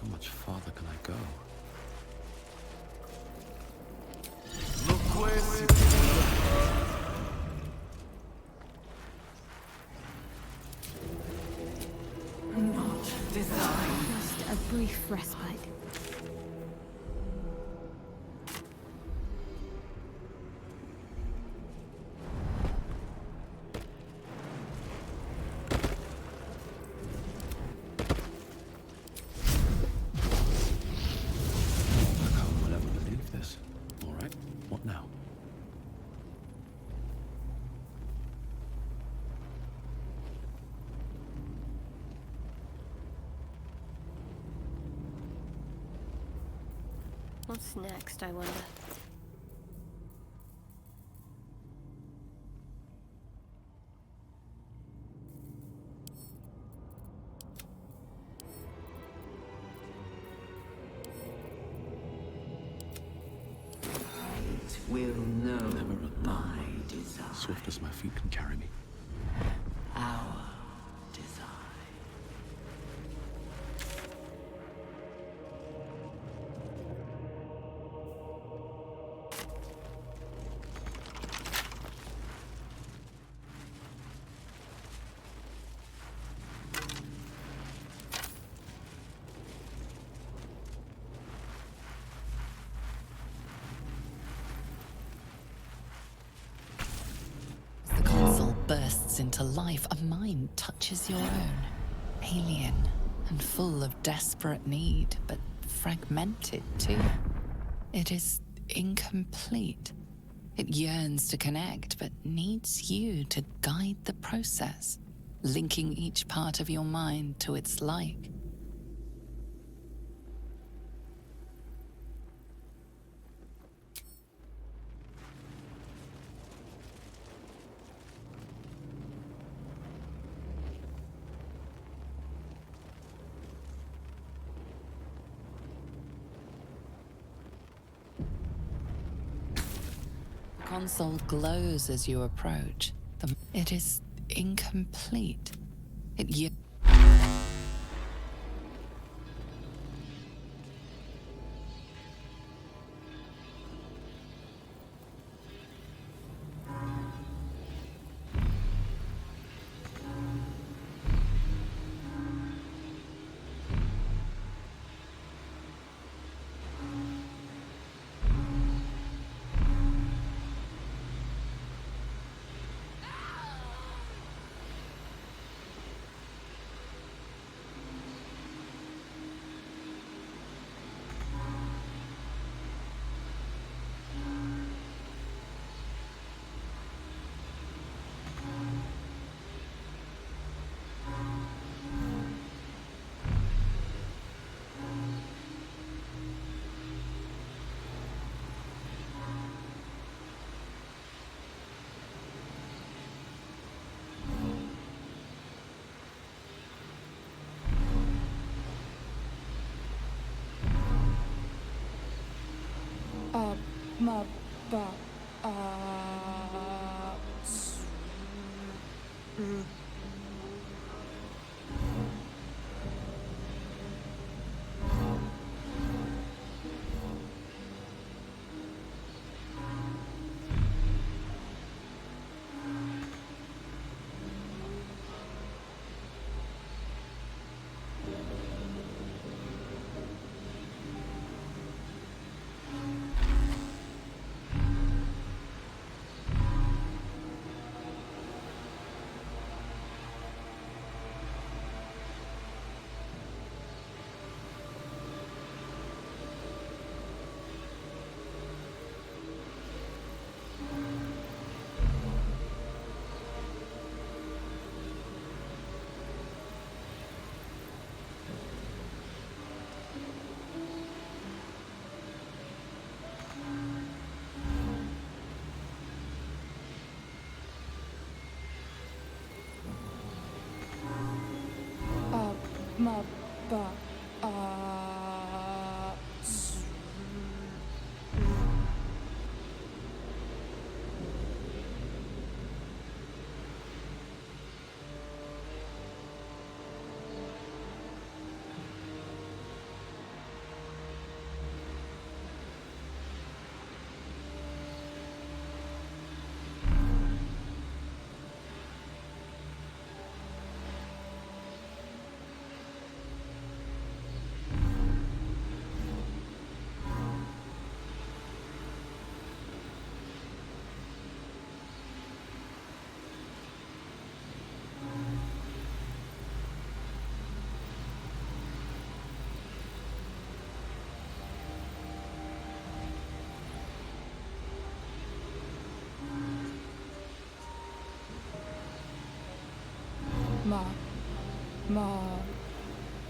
How much farther can I go? Not design. Just a brief respite. I will ever believe this. All right, what now? What's next, I wonder? Will know Never a my design. Swift as my feet can carry me. Our design. The console bursts into life. A mind touches your own. Alien and full of desperate need, but fragmented too. It is incomplete. It yearns to connect, but needs you to guide the process, linking each part of your mind to its like. The console glows as you approach. It is incomplete. It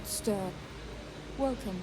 Stir. Welcome.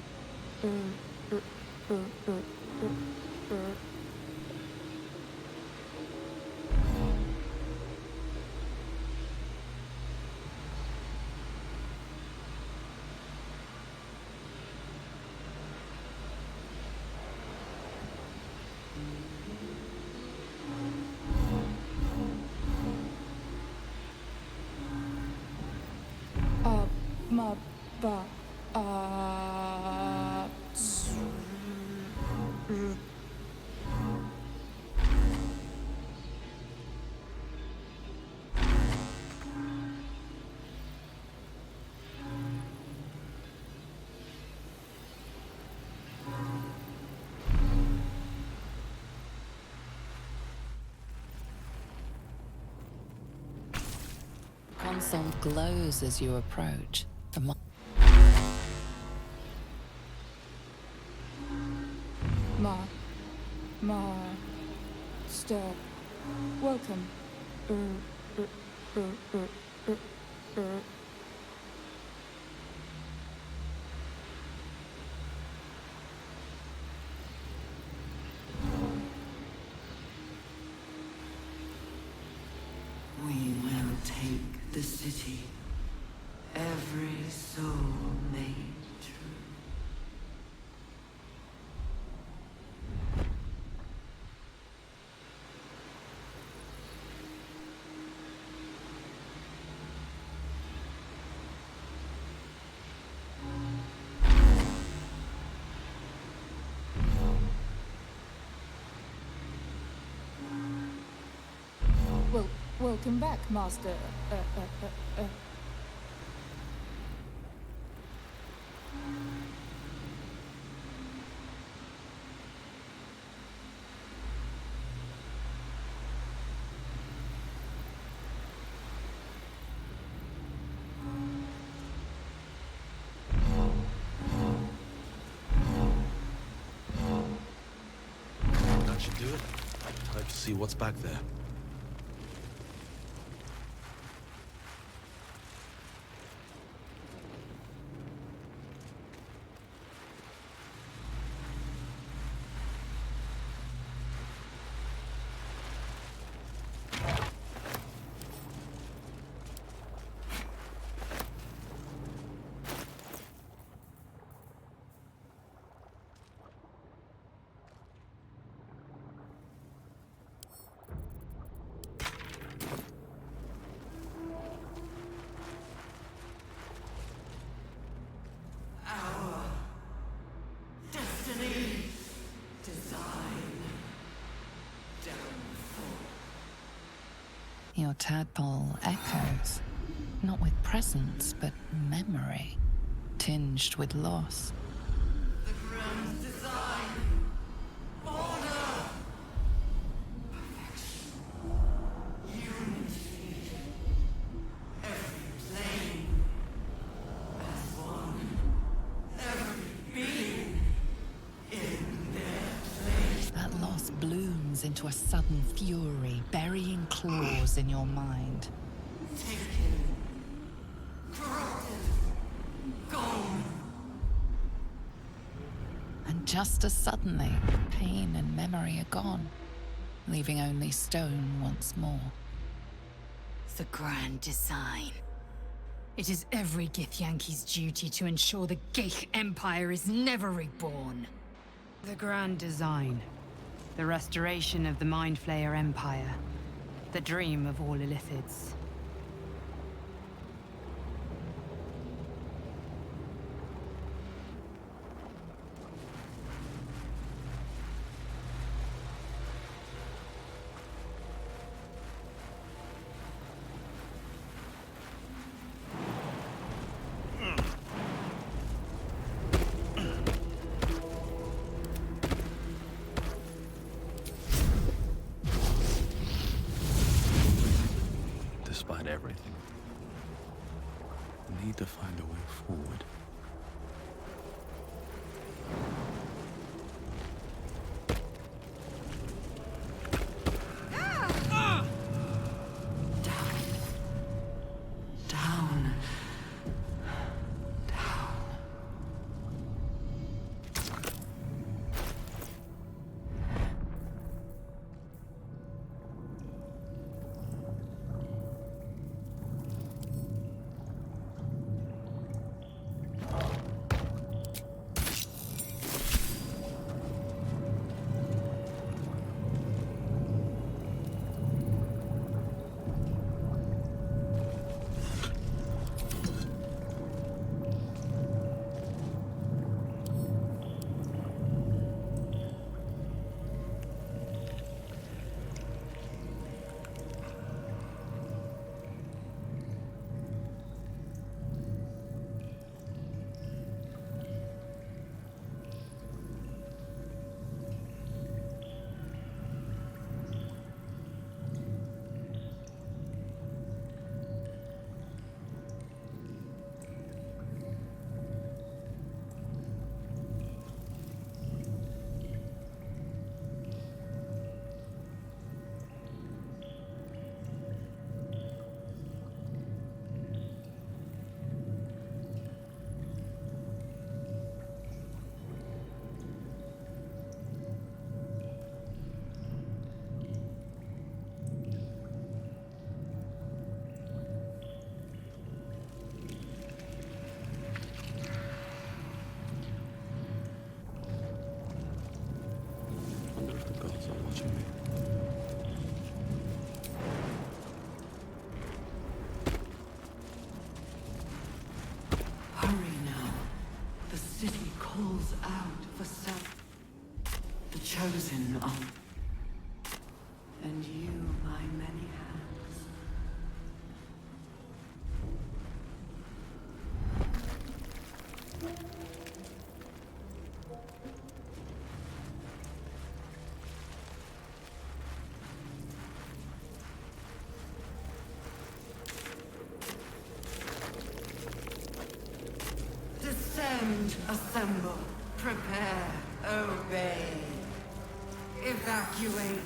Console glows as you approach. Stir. Welcome. We will take the city. Every soul made true. Welcome back, Master. That should do it. Time to see what's back there. Your tadpole echoes, not with presence, but memory, tinged with loss. The grand design. Order. Perfection. Unity. Every plane. As one. Every being. In their place. That loss blooms into a sudden fury, burying claws in your mind. Taken. Corrupted. Gone. And just as suddenly, pain and memory are gone, leaving only stone once more. The grand design. It is every Githyanki's duty to ensure the Geich Empire is never reborn. The grand design. The restoration of the Mind Flayer Empire. The dream of all Illithids. Despite everything, we need to find a way forward. Down calls out for the chosen of, and you by many hands. Descend, assemble, prepare, obey, evacuate.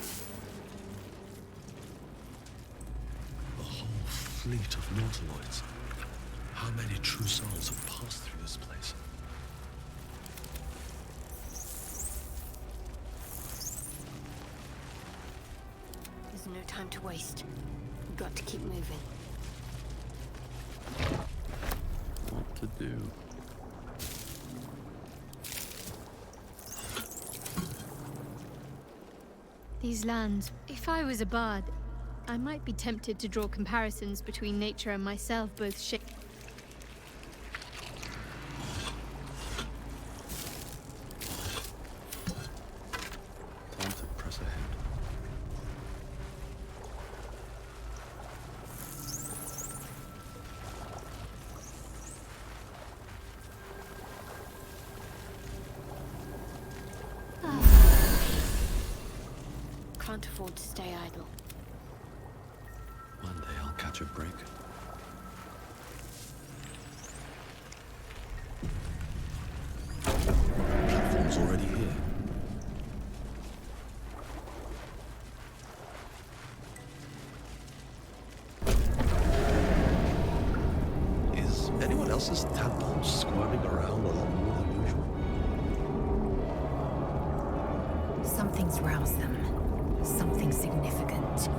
A whole fleet of nautiloids. How many true souls have passed through this place? There's no time to waste. We've got to keep moving. What to do? These lands, if I was a bard, I might be tempted to draw comparisons between nature and myself, both Time to press ahead. Can't afford to stay idle. One day I'll catch a break. Platform's already here. Is anyone else's tadpole squirming around a lot more than usual? Something's roused them. Something significant.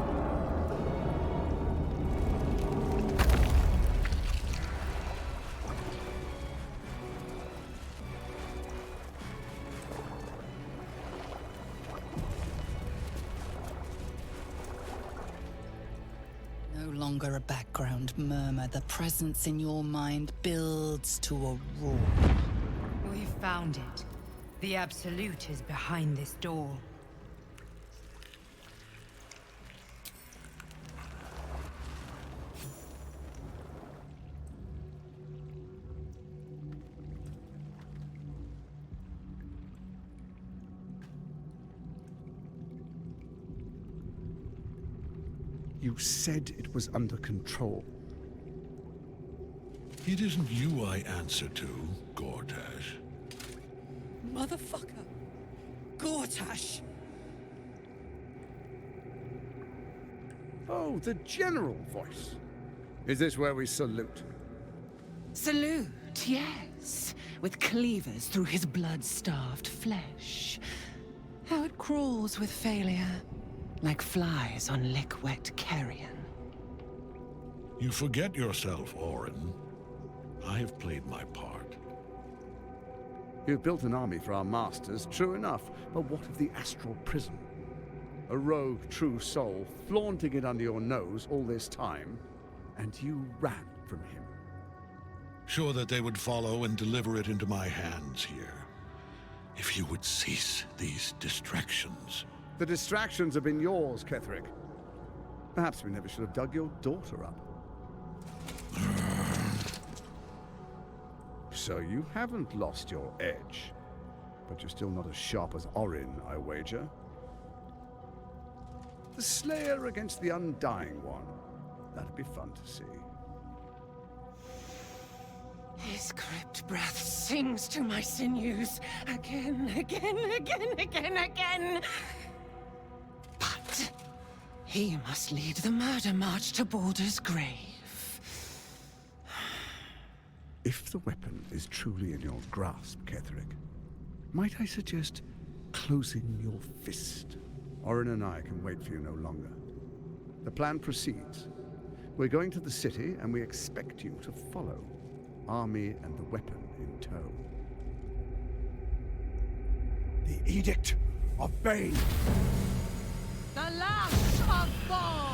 No longer a background murmur. The presence in your mind builds to a roar. We found it. The Absolute is behind this door. You said it was under control. It isn't you I answer to, Gortash. Motherfucker! Gortash! Oh, the general voice. Is this where we salute? Salute, yes. With cleavers through his blood-starved flesh. How it crawls with failure. Like flies on lick-wet carrion. You forget yourself, Orin. I have played my part. You've built an army for our masters, true enough. But what of the astral prison? A rogue true soul flaunting it under your nose all this time, and you ran from him. Sure that they would follow and deliver it into my hands here. If you would cease these distractions. The distractions have been yours, Ketherick. Perhaps we never should have dug your daughter up. So you haven't lost your edge. But you're still not as sharp as Orin, I wager. The Slayer against the Undying One. That'd be fun to see. His crypt breath sings to my sinews. Again, again, again, again, again. But he must lead the murder march to Baldur's grave. If the weapon is truly in your grasp, Ketherick, might I suggest closing your fist? Orin and I can wait for you no longer. The plan proceeds. We're going to the city, and we expect you to follow. Army and the weapon in tow. The Edict of Bane! The last of Thor!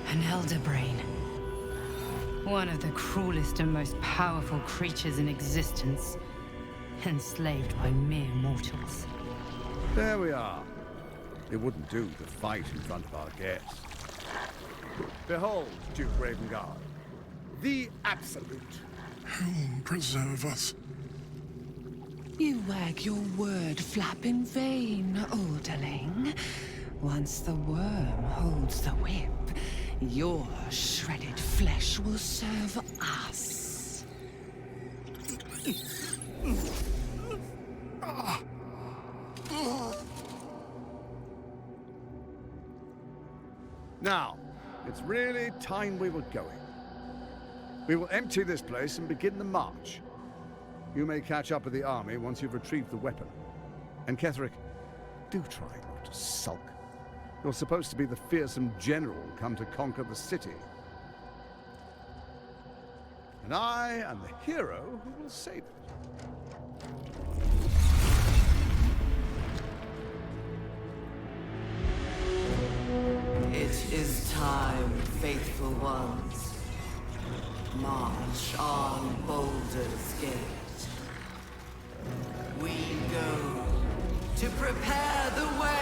An elder brain. One of the cruelest and most powerful creatures in existence. Enslaved by mere mortals. There we are. It wouldn't do to fight in front of our guests. Behold, Duke Ravengard, the Absolute. Whom preserve us? You wag your word flap in vain, olderling. Once the worm holds the whip, your shredded flesh will serve us. Now, it's really time we were going. We will empty this place and begin the march. You may catch up with the army once you've retrieved the weapon. And Ketherick, do try not to sulk. You're supposed to be the fearsome general come to conquer the city. And I am the hero who will save it. It is time, faithful ones. March on Baldur's Gate. We go to prepare the way!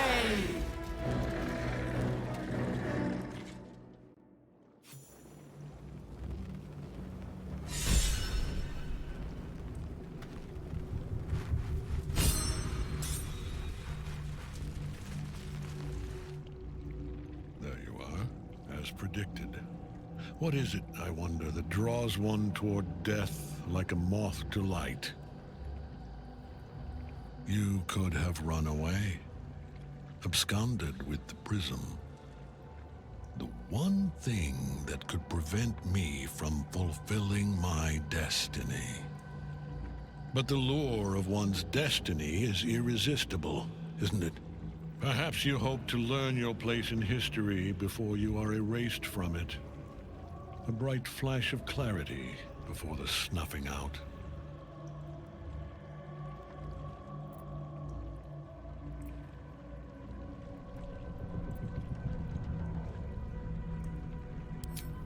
There you are, as predicted. What is it, I wonder, that draws one toward death like a moth to light? You could have run away, absconded with the prism. The one thing that could prevent me from fulfilling my destiny. But the lure of one's destiny is irresistible, isn't it? Perhaps you hope to learn your place in history before you are erased from it. A bright flash of clarity before the snuffing out.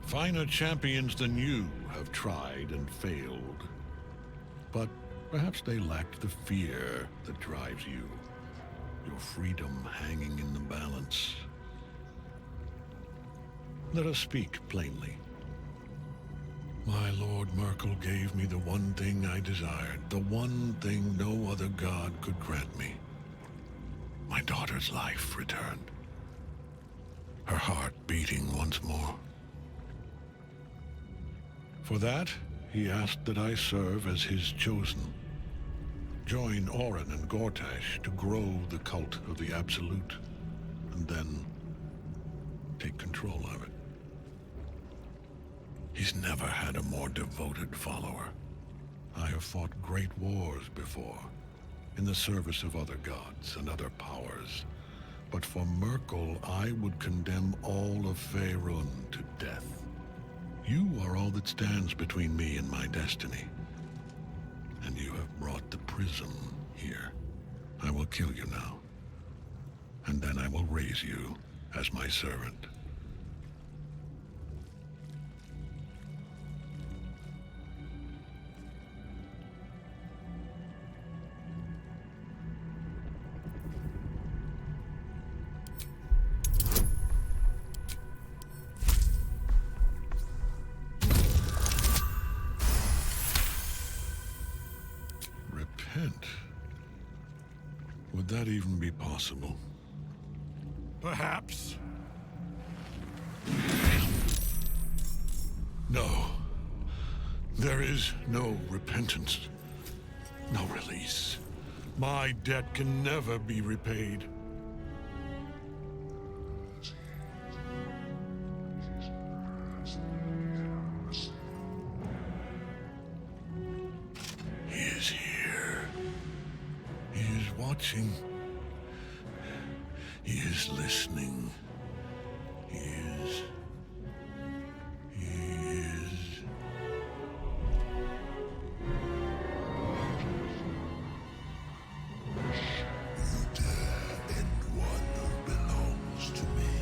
Finer champions than you have tried and failed. But perhaps they lacked the fear that drives you. Your freedom hanging in the balance. Let us speak plainly. My Lord Merkel gave me the one thing I desired, the one thing no other god could grant me. My daughter's life returned. Her heart beating once more. For that, he asked that I serve as his chosen. Join Orin and Gortash to grow the cult of the Absolute, and then take control of it. He's never had a more devoted follower. I have fought great wars before, in the service of other gods and other powers. But for Merkel, I would condemn all of Faerun to death. You are all that stands between me and my destiny. And you have brought the prism here. I will kill you now. And then I will raise you as my servant. Repent? Would that even be possible? Perhaps. No. There is no repentance. No release. My debt can never be repaid. He is here. He is watching. He is listening. He is. You dare end one who belongs to me.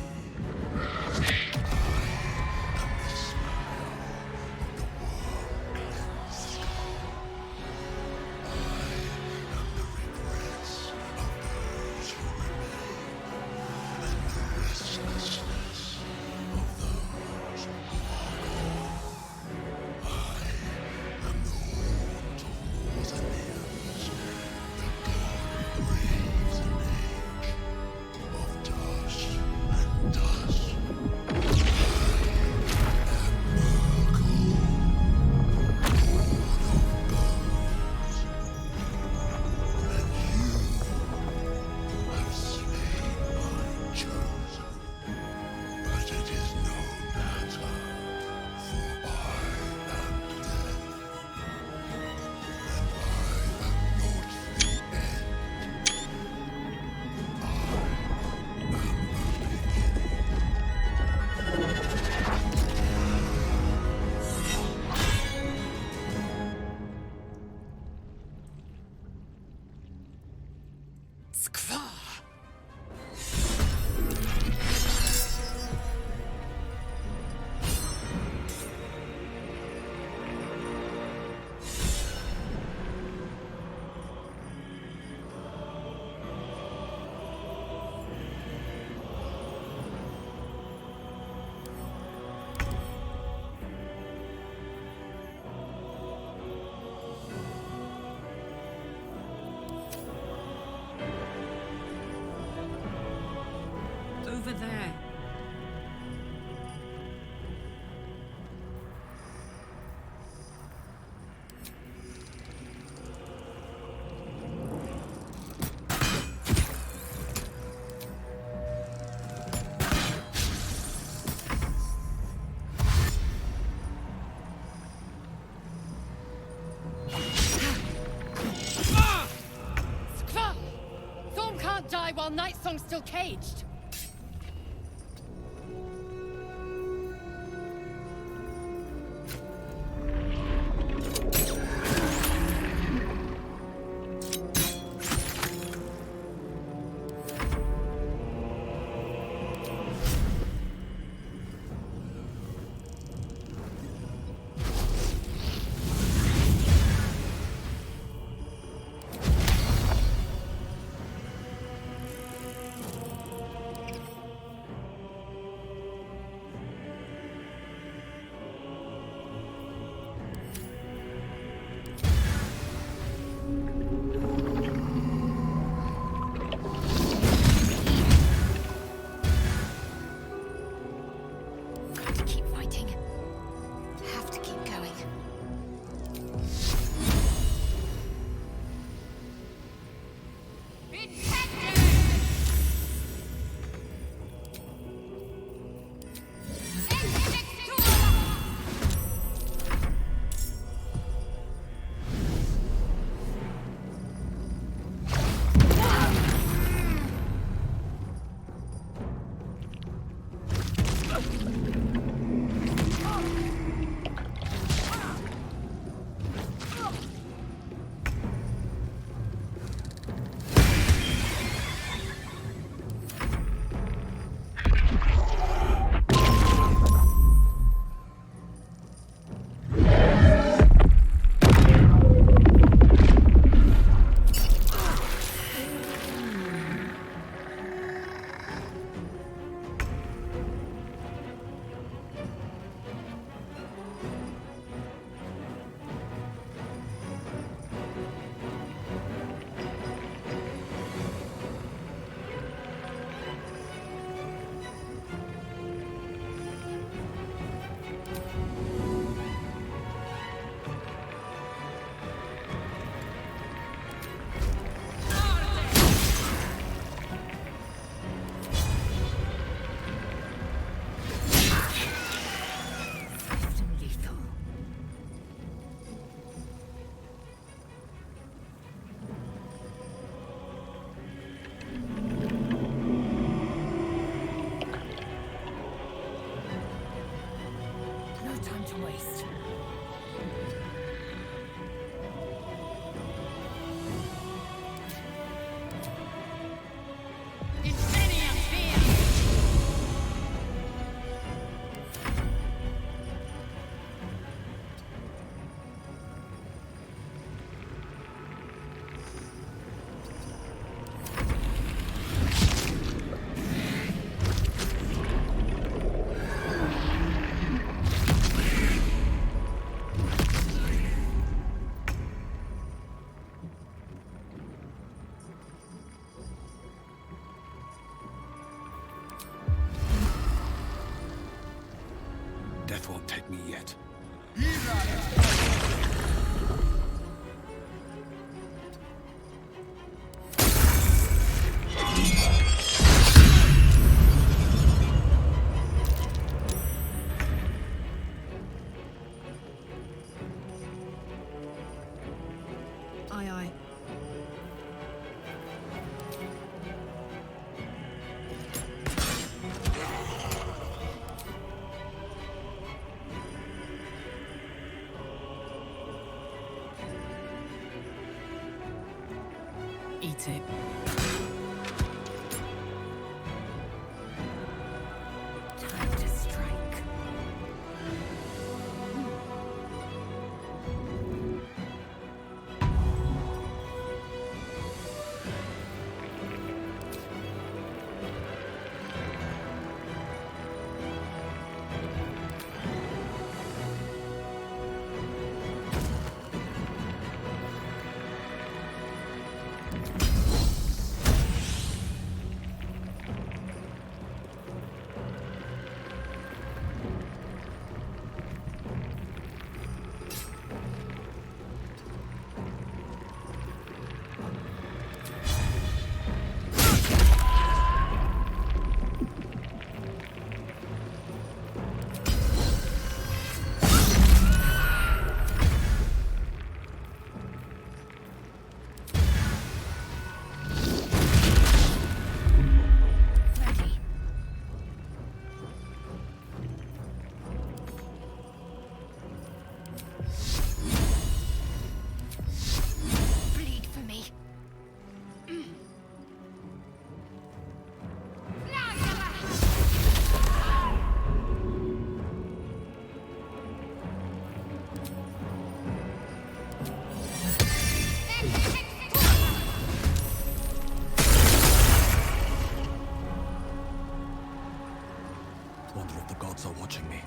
while Nightsong's still caged. Death won't take me yet. Aye, aye. Eat it. Time to strike. are watching me.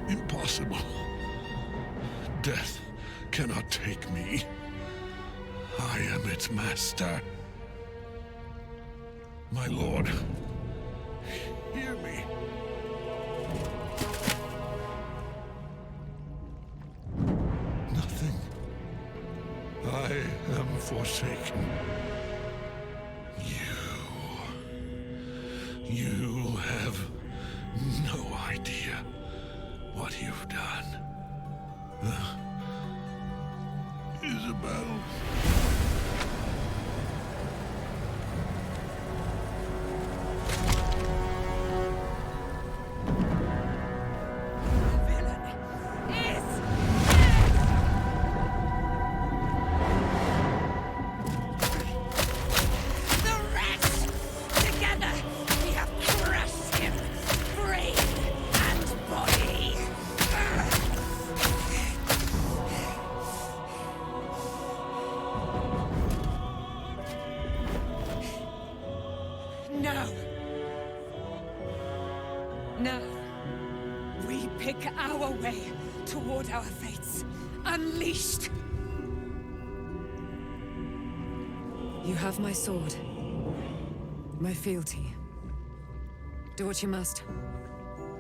Impossible. Death cannot take me. I am its master. My lord, hear me. Nothing. I am forsaken. You have no idea what you've done. Isabel. No. We pick our way toward our fates. Unleashed! You have my sword. My fealty. Do what you must.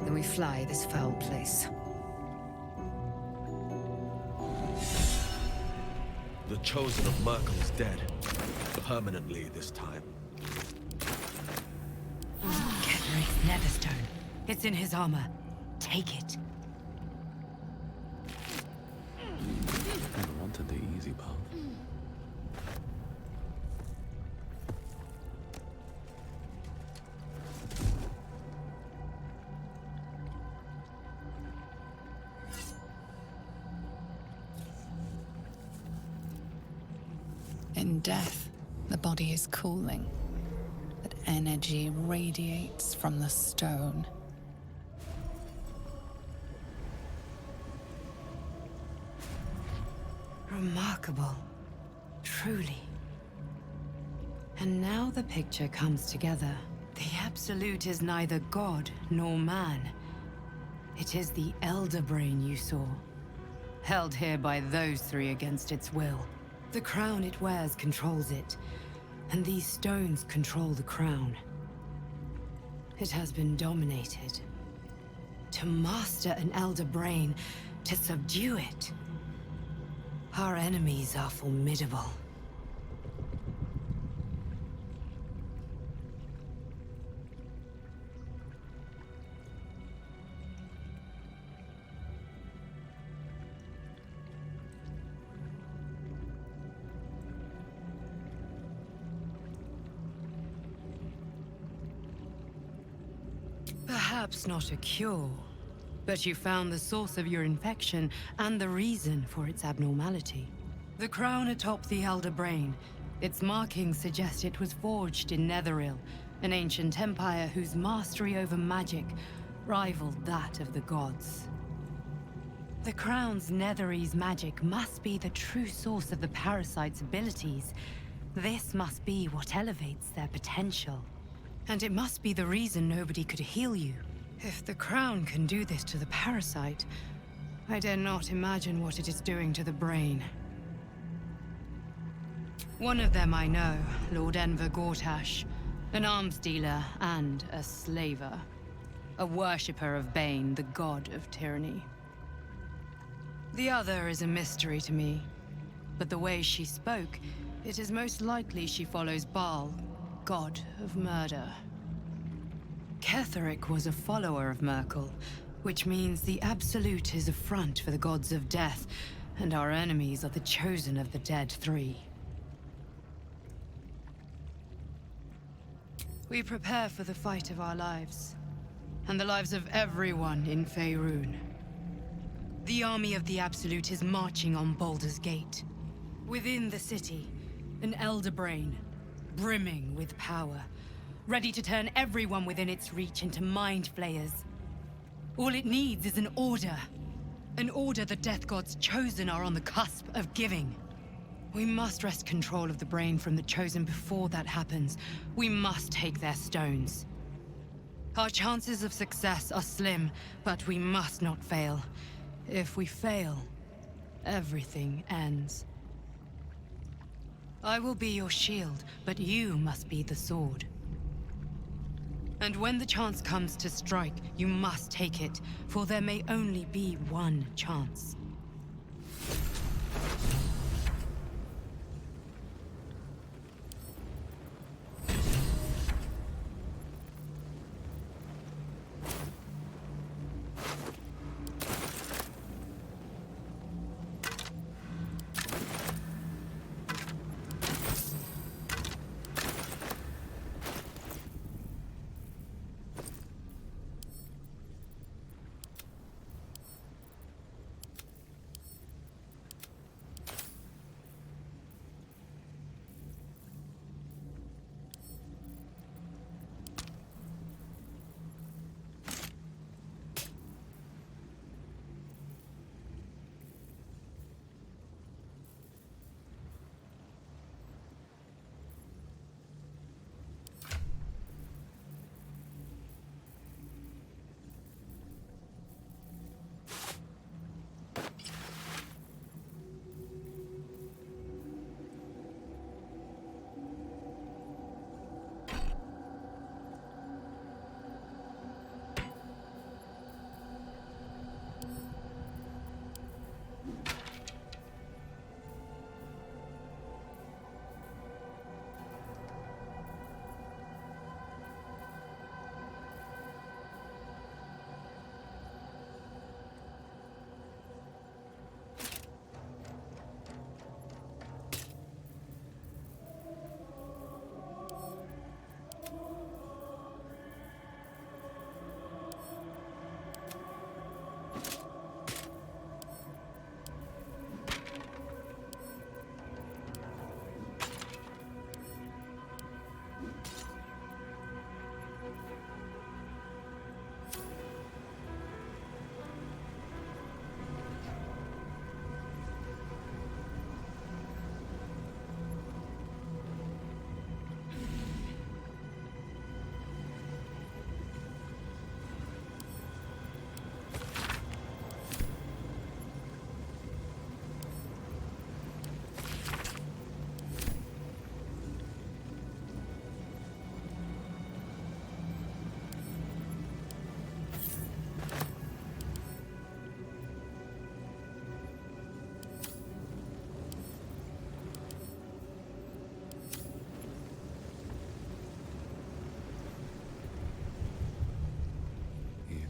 Then we fly this foul place. The Chosen of Merkel is dead. Permanently this time. Ketheric's Netherstone. It's in his armor. Take it. I wanted the easy path. In death, the body is cooling, but energy radiates from the stone. Remarkable. Truly. And now the picture comes together. The Absolute is neither god nor man. It is the Elder Brain you saw, held here by those three against its will. The crown it wears controls it, and these stones control the crown. It has been dominated. To master an Elder Brain, to subdue it. Our enemies are formidable. Perhaps not a cure, but you found the source of your infection and the reason for its abnormality. The crown atop the Elder Brain. Its markings suggest it was forged in Netheril, an ancient empire whose mastery over magic rivaled that of the gods. The crown's Netherese magic must be the true source of the parasite's abilities. This must be what elevates their potential. And it must be the reason nobody could heal you. If the crown can do this to the parasite, I dare not imagine what it is doing to the brain. One of them I know, Lord Enver Gortash, an arms dealer and a slaver. a worshipper of Bane, the god of tyranny. The other is a mystery to me, but the way she spoke, it is most likely she follows Baal, god of murder. Ketheric was a follower of Merkel, which means the Absolute is a front for the gods of death, and our enemies are the chosen of the Dead Three. We prepare for the fight of our lives, and the lives of everyone in Faerun. The army of the Absolute is marching on Baldur's Gate. Within the city, an Elder Brain, brimming with power, ready to turn everyone within its reach into mind flayers. All it needs is an order. An order the Death Gods chosen are on the cusp of giving. We must wrest control of the brain from the chosen before that happens. We must take their stones. Our chances of success are slim, but we must not fail. If we fail, everything ends. I will be your shield, but you must be the sword. And when the chance comes to strike, you must take it, for there may only be one chance.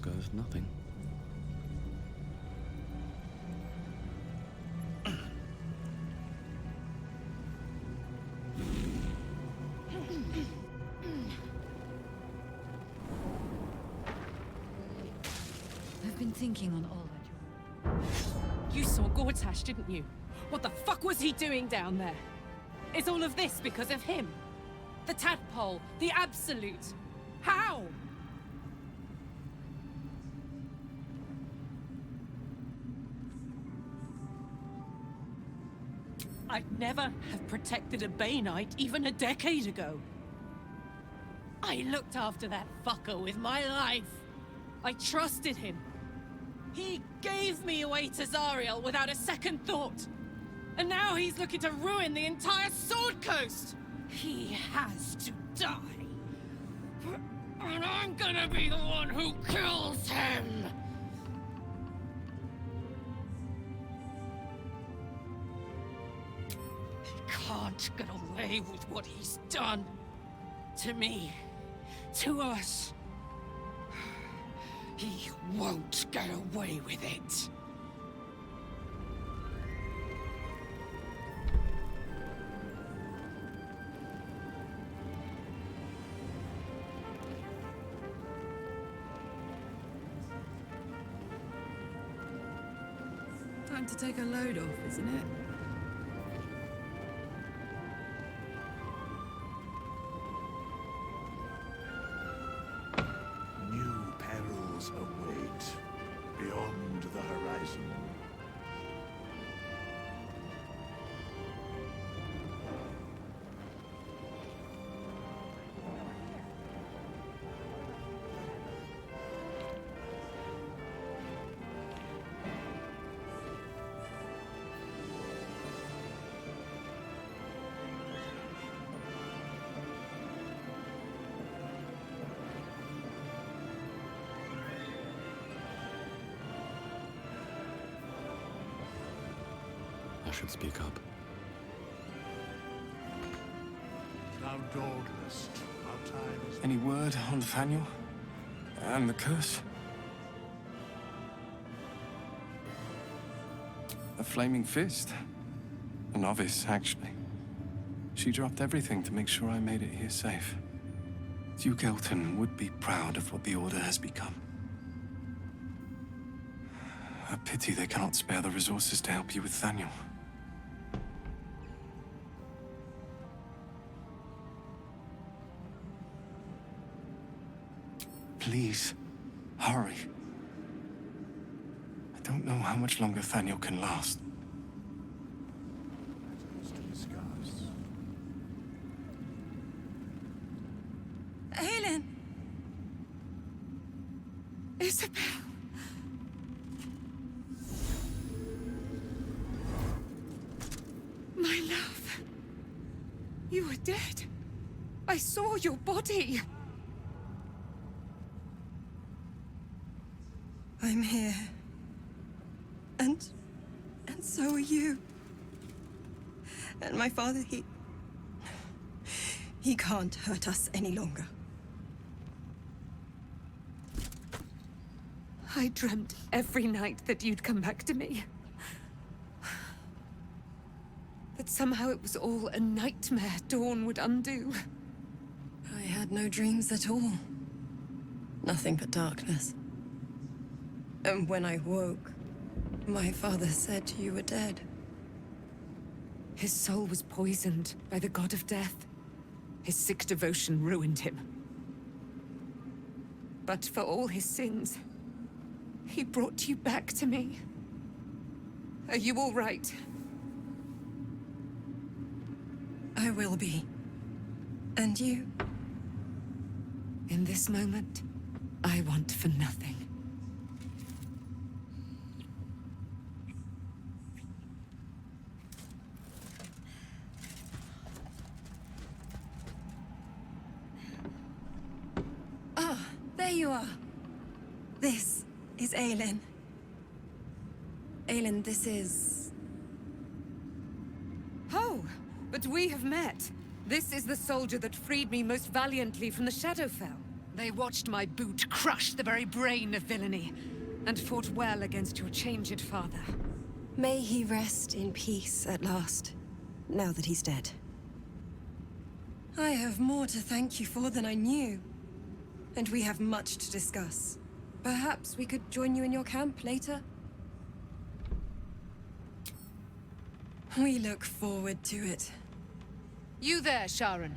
Goes nothing. I've been thinking on all that. You saw Gortash, didn't you? What the fuck was he doing down there? Is all of this because of him? The tadpole, the Absolute. How? I'd never have protected a Baneite even a decade ago. I looked after that fucker with my life. I trusted him. He gave me away to Zariel without a second thought. And now he's looking to ruin the entire Sword Coast. He has to die. And I'm gonna be the one who kills him! He can't get away with what he's done. To me. To us. He won't get away with it. Time to take a load off, isn't it? New perils await beyond the horizon. I should speak up. Thou dawdlest, our time is... Any word on Nathaniel? And the curse? A flaming fist. A novice, actually. She dropped everything to make sure I made it here safe. Duke Elton would be proud of what the Order has become. A pity they cannot spare the resources to help you with Nathaniel. Please, hurry. I don't know how much longer Nathaniel can last. Aelin! Isabel! My love. You were dead. I saw your body. I'm here. And so are you. And my father, he can't hurt us any longer. I dreamt every night that you'd come back to me. That somehow it was all a nightmare Dawn would undo. I had no dreams at all. Nothing but darkness. And when I woke, my father said you were dead. His soul was poisoned by the god of death. His sick devotion ruined him. But for all his sins, he brought you back to me. Are you all right? I will be. And you? In this moment, I want for nothing. There you are. This is Aelin. Aelin, this is... Oh, but we have met. This is the soldier that freed me most valiantly from the Shadowfell. They watched my boot crush the very brain of villainy, and fought well against your changed father. May he rest in peace at last, now that he's dead. I have more to thank you for than I knew. And we have much to discuss. Perhaps we could join you in your camp later? We look forward to it. You there, Sharon.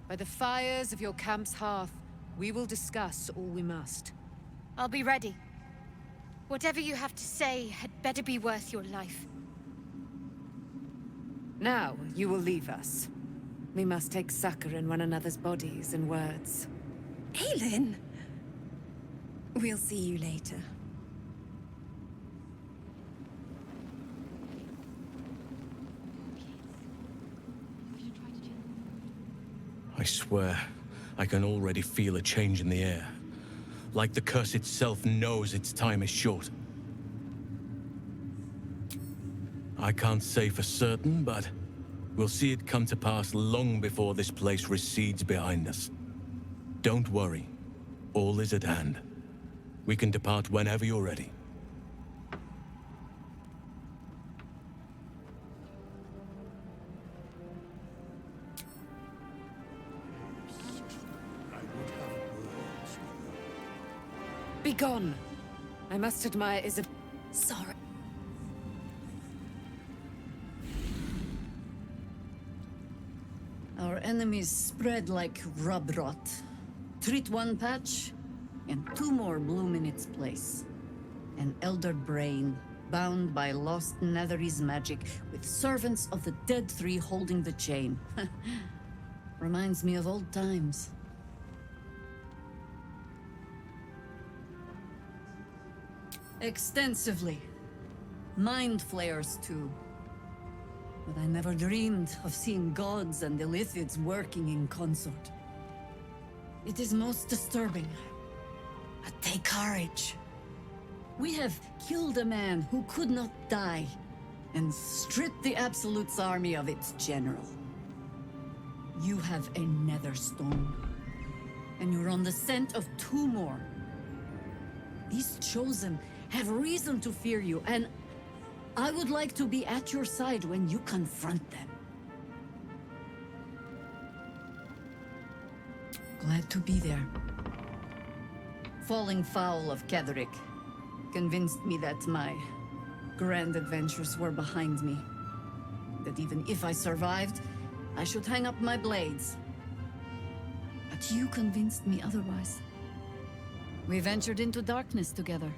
By the fires of your camp's hearth, we will discuss all we must. I'll be ready. Whatever you have to say had better be worth your life. Now, you will leave us. We must take succor in one another's bodies and words. Aelin! We'll see you later. I swear, I can already feel a change in the air. Like the curse itself knows its time is short. I can't say for certain, but we'll see it come to pass long before this place recedes behind us. Don't worry. All is at hand. We can depart whenever you're ready. Begone! I must admire Isabel. Sorry. Our enemies spread like rub rot. Treat one patch, and two more bloom in its place. An elder brain, bound by lost Netherese magic, with servants of the dead three holding the chain. Reminds me of old times. Extensively. Mind flayers, too. But I never dreamed of seeing gods and Illithids working in consort. It is most disturbing. But take courage. We have killed a man who could not die, and stripped the Absolute's army of its general. You have a nether stone, and you're on the scent of two more. These Chosen have reason to fear you, and I would like to be at your side when you confront them. Glad to be there. Falling foul of Ketheric convinced me that my grand adventures were behind me. That even if I survived, I should hang up my blades. But you convinced me otherwise. We ventured into darkness together.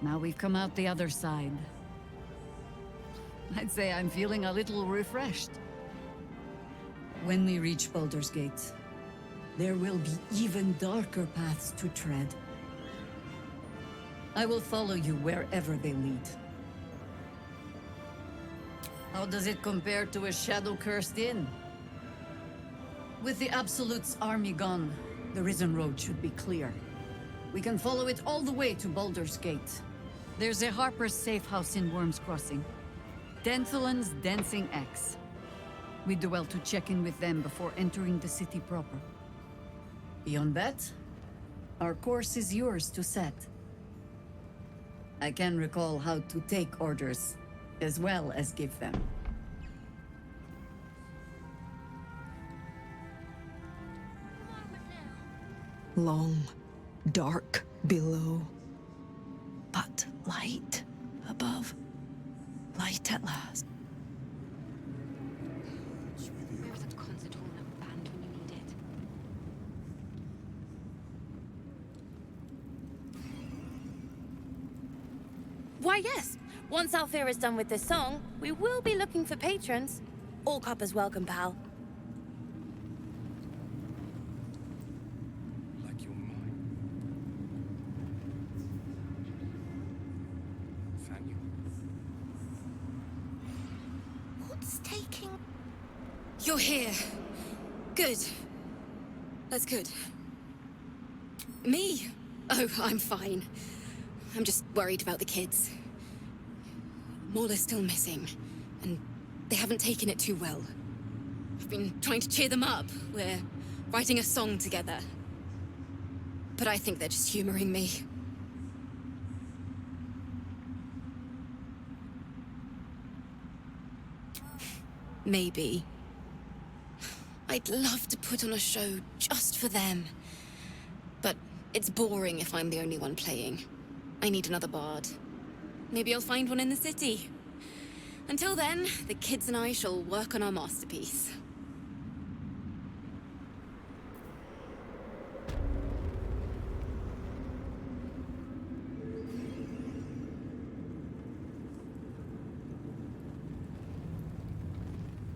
Now we've come out the other side. I'd say I'm feeling a little refreshed. When we reach Baldur's Gate, there will be even darker paths to tread. I will follow you wherever they lead. How does it compare to a shadow-cursed inn? With the Absolute's army gone, the Risen Road should be clear. We can follow it all the way to Baldur's Gate. There's a Harper's safe house in Worm's Crossing. Denthalen's Dancing Axe. We do well to check in with them before entering the city proper. Beyond that, our course is yours to set. I can recall how to take orders, as well as give them. Long, dark below, but light above. Light at last. Where was that concert hall and a band when you need it? Why, yes. Once Alfira is done with this song, we will be looking for patrons. All coppers welcome, pal. Like your mind. Nathaniel. What's taking... You're here. Good. That's good. Me? Oh, I'm fine. I'm just worried about the kids. Maula's still missing, and they haven't taken it too well. I've been trying to cheer them up. We're writing a song together. But I think they're just humoring me. Maybe. I'd love to put on a show just for them. But it's boring if I'm the only one playing. I need another bard. Maybe I'll find one in the city. Until then, the kids and I shall work on our masterpiece.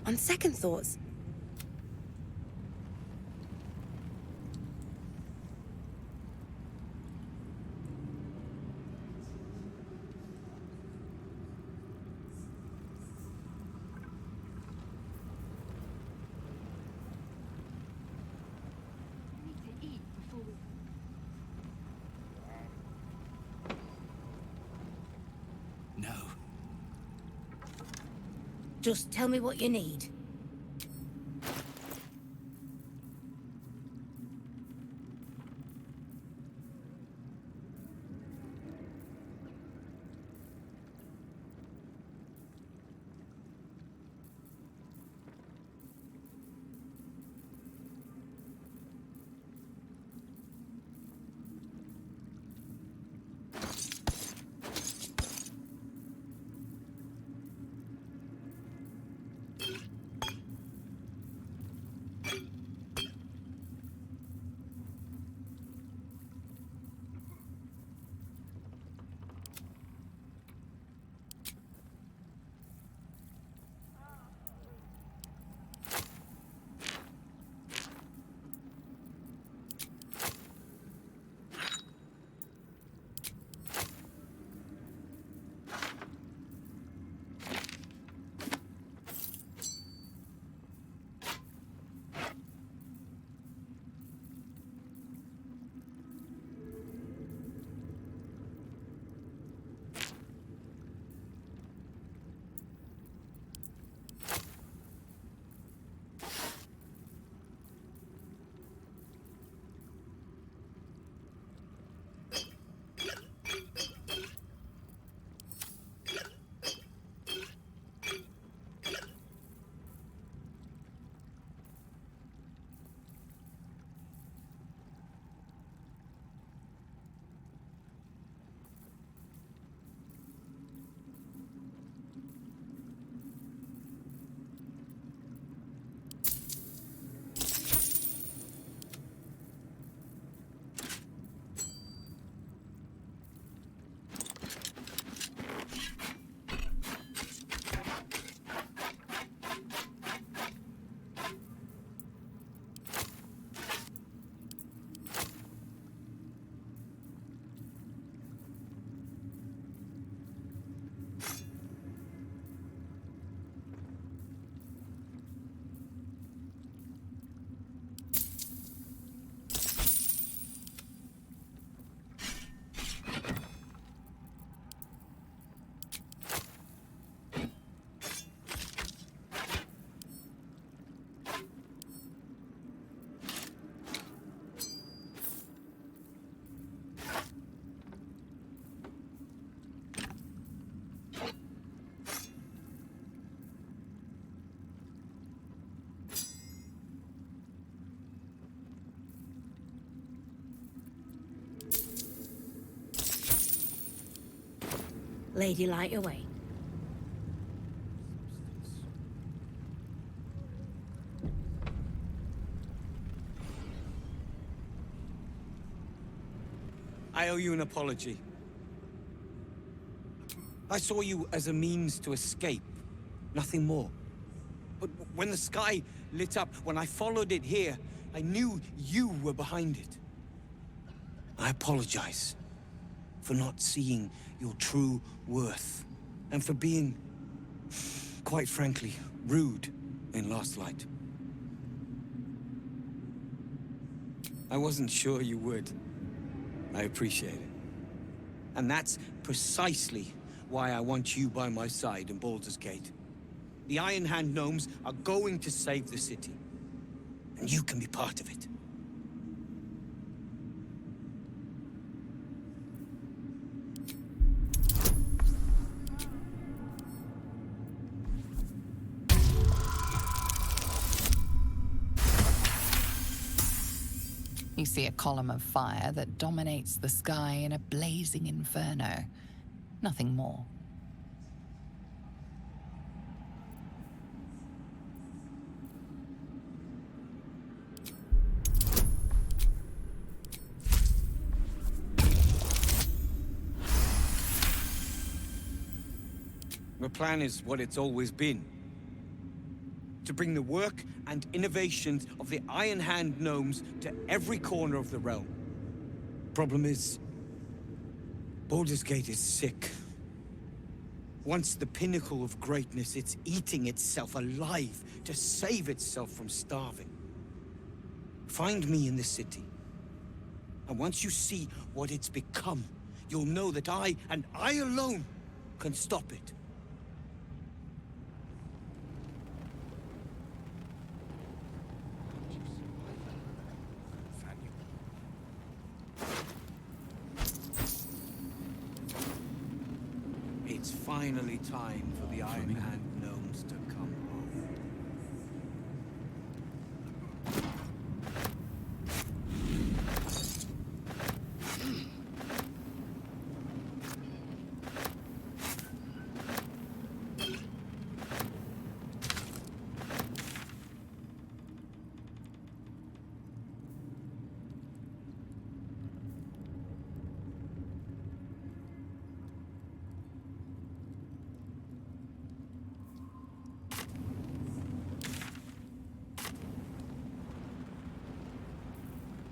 On second thoughts, Just tell me what you need. Lady, light away. I owe you an apology. I saw you as a means to escape, nothing more. But when the sky lit up, when I followed it here, I knew you were behind it. I apologize for not seeing your true worth, and for being, quite frankly, rude in Last Light. I wasn't sure you would. I appreciate it. And that's precisely why I want you by my side in Baldur's Gate. The Iron Hand Gnomes are going to save the city, and you can be part of it. You see a column of fire that dominates the sky in a blazing inferno. Nothing more. The plan is what it's always been. To bring the work and innovations of the Iron Hand Gnomes to every corner of the realm. Problem is, Baldur's Gate is sick. Once the pinnacle of greatness, it's eating itself alive to save itself from starving. Find me in the city. And once you see what it's become, you'll know that I, and I alone, can stop it. It's finally time for the Iron Hand gnomes to come home.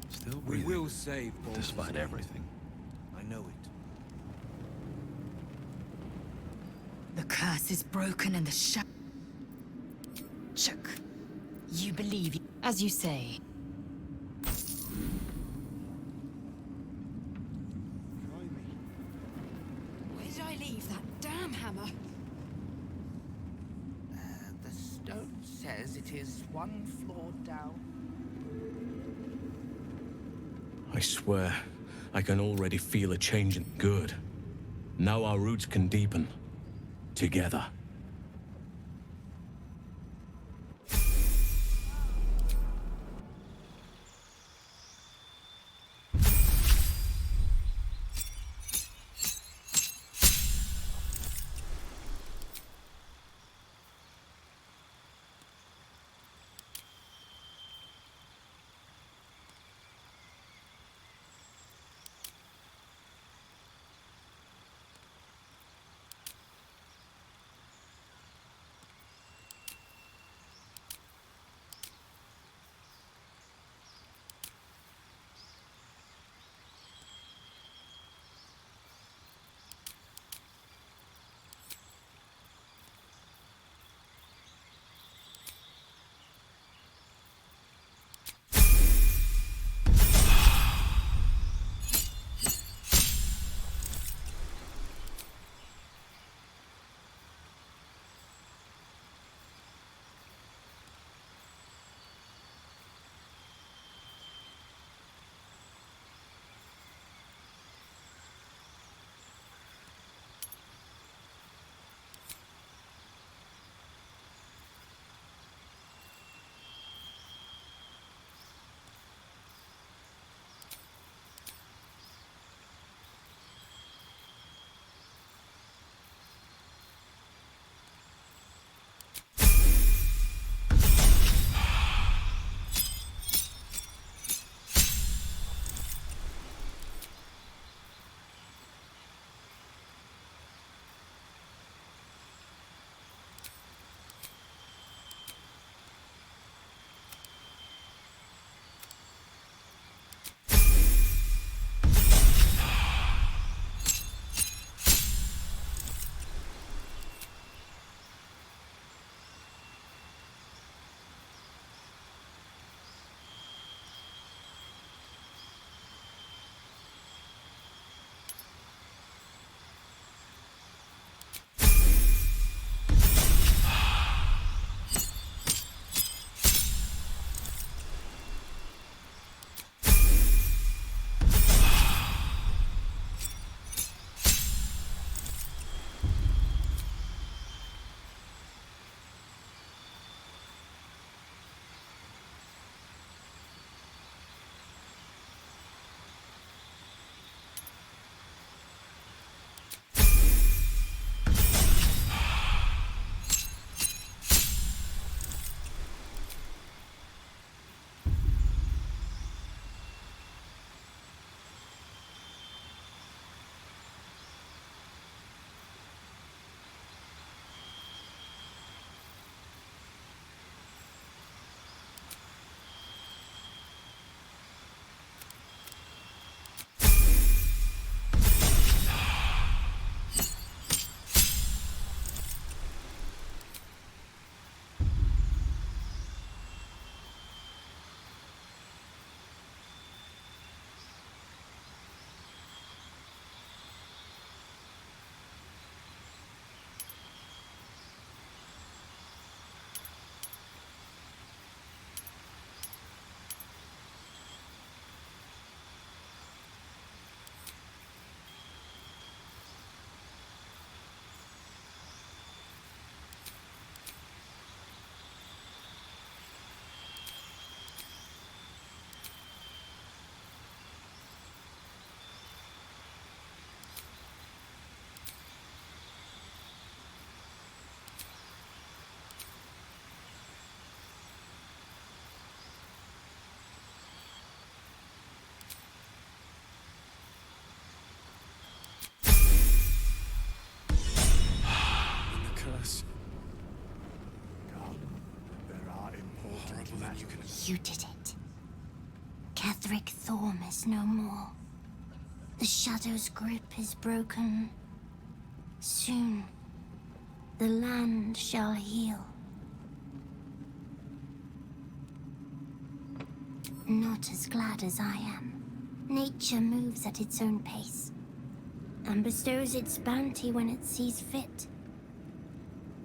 Still We breathing, will save Baldur. despite everything. I know it. The curse is broken and the Chuck, you believe, as you say. Where did I leave that damn hammer? The stone says it is one floor down. I swear, I can already feel a change in good. Now our roots can deepen. Together. You did it. Catherick Thorm is no more. The Shadow's grip is broken. Soon, the land shall heal. Not as glad as I am. Nature moves at its own pace, and bestows its bounty when it sees fit.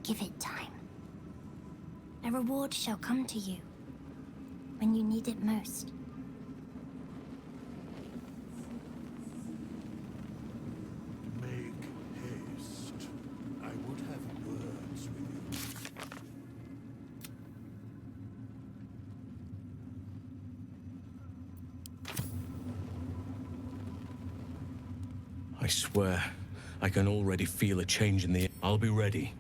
Give it time. A reward shall come to you when you need it most. Make haste. I would have words with you. I swear, I can already feel a change in the air. I'll be ready.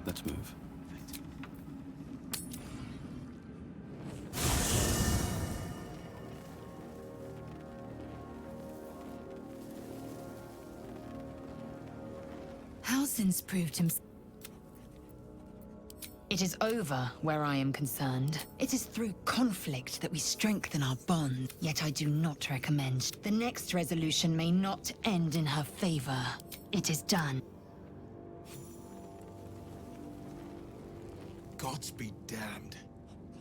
Let's move. Halsin's proved himself. It is over where I am concerned. It is through conflict that we strengthen our bond. Yet I do not recommend. The next resolution may not end in her favor. It is done. Gods be damned.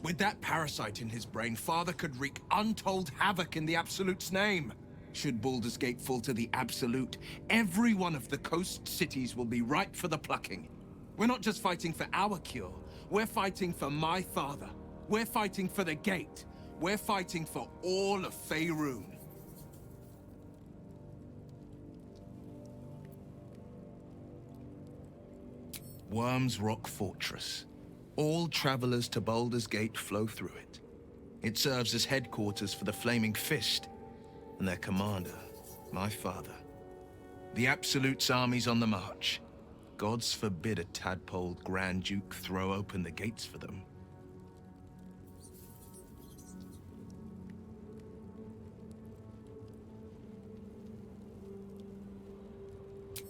With that parasite in his brain, Father could wreak untold havoc in the Absolute's name. Should Baldur's Gate fall to the Absolute, every one of the coast cities will be ripe for the plucking. We're not just fighting for our cure. We're fighting for my father. We're fighting for the Gate. We're fighting for all of Faerun. Worm's Rock Fortress. All travelers to Baldur's Gate flow through it. It serves as headquarters for the Flaming Fist, and their commander, my father. The Absolute's army's on the march. Gods forbid a tadpoled Grand Duke throw open the gates for them.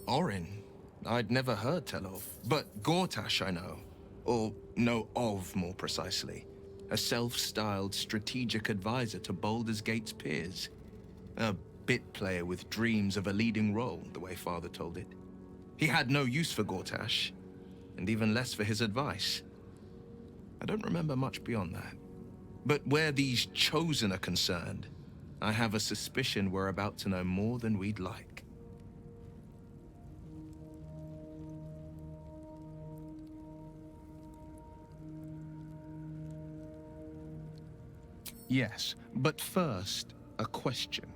Orin, I'd never heard tell of, but Gortash I know. Or know of, more precisely. A self-styled strategic advisor to Baldur's Gate's peers. A bit player with dreams of a leading role, the way Father told it. He had no use for Gortash, and even less for his advice. I don't remember much beyond that. But where these Chosen are concerned, I have a suspicion we're about to know more than we'd like. Yes, but first, a question.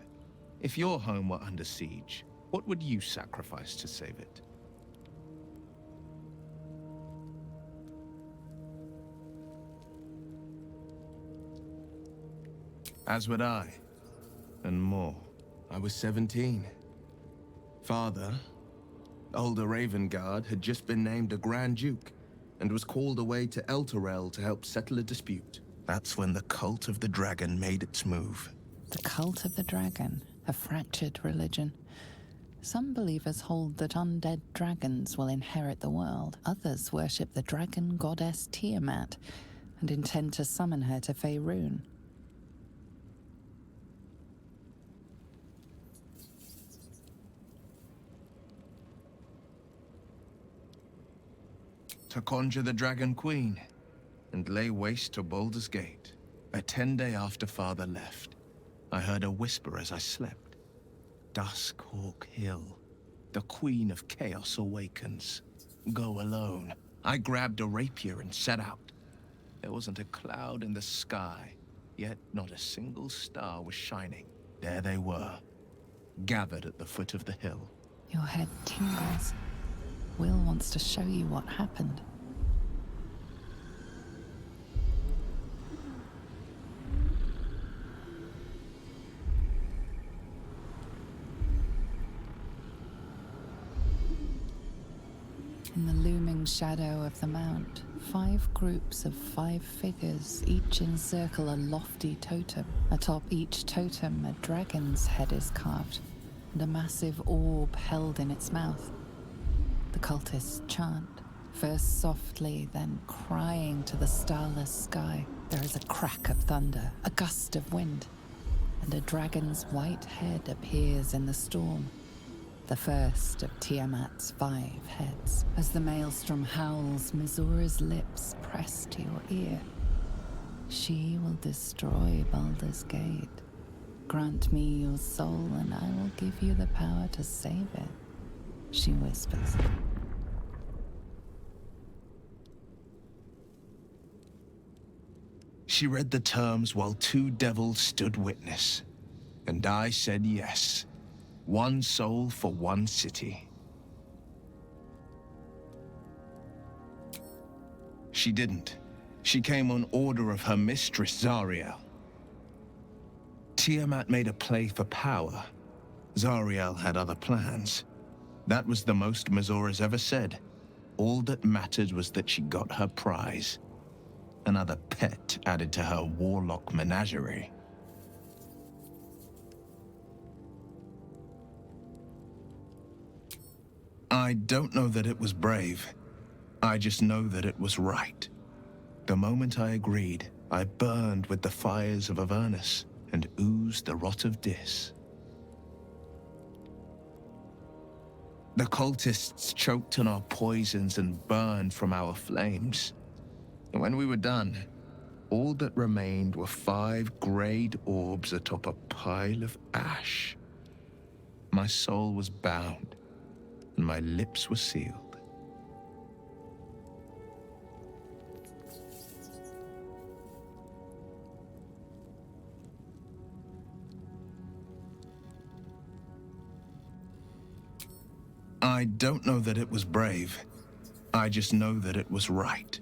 If your home were under siege, what would you sacrifice to save it? As would I, and more. I was 17. Father, older Ravengard, had just been named a Grand Duke, and was called away to Elturel to help settle a dispute. That's when the Cult of the Dragon made its move. The Cult of the Dragon, a fractured religion. Some believers hold that undead dragons will inherit the world. Others worship the dragon goddess Tiamat and intend to summon her to Faerun. To conjure the Dragon Queen and lay waste to Baldur's Gate. A 10-day after Father left, I heard a whisper as I slept. Duskhawk Hill. The Queen of Chaos awakens. Go alone. I grabbed a rapier and set out. There wasn't a cloud in the sky, yet not a single star was shining. There they were, gathered at the foot of the hill. Your head tingles. Will wants to show you what happened. In the looming shadow of the mount, 5 groups of 5 figures each encircle a lofty totem. Atop each totem, a dragon's head is carved, and a massive orb held in its mouth. The cultists chant, First softly, then crying to the starless sky. There is a crack of thunder, a gust of wind, and a dragon's white head appears in the storm. The first of Tiamat's 5 heads. As the maelstrom howls, Mizura's lips press to your ear. She will destroy Baldur's Gate. Grant me your soul, and I will give you the power to save it, she whispers. She read the terms while 2 devils stood witness, and I said yes. 1 soul for 1 city. She didn't. She came on order of her mistress, Zariel. Tiamat made a play for power. Zariel had other plans. That was the most Mizura's ever said. All that mattered was that she got her prize. Another pet added to her Warlock menagerie. I don't know that it was brave. I just know that it was right. The moment I agreed, I burned with the fires of Avernus and oozed the rot of Dis. The cultists choked on our poisons and burned from our flames. And when we were done, all that remained were 5 grayed orbs atop a pile of ash. My soul was bound, and my lips were sealed. I don't know that it was brave. I just know that it was right.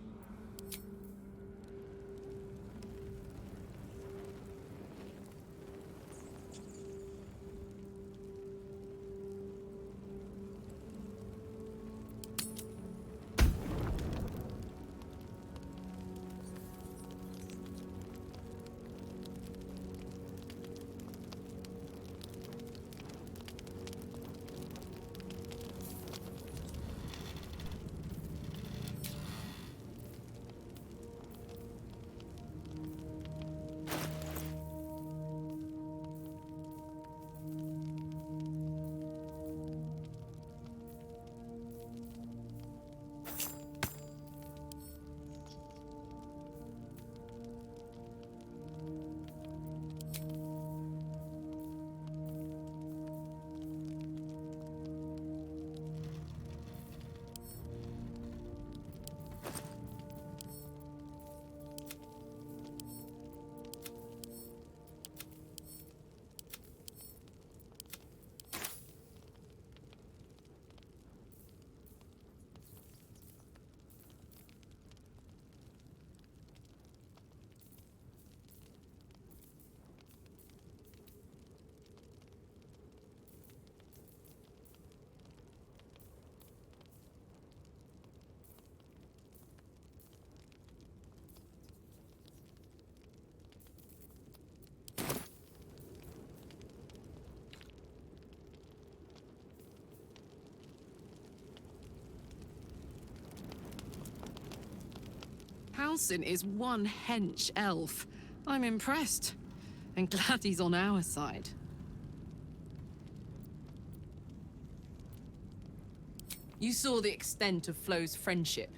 Halsin is one hench elf. I'm impressed, and glad he's on our side. You saw the extent of Flo's friendship.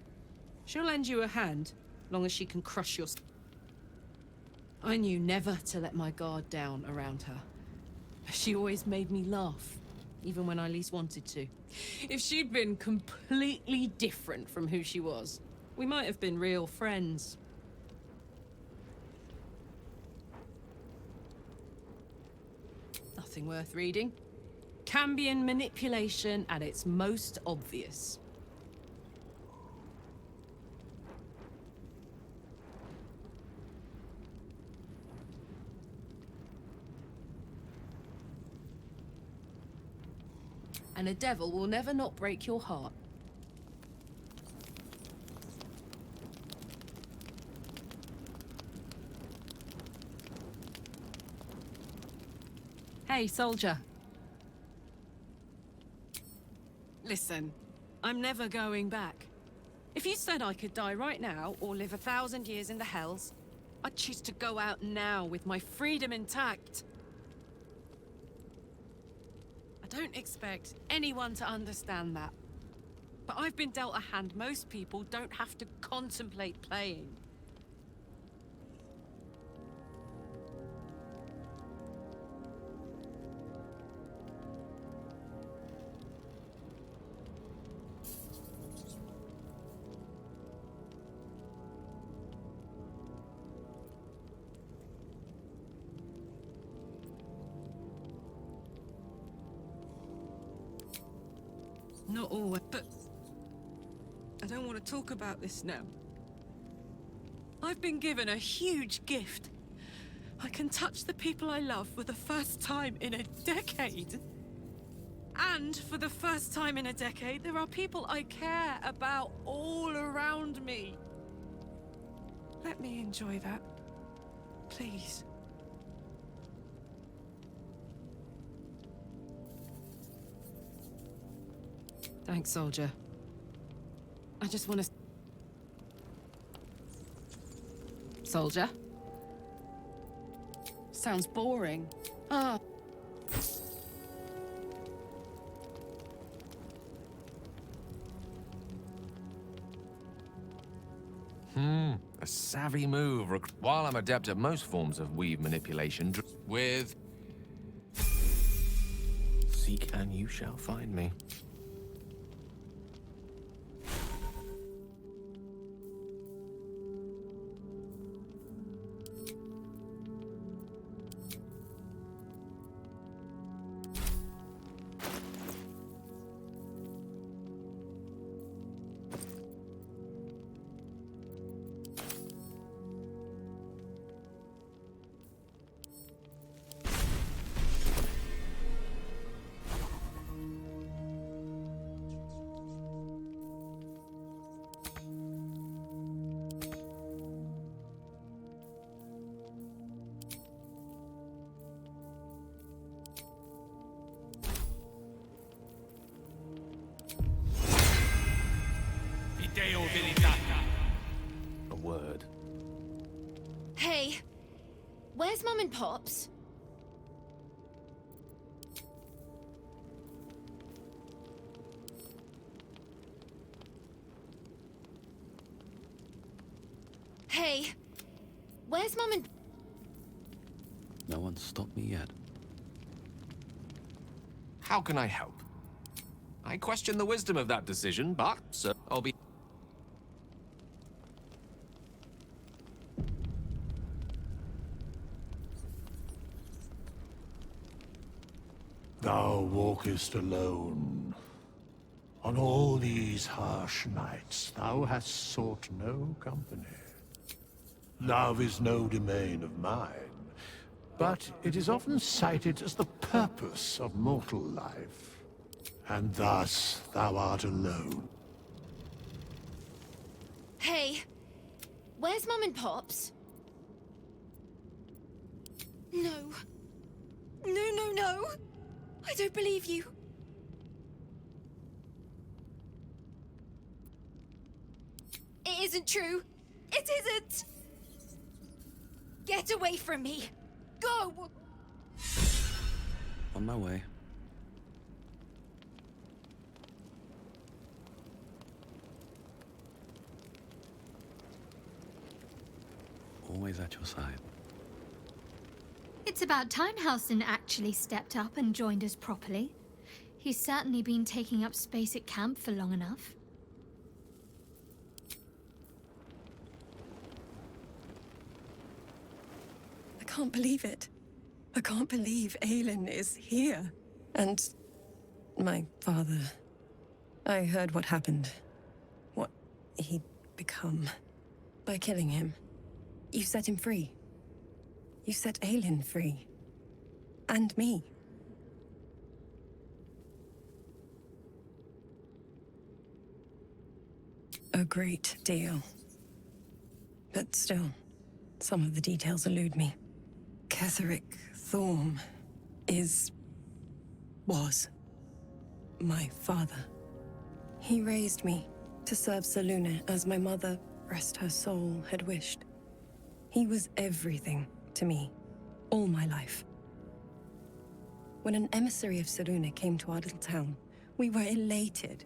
She'll lend you a hand, long as she can crush your... I knew never to let my guard down around her. She always made me laugh, even when I least wanted to. If she'd been completely different from who she was, we might have been real friends. Nothing worth reading. Cambion manipulation at its most obvious. And a devil will never not break your heart. Hey, soldier. Listen, I'm never going back. If you said I could die right now, or live 1,000 years in the Hells, I'd choose to go out now with my freedom intact. I don't expect anyone to understand that. But I've been dealt a hand most people don't have to contemplate playing. Not always, but I don't want to talk about this now. I've been given a huge gift. I can touch the people I love for the first time in a decade. And for the first time in a decade, there are people I care about all around me. Let me enjoy that, please. Thanks, soldier. I just want to... Soldier? Sounds boring. Ah. A savvy move. While I'm adept at most forms of weave manipulation, with... Seek and you shall find me. A word. Hey, where's Mum and Pops? Hey, where's Mum and... No one's stopped me yet. How can I help? I question the wisdom of that decision, but so I'll be... Thou walkest alone. On all these harsh nights, thou hast sought no company. Love is no domain of mine, but it is often cited as the purpose of mortal life. And thus thou art alone. Hey, where's Mum and Pops? No. No. I don't believe you. It isn't true. It isn't! Get away from me! Go! On my way. Always at your side. It's about time Halsin actually stepped up and joined us properly. He's certainly been taking up space at camp for long enough. I can't believe it. I can't believe Aelin is here. And my father. I heard what happened. What he'd become. By killing him. You set him free. You set Aelin free. And me. A great deal. But still, some of the details elude me. Ketheric Thorm was my father. He raised me, To serve Selûne as my mother, rest her soul, had wished. He was everything to me, all my life. When an emissary of Selûne came to our little town, we were elated.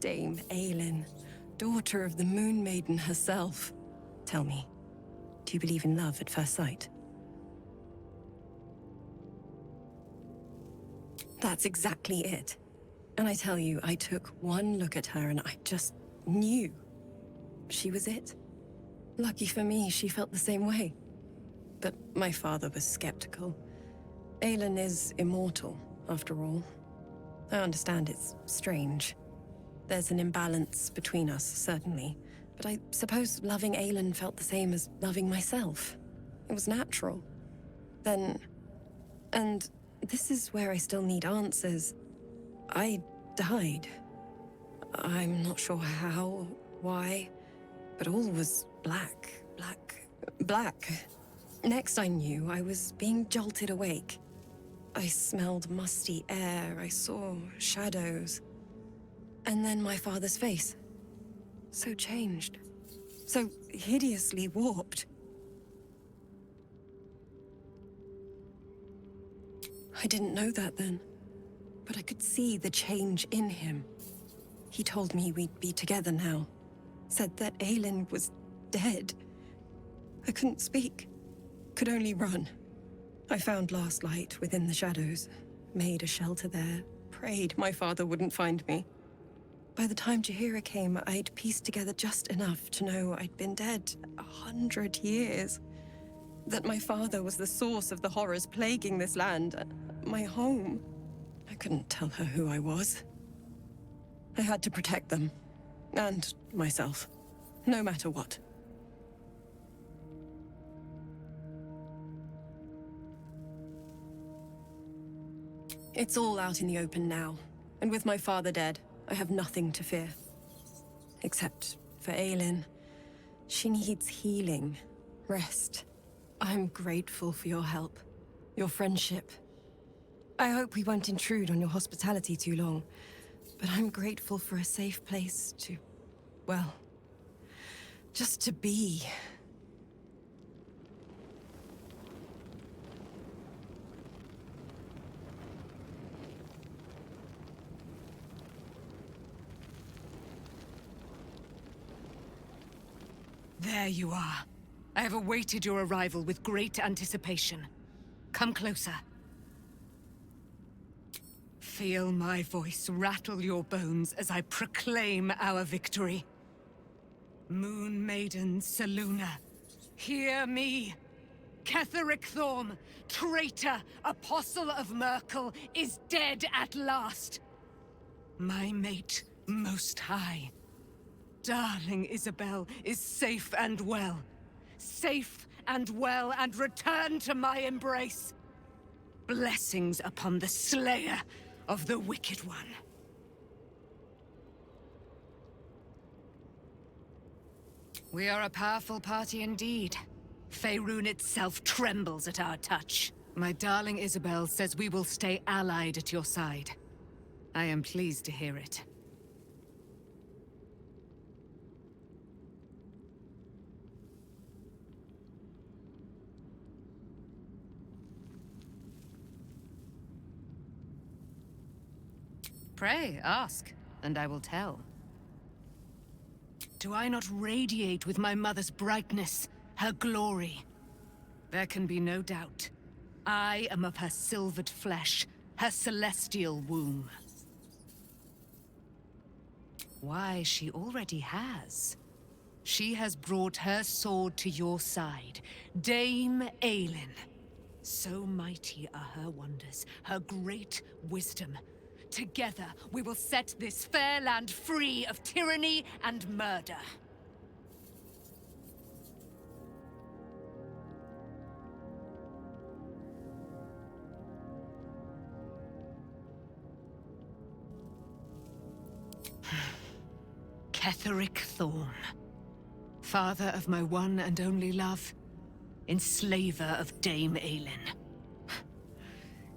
Dame Aelin, daughter of the Moon Maiden herself. Tell me, do you believe in love at first sight? That's exactly it. And I tell you, I took one look at her and I just knew she was it. Lucky for me, she felt the same way. But my father was skeptical. Aelin is immortal, after all. I understand it's strange. There's an imbalance between us, certainly. But I suppose loving Aelin felt the same as loving myself. It was natural. Then... And this is where I still need answers. I died. I'm not sure how, why, but all was black. Next I knew, I was being jolted awake. I smelled musty air, I saw shadows. And then my father's face. So changed. So hideously warped. I didn't know that then, but I could see the change in him. He told me we'd be together now. Said that Aelin was dead. I couldn't speak. Could only run. I found last light within the shadows. Made a shelter there. Prayed my father wouldn't find me. By the time Jaheira came, I'd pieced together just enough to know I'd been dead 100 years. That my father was the source of the horrors plaguing this land. My home. I couldn't tell her who I was. I had to protect them. And myself. No matter what. It's all out in the open now. And with my father dead, I have nothing to fear. Except for Aelin. She needs healing. Rest. I'm grateful for your help. Your friendship. I hope we won't intrude on your hospitality too long. But I'm grateful for a safe place to... well... just to be. There you are. I have awaited your arrival with great anticipation. Come closer. Feel my voice rattle your bones as I proclaim our victory. Moon Maiden Selûne, hear me! Ketheric Thorm, traitor, apostle of Merkel, is dead at last. My mate, Most High. Darling Isabel is safe and well. Safe and well, and return to my embrace. Blessings upon the slayer of the Wicked One. We are a powerful party indeed. Faerun itself trembles at our touch. My darling Isabel says we will stay allied at your side. I am pleased to hear it. Pray, ask, and I will tell. Do I not radiate with my mother's brightness, her glory? There can be no doubt. I am of her silvered flesh, her celestial womb. Why, she already has. She has brought her sword to your side, Dame Aelin. So mighty are her wonders, her great wisdom. Together, we will set this fair land free of tyranny and murder. Ketheric Thorm, father of my one and only love, enslaver of Dame Aelin.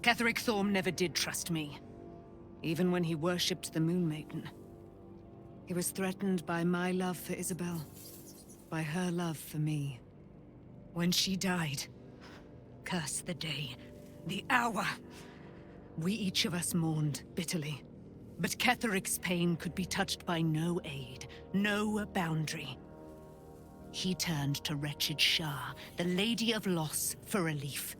Ketheric Thorm never did trust me. Even when he worshipped the Moon Maiden. He was threatened by my love for Isabel, by her love for me. When she died, curse the day, the hour. We each of us mourned bitterly. But Ketheric's pain could be touched by no aid, no boundary. He turned to wretched Shah, the Lady of Loss, for relief.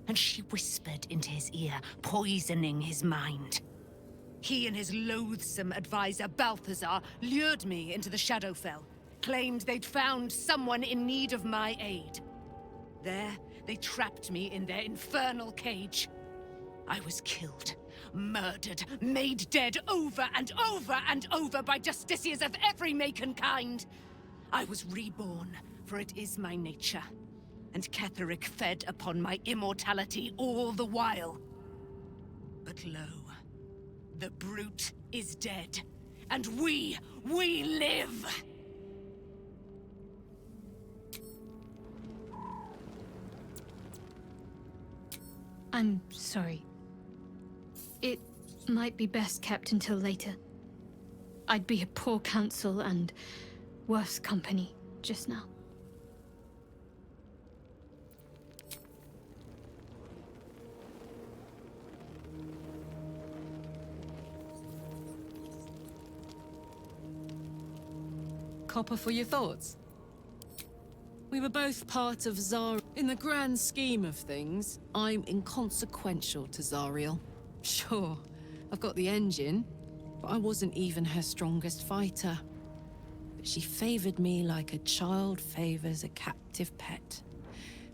And she whispered into his ear, poisoning his mind. He and his loathsome advisor, Balthazar, lured me into the Shadowfell, claimed they'd found someone in need of my aid. There, they trapped me in their infernal cage. I was killed, murdered, made dead over and over and over by justiciars of every make and kind. I was reborn, for it is my nature. And Ketheric fed upon my immortality all the while. But lo, the brute is dead, and we live! I'm sorry. It might be best kept until later. I'd be a poor counsel and worse company just now. Copper for your thoughts? We were both part of Zar. In the grand scheme of things, I'm inconsequential to Zariel. Sure, I've got the engine, but I wasn't even her strongest fighter. But she favored me like a child favors a captive pet.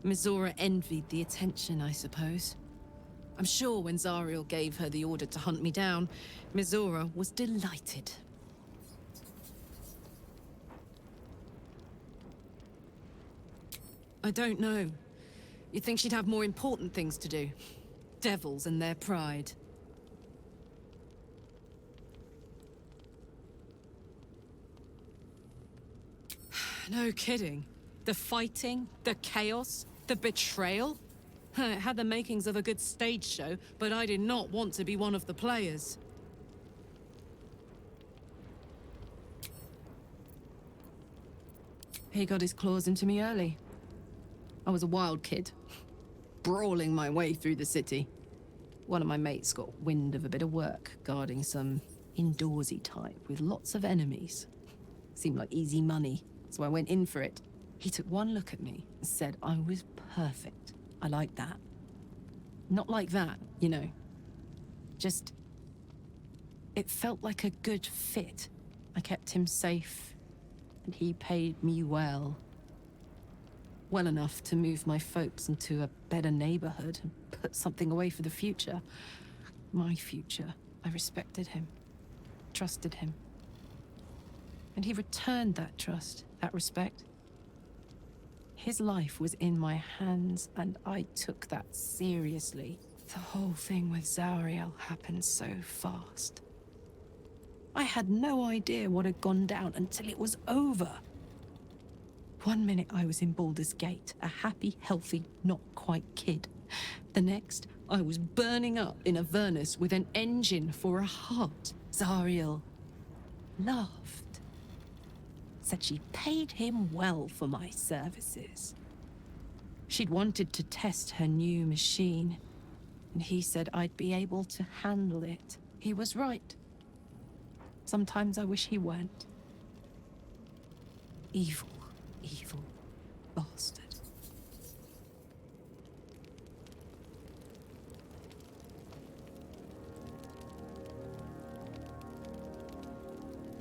Mizora envied the attention, I suppose. I'm sure when Zariel gave her the order to hunt me down, Mizora was delighted. I don't know. You'd think she'd have more important things to do. Devils and their pride. No kidding. The fighting, the chaos, the betrayal. It had the makings of a good stage show, but I did not want to be one of the players. He got his claws into me early. I was a wild kid, brawling my way through the city. One of my mates got wind of a bit of work guarding some indoorsy type with lots of enemies. Seemed like easy money, so I went in for it. He took one look at me and said I was perfect. I like that. Not like that, you know. Just... it felt like a good fit. I kept him safe, and he paid me well. Well enough to move my folks into a better neighborhood and put something away for the future. My future. I respected him, trusted him. And he returned that trust, that respect. His life was in my hands, and I took that seriously. The whole thing with Zariel happened so fast. I had no idea what had gone down until it was over. One minute I was in Baldur's Gate, a happy, healthy, not quite kid. The next, I was burning up in Avernus with an engine for a heart. Zariel laughed. Said she paid him well for my services. She'd wanted to test her new machine, and he said I'd be able to handle it. He was right. Sometimes I wish he weren't. Evil. Evil bastard.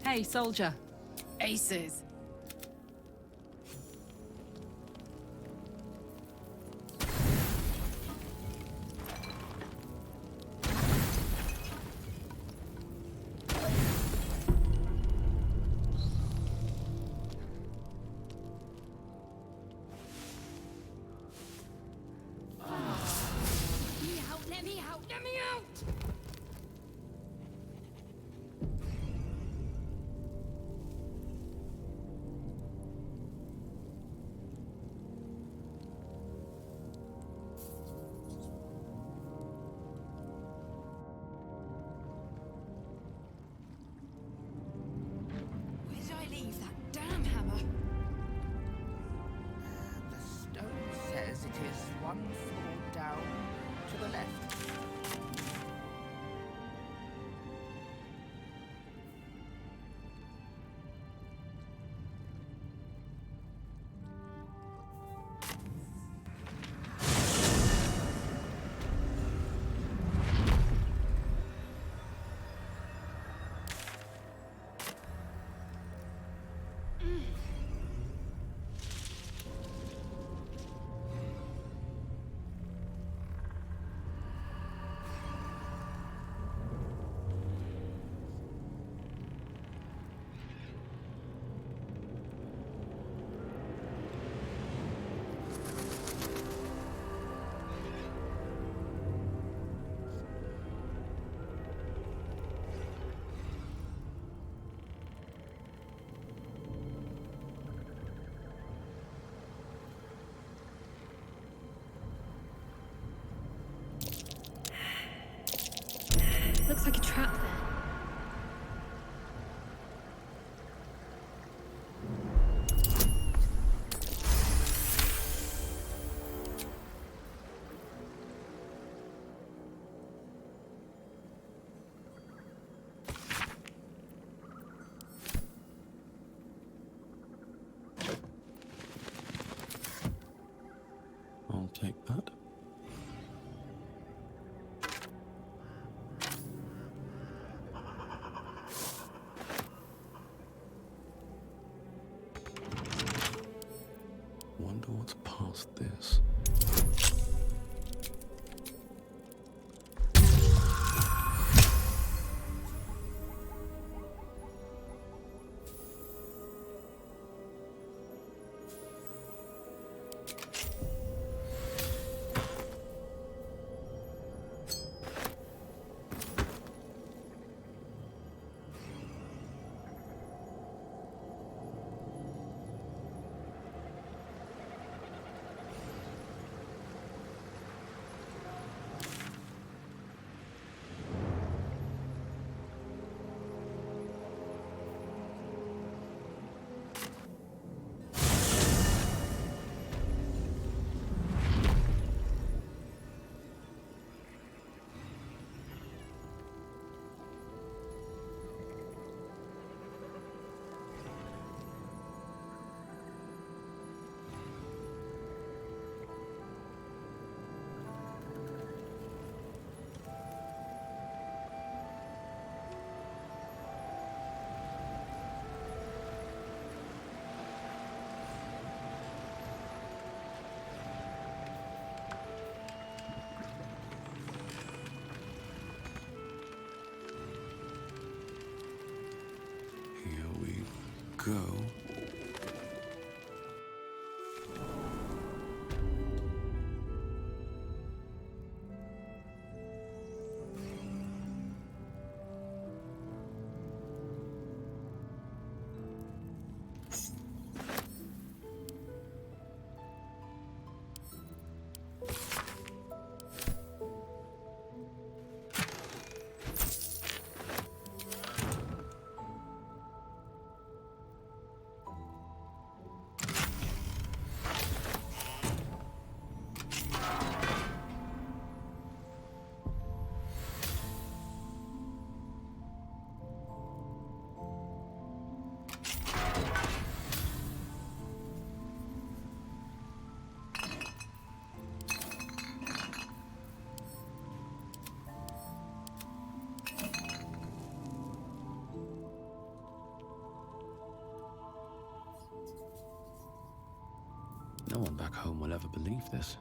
Hey, soldier. Aces. Looks like a trap there. I'll take that. Wonder what's past this. Here we go. No one back home will ever believe this.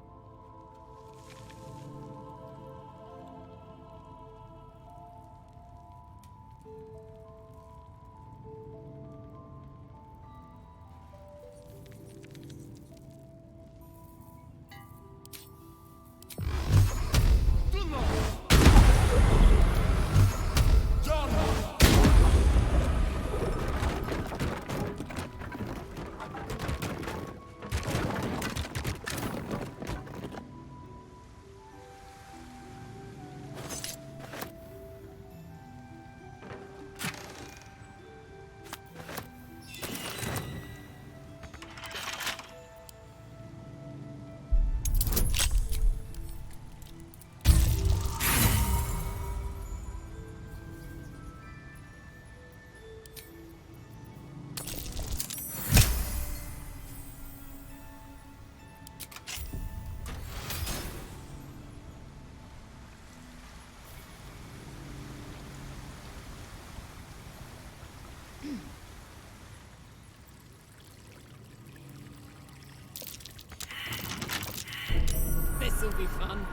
This'll be fun.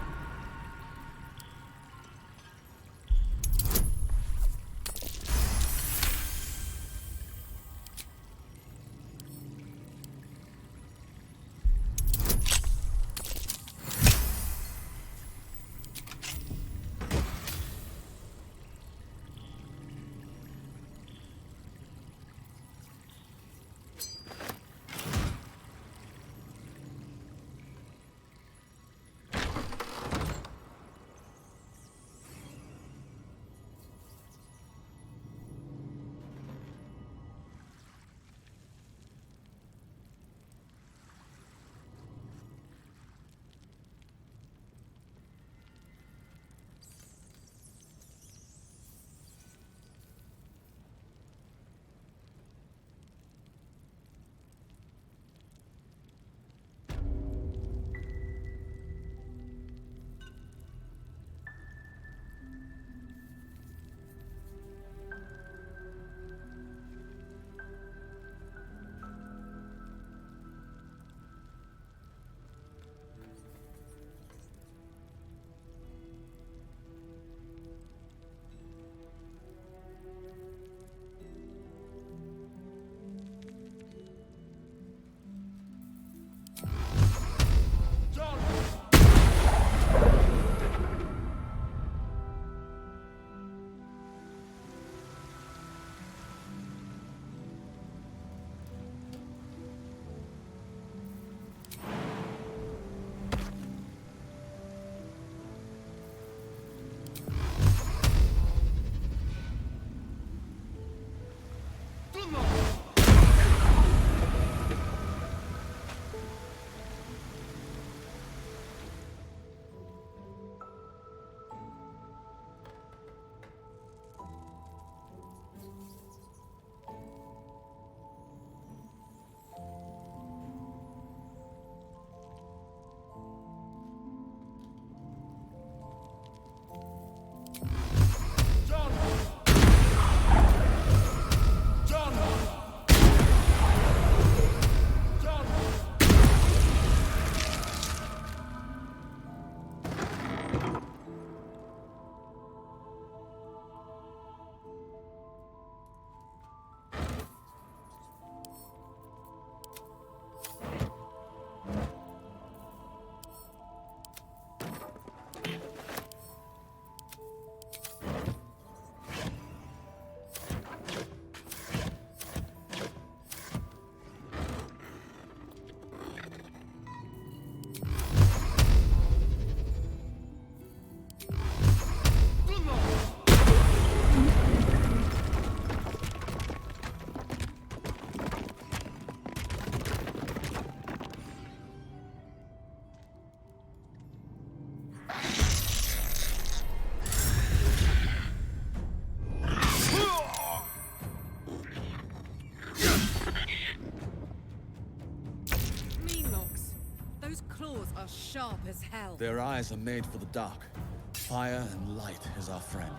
sharp as hell. Their eyes are made for the dark. Fire and light is our friend.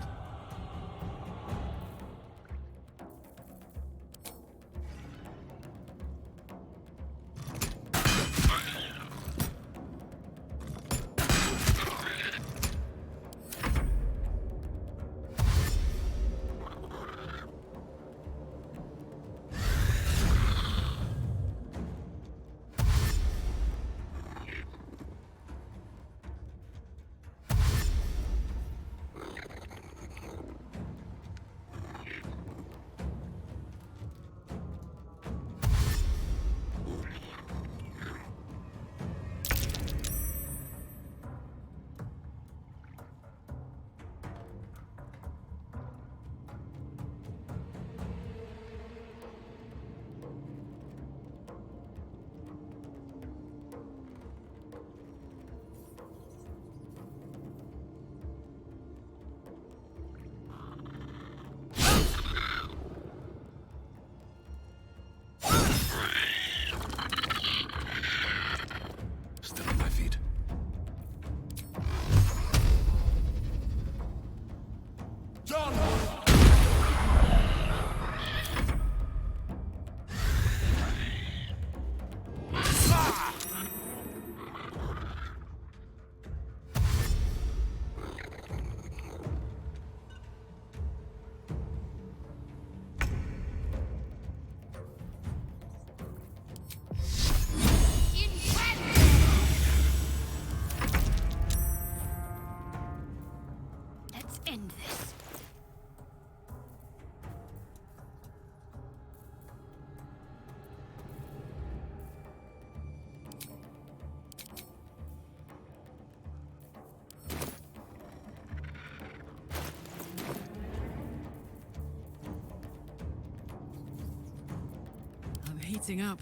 Heating up.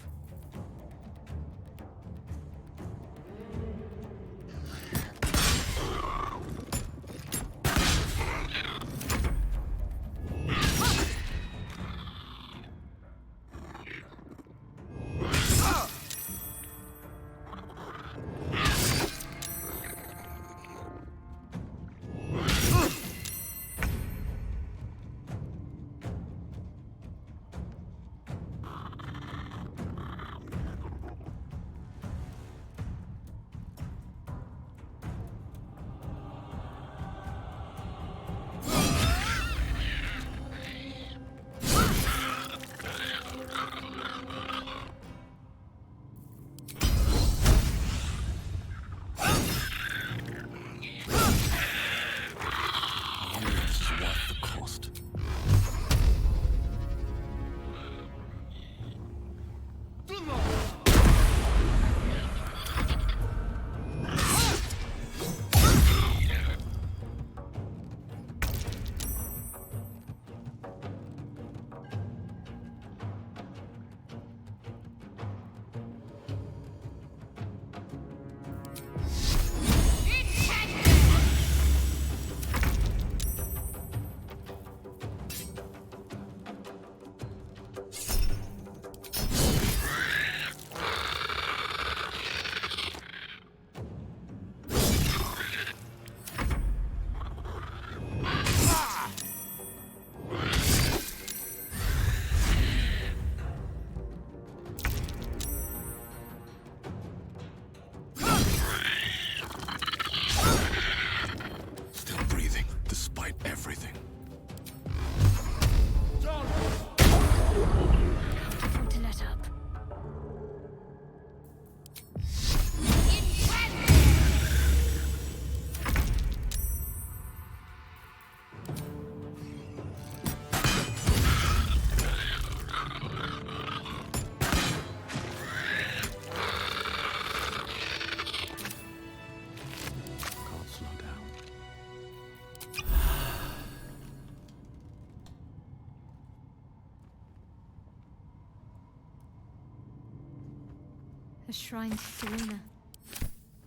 A shrine to Selena.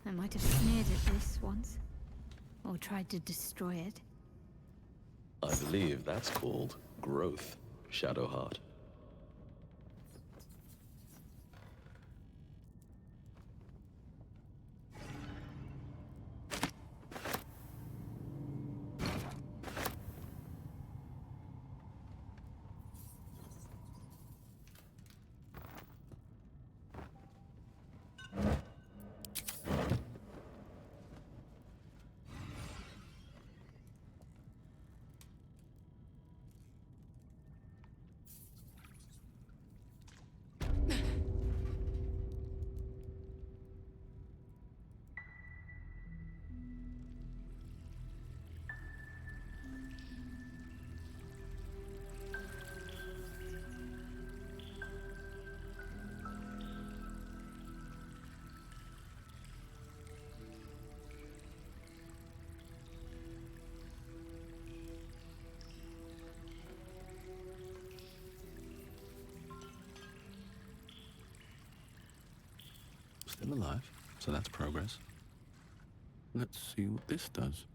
I might have sneered at this once. Or tried to destroy it. I believe that's called growth, Shadowheart. Still alive, so that's progress. Let's see what this does.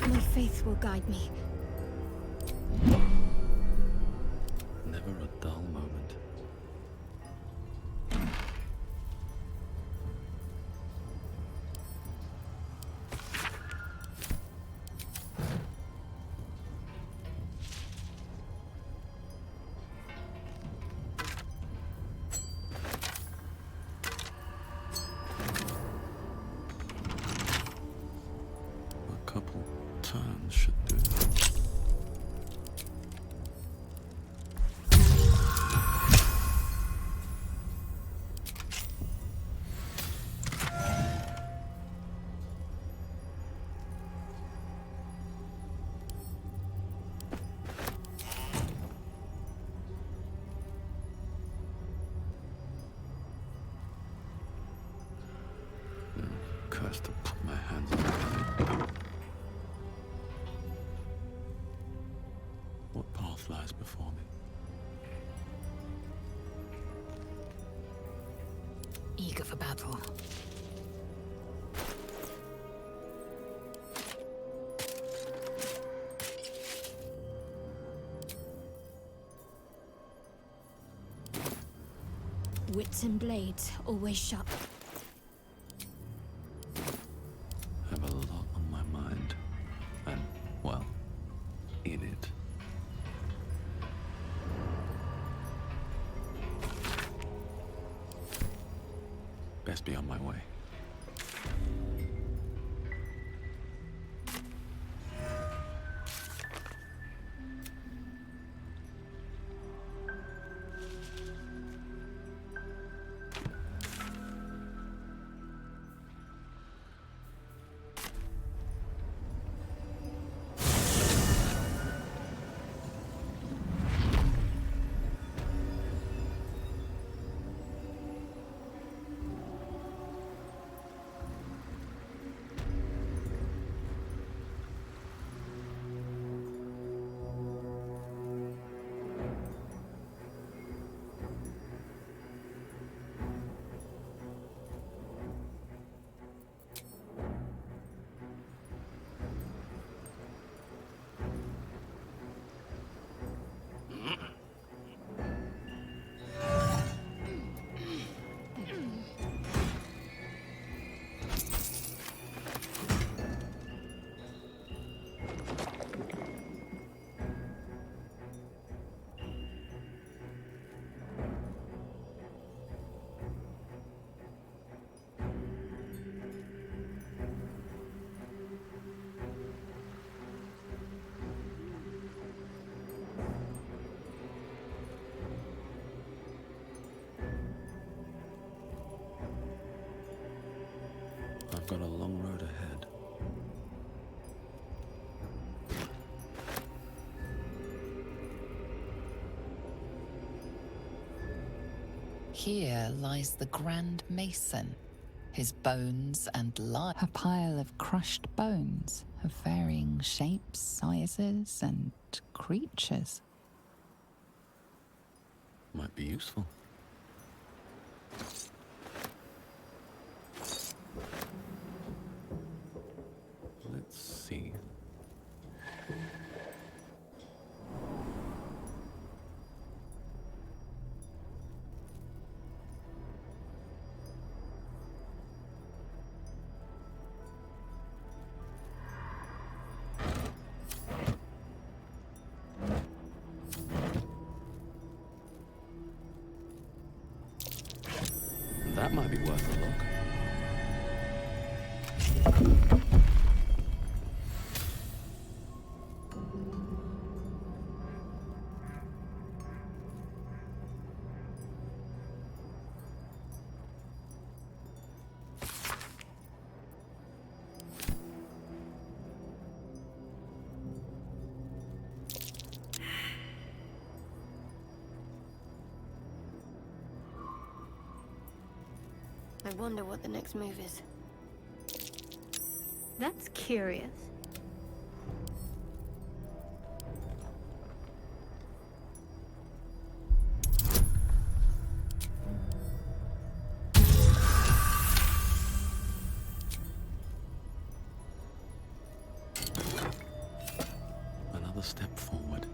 My faith will guide me. Never a dull moment. A couple turns should do that. Curse to put my hands on it. What path lies before me? Eager for battle. Wits and blades always sharp. Have a lot on my mind. And, well, in it. Best be on my way. I've got a long road ahead. Here lies the Grand Mason, his bones and light. A pile of crushed bones of varying shapes, sizes, and creatures. Might be useful. Let's see. I wonder what the next move is. That's curious. Another step forward.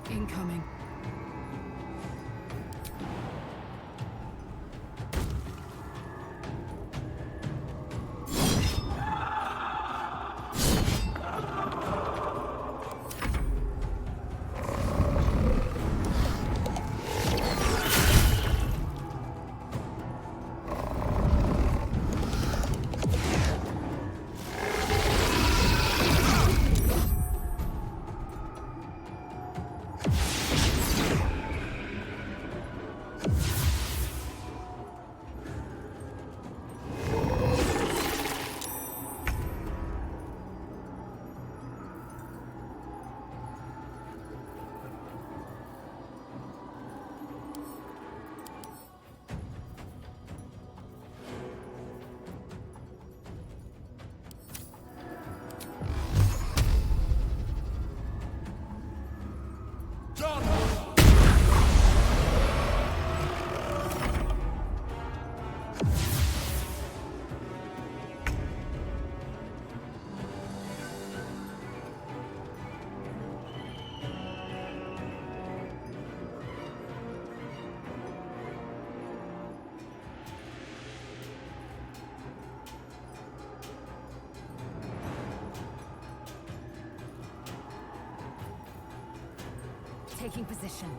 Incoming. Taking position.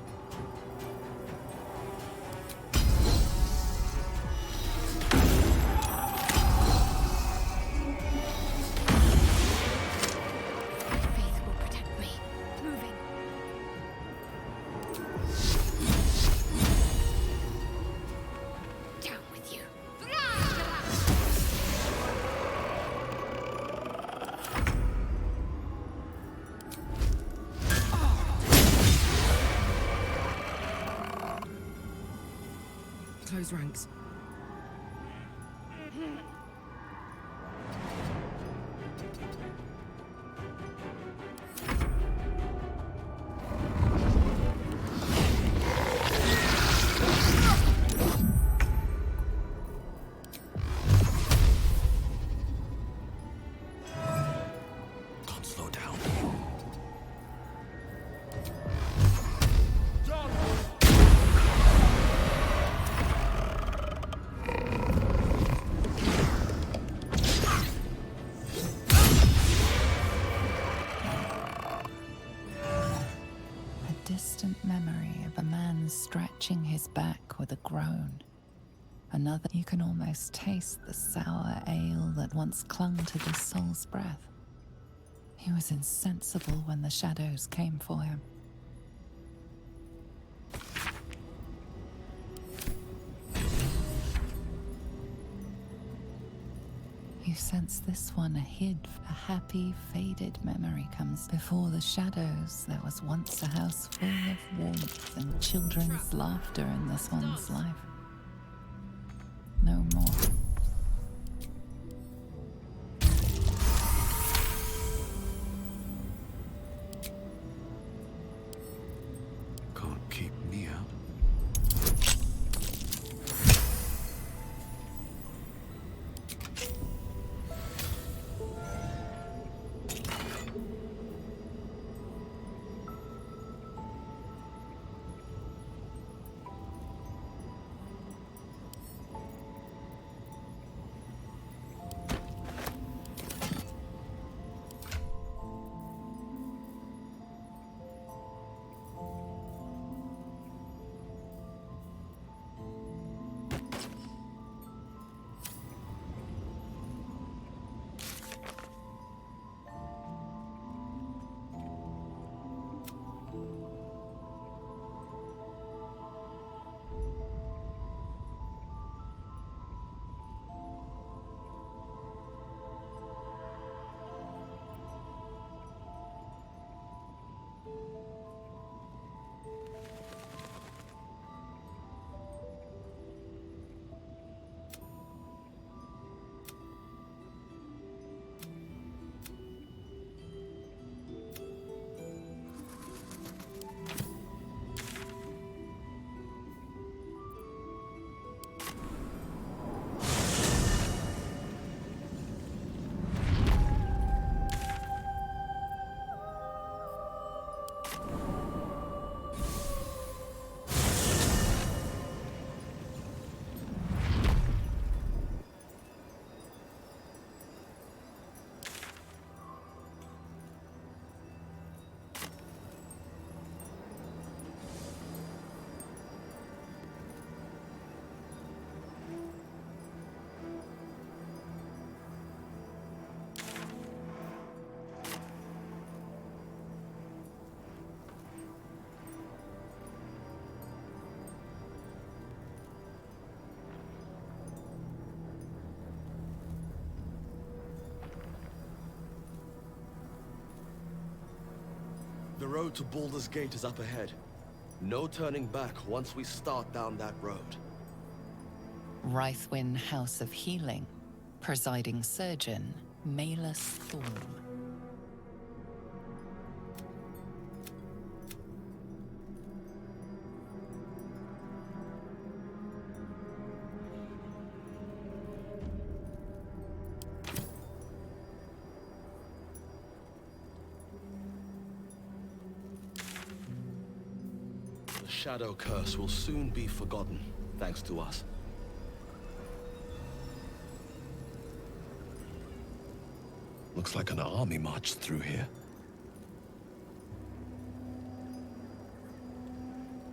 Faith will protect me. Moving. Down with you. Close ranks. Can't slow down. A distant memory of a man stretching his back with a groan. Another, you can almost taste the sour ale that once clung to this soul's breath. He was insensible when the shadows came for him. You sense this one hid. A happy, faded memory comes before the shadows. There was once a house full of warmth and children's laughter in this one's life. No more. Can't keep me out. The road to Baldur's Gate is up ahead. No turning back once we start down that road. Rythwin House of Healing. Presiding Surgeon, Malus Thorm. The Shadow Curse will soon be forgotten, thanks to us. Looks like an army marched through here.